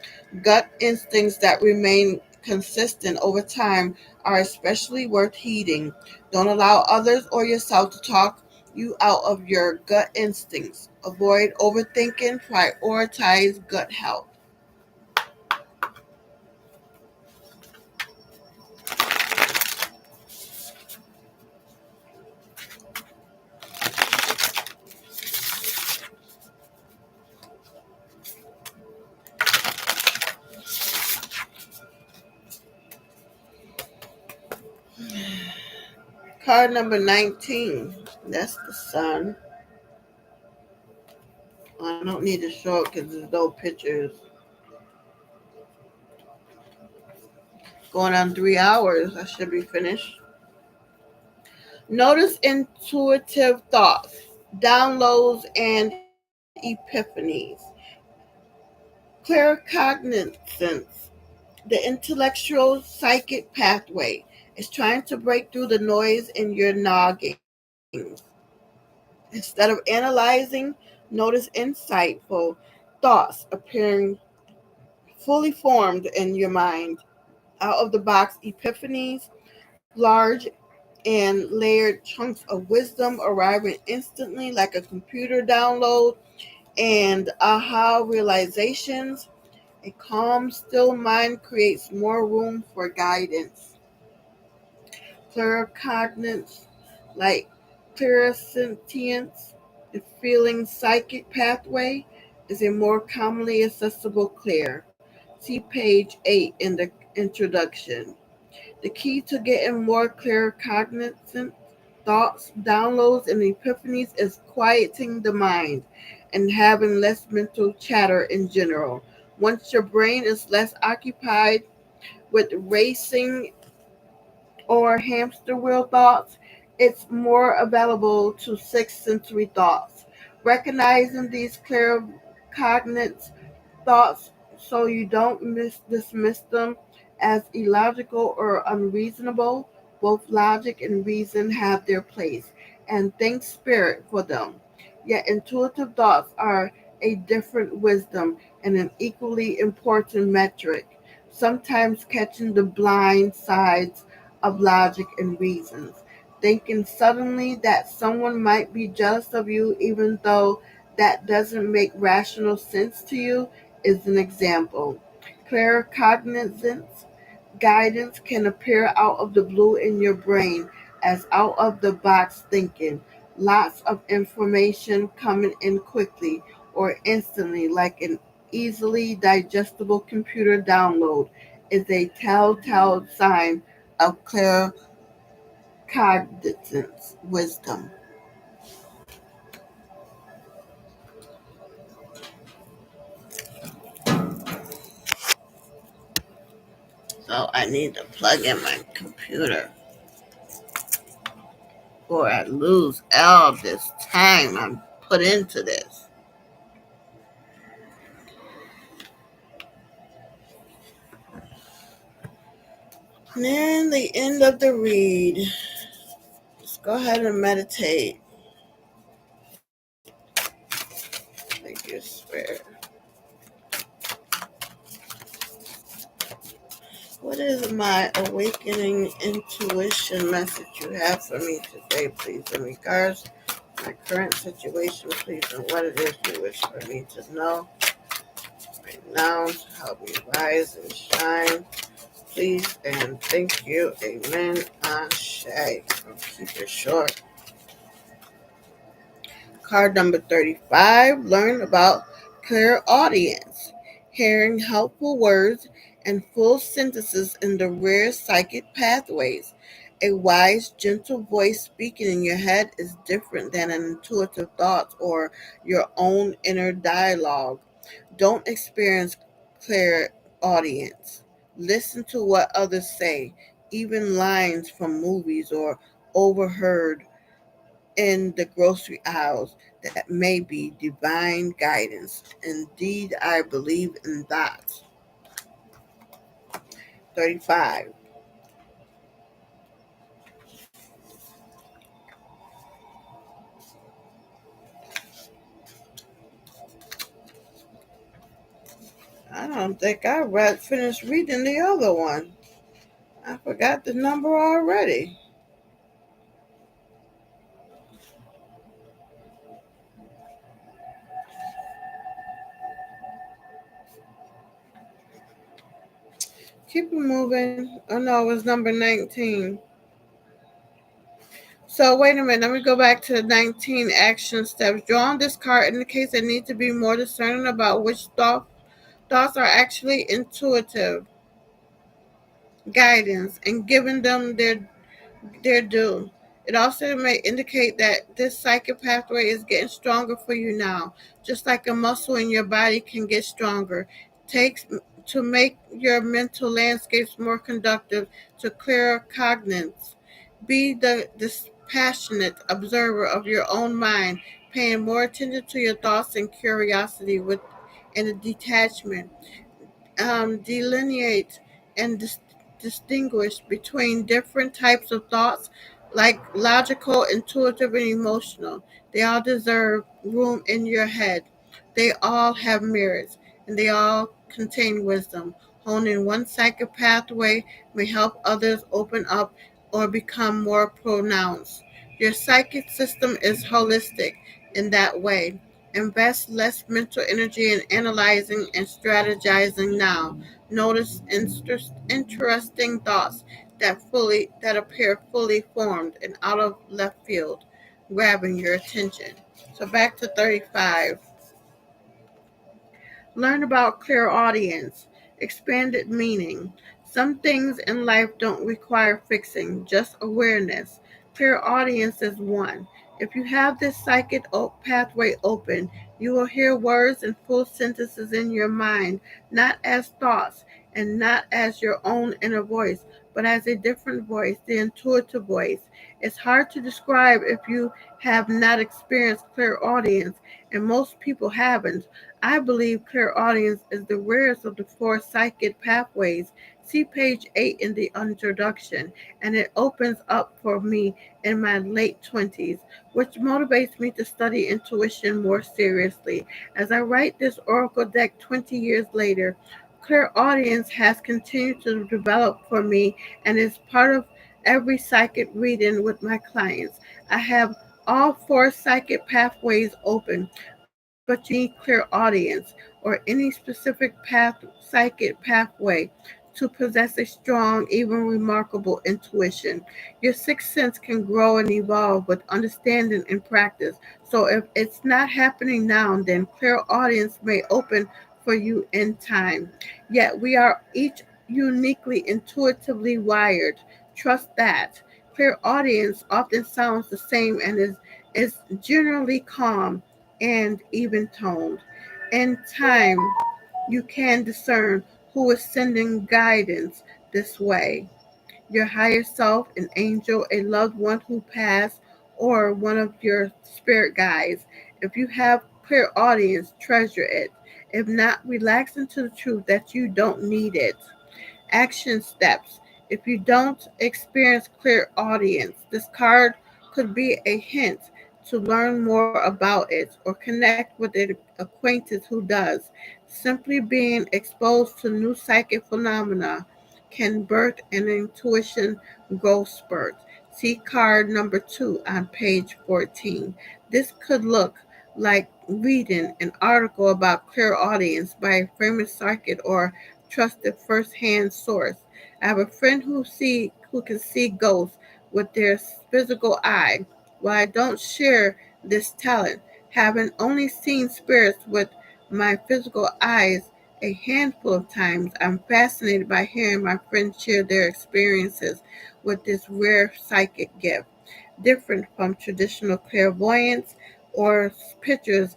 A: Gut instincts that remain consistent over time are especially worth heeding. Don't allow others or yourself to talk you out of your gut instincts. Avoid overthinking, prioritize gut health. Card number 19. That's the sun. I don't need to show it because there's no pictures. Going on 3 hours. I should be finished. Notice intuitive thoughts, downloads, and epiphanies. Claircognizance, the intellectual psychic pathway, is trying to break through the noise in your noggin. Instead of analyzing, notice insightful thoughts appearing fully formed in your mind. Out of the box epiphanies, large and layered chunks of wisdom arriving instantly like a computer download, and aha realizations. A calm, still mind creates more room for guidance. Claircognizance, like clairsentience, The feeling psychic pathway is a more commonly accessible clear. See page 8 in the introduction. The key to getting more clear cognizant thoughts, downloads, and epiphanies is quieting the mind and having less mental chatter in general. Once your brain is less occupied with racing or hamster wheel thoughts, it's more available to sixth sensory thoughts. Recognizing these claircognizant thoughts so you don't dismiss them as illogical or unreasonable. Both logic and reason have their place, and thank spirit for them. Yet intuitive thoughts are a different wisdom and an equally important metric, sometimes catching the blind sides of logic and reasons. Thinking suddenly that someone might be jealous of you even though that doesn't make rational sense to you is an example. Claircognizance guidance can appear out of the blue in your brain as out of the box thinking. Lots of information coming in quickly or instantly, like an easily digestible computer download, is a telltale sign of claircognizance wisdom. So I need to plug in my computer or I lose all this time I'm put into this. Nearing the end of the read. Let's go ahead and meditate. Thank you, Spirit. What is my awakening intuition message you have for me today, please? In regards to my current situation, please, and what it is you wish for me to know right now to help me rise and shine. Please and thank you. Amen. Ashe. I'll keep it short. Card number 35. Learn about clear audience. Hearing helpful words and full sentences in the rare psychic pathways. A wise, gentle voice speaking in your head is different than an intuitive thought or your own inner dialogue. Don't experience clear audience. Listen to what others say, even lines from movies or overheard in the grocery aisles that may be divine guidance. Indeed, I believe in that. 35. I don't think I finished reading the other one. I forgot the number already. Keep it moving. Oh no, it was number 19. So wait a minute, let me go back to the 19 action steps. Drawing this card indicates I need to be more discerning about which thoughts are actually intuitive guidance and giving them their due. It also may indicate that this psychic pathway is getting stronger for you now, just like a muscle in your body can get stronger. Takes to make your mental landscapes more conductive to clearer cognizance. Be the dispassionate observer of your own mind, paying more attention to your thoughts and curiosity with and a detachment. Delineate and distinguish between different types of thoughts like logical, intuitive, and emotional. They all deserve room in your head. They all have mirrors and they all contain wisdom. Honing one psychic pathway may help others open up or become more pronounced. Your psychic system is holistic in that way. Invest less mental energy in analyzing and strategizing now. Notice interesting thoughts that appear fully formed and out of left field, grabbing your attention. So back to 35. Learn about clairaudience, expanded meaning. Some things in life don't require fixing, just awareness. Clairaudience is one. If you have this psychic pathway open, you will hear words and full sentences in your mind, not as thoughts and not as your own inner voice, but as a different voice, the intuitive voice. It's hard to describe if you have not experienced clairaudience, and most people haven't. I believe clairaudience is the rarest of the four psychic pathways. See page 8 in the introduction, and it opens up for me in my late 20s, which motivates me to study intuition more seriously. As I write this oracle deck 20 years later, clairaudience has continued to develop for me and is part of every psychic reading with my clients. I have all four psychic pathways open, but you need clear audience or any specific psychic pathway to possess a strong, even remarkable intuition. Your sixth sense can grow and evolve with understanding and practice. So if it's not happening now, then clear audience may open for you in time. Yet we are each uniquely intuitively wired. Trust that. Clear audience often sounds the same and is generally calm and even toned. In time, you can discern who is sending guidance this way: your higher self, an angel, a loved one who passed, or one of your spirit guides. If you have clear audience, treasure it. If not, relax into the truth that you don't need it. Action steps. If you don't experience clear audience, this card could be a hint to learn more about it or connect with an acquaintance who does. Simply being exposed to new psychic phenomena can birth an intuition growth spurt. See card number 2 on page 14. This could look like reading an article about clear audience by a famous psychic or trusted first-hand source. I have a friend who can see ghosts with their physical eye. While I don't share this talent, having only seen spirits with my physical eyes a handful of times, I'm fascinated by hearing my friends share their experiences with this rare psychic gift, different from traditional clairvoyance or pictures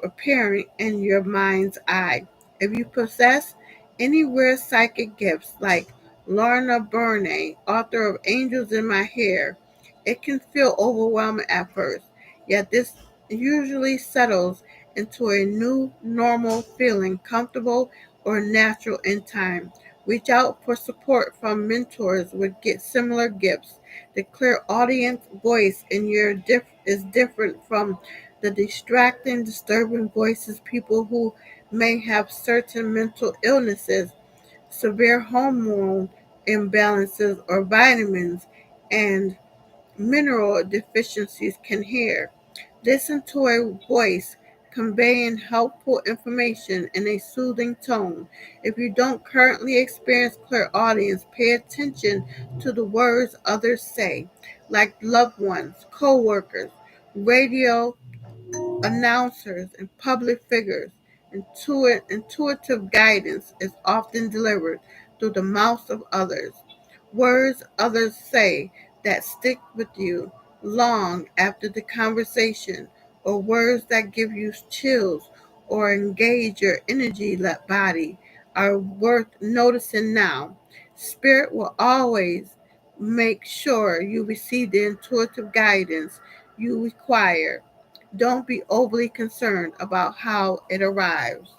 A: appearing in your mind's eye. If you possess any rare psychic gifts like Lorna Burney, author of Angels in My Hair, it can feel overwhelming at first, yet this usually settles into a new normal feeling comfortable or natural in time. Reach out for support from mentors with get similar gifts. The clear audience voice in your is different from the distracting, disturbing voices people who may have certain mental illnesses, severe hormone imbalances, or vitamins and mineral deficiencies can hear. Listen to a voice conveying helpful information in a soothing tone. If you don't currently experience clairaudience, pay attention to the words others say, like loved ones, co-workers, radio announcers, and public figures. Intuitive guidance is often delivered through the mouths of others. Words others say that stick with you long after the conversation, or words that give you chills or engage your energy body, are worth noticing now. Spirit will always make sure you receive the intuitive guidance you require. Don't be overly concerned about how it arrives.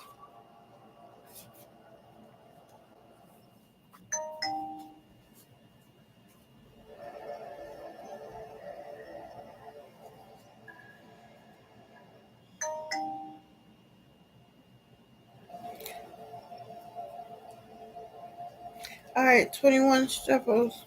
A: All right, 21 shuffles.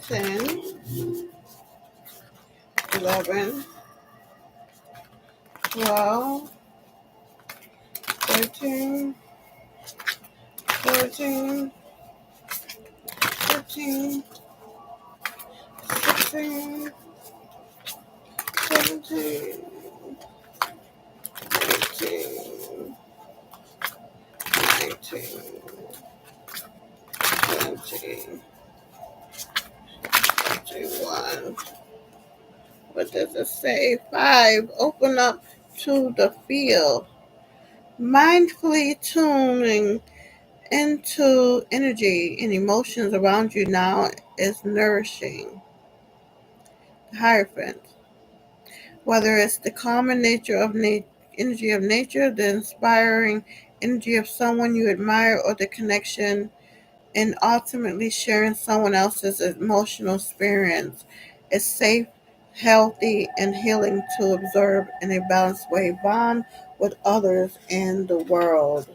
A: 10, 11, 12, 13, 14, 15, 16, 17, 18, 19, 20, 21. What does it say? 5. Open up to the field. Mindfully tuning into energy and emotions around you now is nourishing. Hierophant. Whether it's the common nature of energy of nature, the inspiring energy of someone you admire, or the connection and ultimately sharing someone else's emotional experience, is safe, healthy, and healing to observe in a balanced way. Bond with others and the world.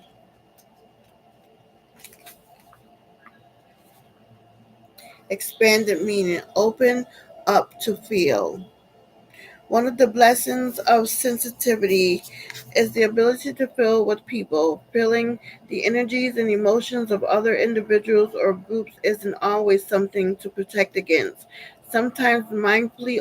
A: Expanded meaning. Open up to feel. One of the blessings of sensitivity is the ability to feel with people. Feeling the energies and emotions of other individuals or groups isn't always something to protect against. Sometimes mindfully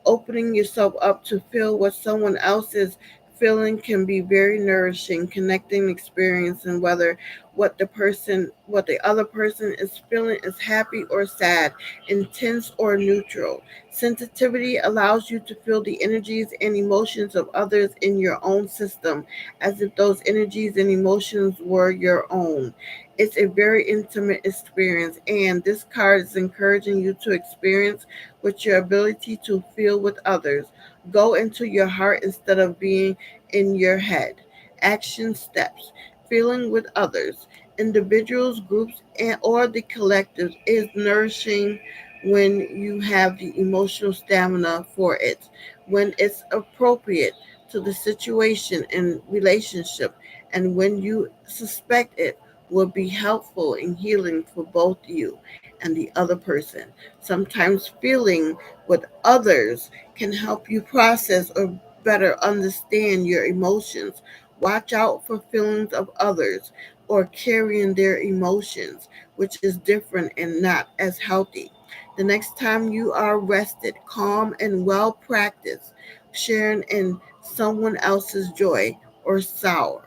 A: opening yourself up to feel what someone else is feeling can be very nourishing, connecting experience and whether what the other person is feeling is happy or sad, intense or neutral. Sensitivity allows you to feel the energies and emotions of others in your own system as if those energies and emotions were your own. It's a very intimate experience, and this card is encouraging you to experience with your ability to feel with others. Go into your heart instead of being in your head. Action steps. Feeling with others, individuals, groups, and or the collective is nourishing when you have the emotional stamina for it, when it's appropriate to the situation and relationship, and when you suspect it will be helpful in healing for both you and the other person. Sometimes feeling with others can help you process or better understand your emotions. Watch out for feelings of others or carrying their emotions, which is different and not as healthy. The next time you are rested, calm, and well practiced, sharing in someone else's joy or sorrow.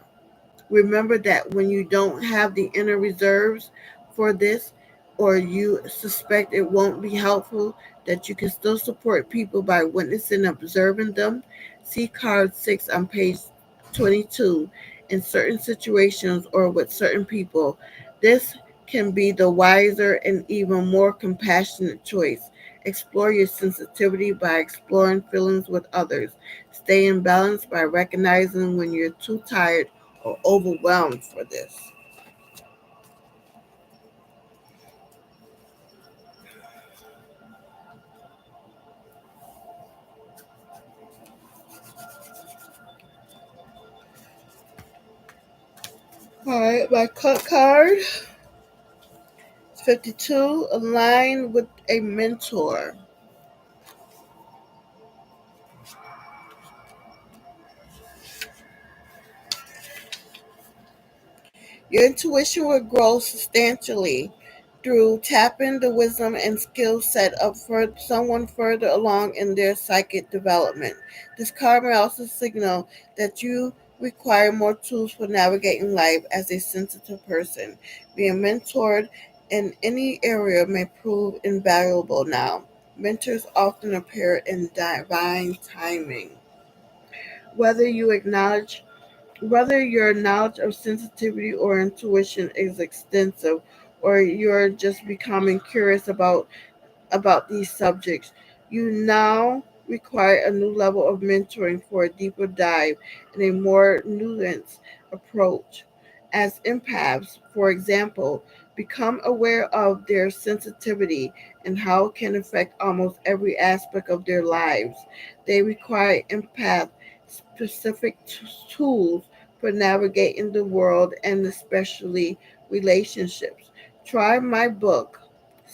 A: Remember that when you don't have the inner reserves for this, or you suspect it won't be helpful, that you can still support people by witnessing and observing them. See card 6 on page 22. In certain situations or with certain people, this can be the wiser and even more compassionate choice. Explore your sensitivity by exploring feelings with others. Stay in balance by recognizing when you're too tired or overwhelmed for this. All right, my cut card 52, align with a mentor. Your intuition will grow substantially through tapping the wisdom and skill set of someone further along in their psychic development. This card may also signal that you require more tools for navigating life as a sensitive person. Being mentored in any area may prove invaluable now. Mentors often appear in divine timing. Whether you acknowledge Whether your knowledge of sensitivity or intuition is extensive, or you're just becoming curious about these subjects, you now require a new level of mentoring for a deeper dive and a more nuanced approach. As empaths, for example, become aware of their sensitivity and how it can affect almost every aspect of their lives. They require empath specific tools for navigating the world and especially relationships. Try my book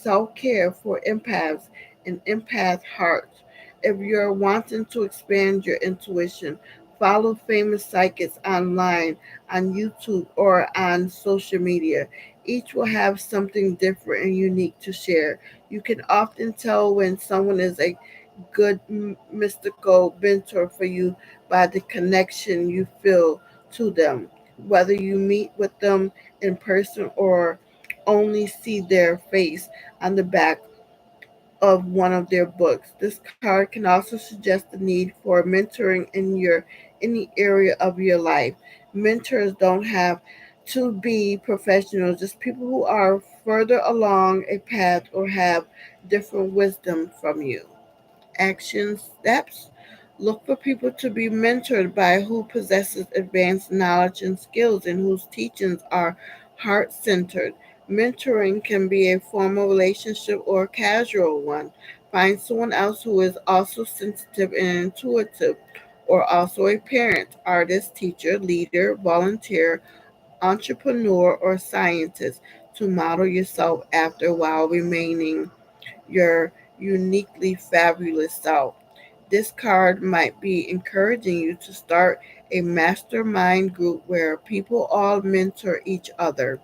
A: self care for empaths and empath hearts. If you're wanting to expand your intuition, follow famous psychics online, on YouTube, or on social media. Each will have something different and unique to share. You can often tell when someone is a good mystical mentor for you by the connection you feel to them, whether you meet with them in person or only see their face on the back of one of their books. This card can also suggest the need for mentoring in your any area of your life. Mentors don't have to be professionals, just people who are further along a path or have different wisdom from you. Action steps. Look for people to be mentored by who possesses advanced knowledge and skills and whose teachings are heart centered. Mentoring can be a formal relationship or a casual one. Find someone else who is also sensitive and intuitive, or also a parent, artist, teacher, leader, volunteer, entrepreneur, or scientist to model yourself after while remaining your uniquely fabulous self. This card might be encouraging you to start a mastermind group where people all mentor each other,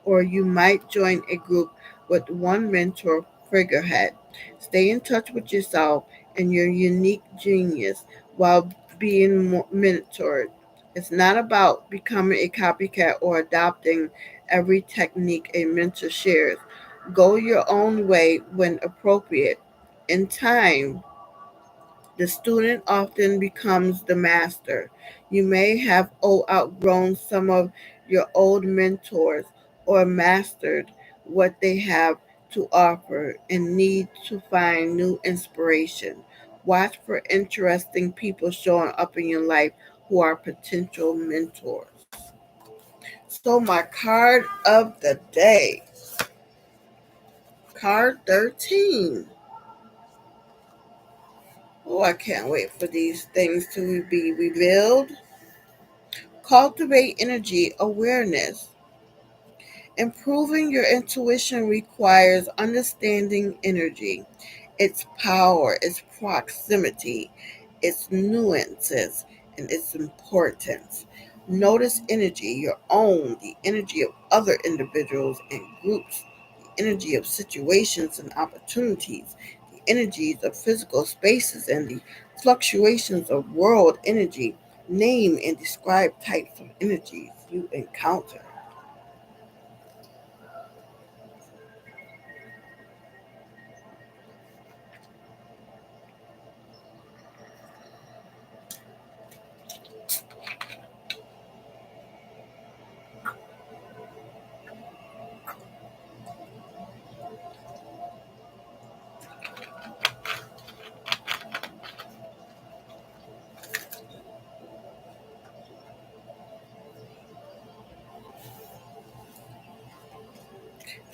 A: or you might join a group with one mentor figurehead. Stay in touch with yourself and your unique genius while being mentored. It's not about becoming a copycat or adopting every technique a mentor shares. Go your own way when appropriate. In time, the student often becomes the master. You may have outgrown some of your old mentors or mastered what they have to offer and need to find new inspiration. Watch for interesting people showing up in your life who are potential mentors. So, my card of the day, card 13. Oh, I can't wait for these things to be revealed. Cultivate energy awareness. Improving your intuition requires understanding energy, its power, its proximity, its nuances, and its importance. Notice energy, your own, the energy of other individuals and groups, the energy of situations and opportunities, the energies of physical spaces, and the fluctuations of world energy. Name and describe types of energies you encounter.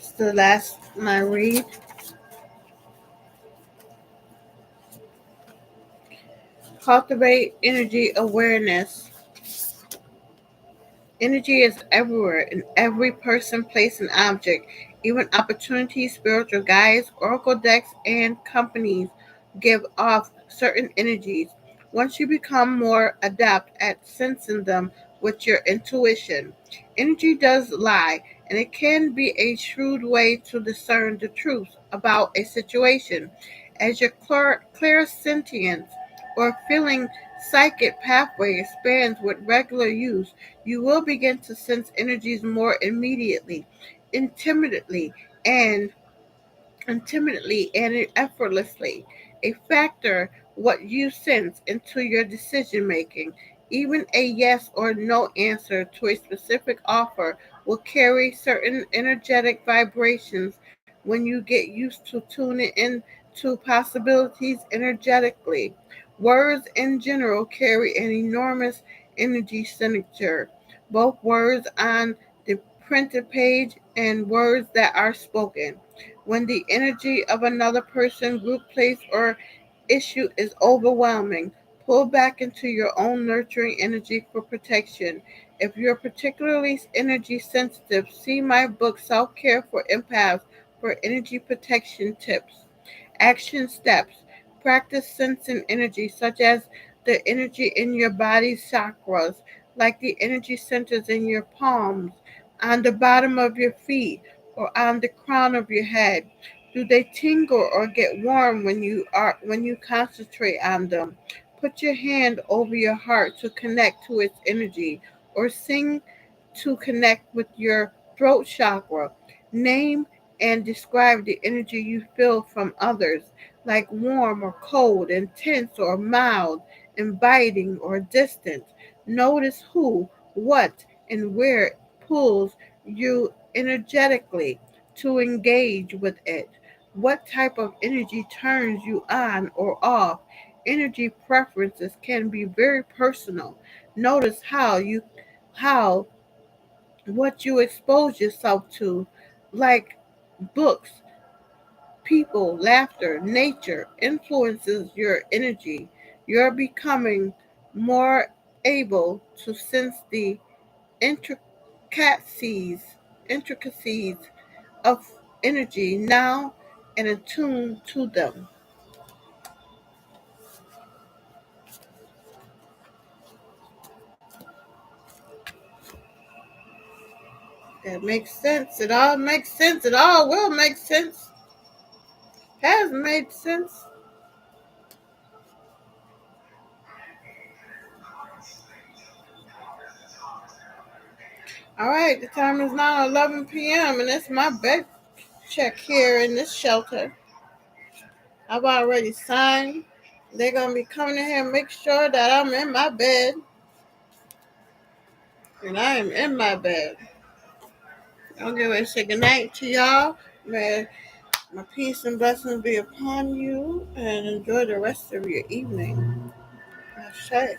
A: It's the last my read. Cultivate energy awareness. Energy is everywhere in every person, place, and object. Even opportunities, spiritual guides, oracle decks, and companies give off certain energies. Once you become more adept at sensing them with your intuition, energy does lie, and it can be a shrewd way to discern the truth about a situation. As your clairsentience or feeling psychic pathway expands with regular use, you will begin to sense energies more immediately, intimately, and and effortlessly. A factor what you sense into your decision making. Even a yes or no answer to a specific offer will carry certain energetic vibrations when you get used to tuning in to possibilities energetically. Words in general carry an enormous energy signature, both words on the printed page and words that are spoken. When the energy of another person, group, place, or issue is overwhelming, pull back into your own nurturing energy for protection. If you're particularly energy sensitive, see my book Self Care for Empaths for energy protection tips. Action steps. Practice sensing energy, such as the energy in your body's chakras, like the energy centers in your palms, on the bottom of your feet, or on the crown of your head. Do they tingle or get warm when you concentrate on them? Put your hand over your heart to connect to its energy, or sing to connect with your throat chakra. Name and describe the energy you feel from others, like warm or cold, intense or mild, inviting or distant. Notice who, what, and where pulls you energetically to engage with it. What type of energy turns you on or off? Energy preferences can be very personal. Notice how what you expose yourself to, like books, people, laughter, nature, influences your energy. You're becoming more able to sense the intricacies intricacies of energy now and attune to them. That makes sense. It all makes sense. It all will make sense. Has made sense. All right, the time is now 11 p.m. and it's my bed check here in this shelter. I've already signed. They're gonna be coming in here and make sure that I'm in my bed, and I am in my bed. I'm going to say goodnight to y'all. May my peace and blessings be upon you, and enjoy the rest of your evening. Ashe.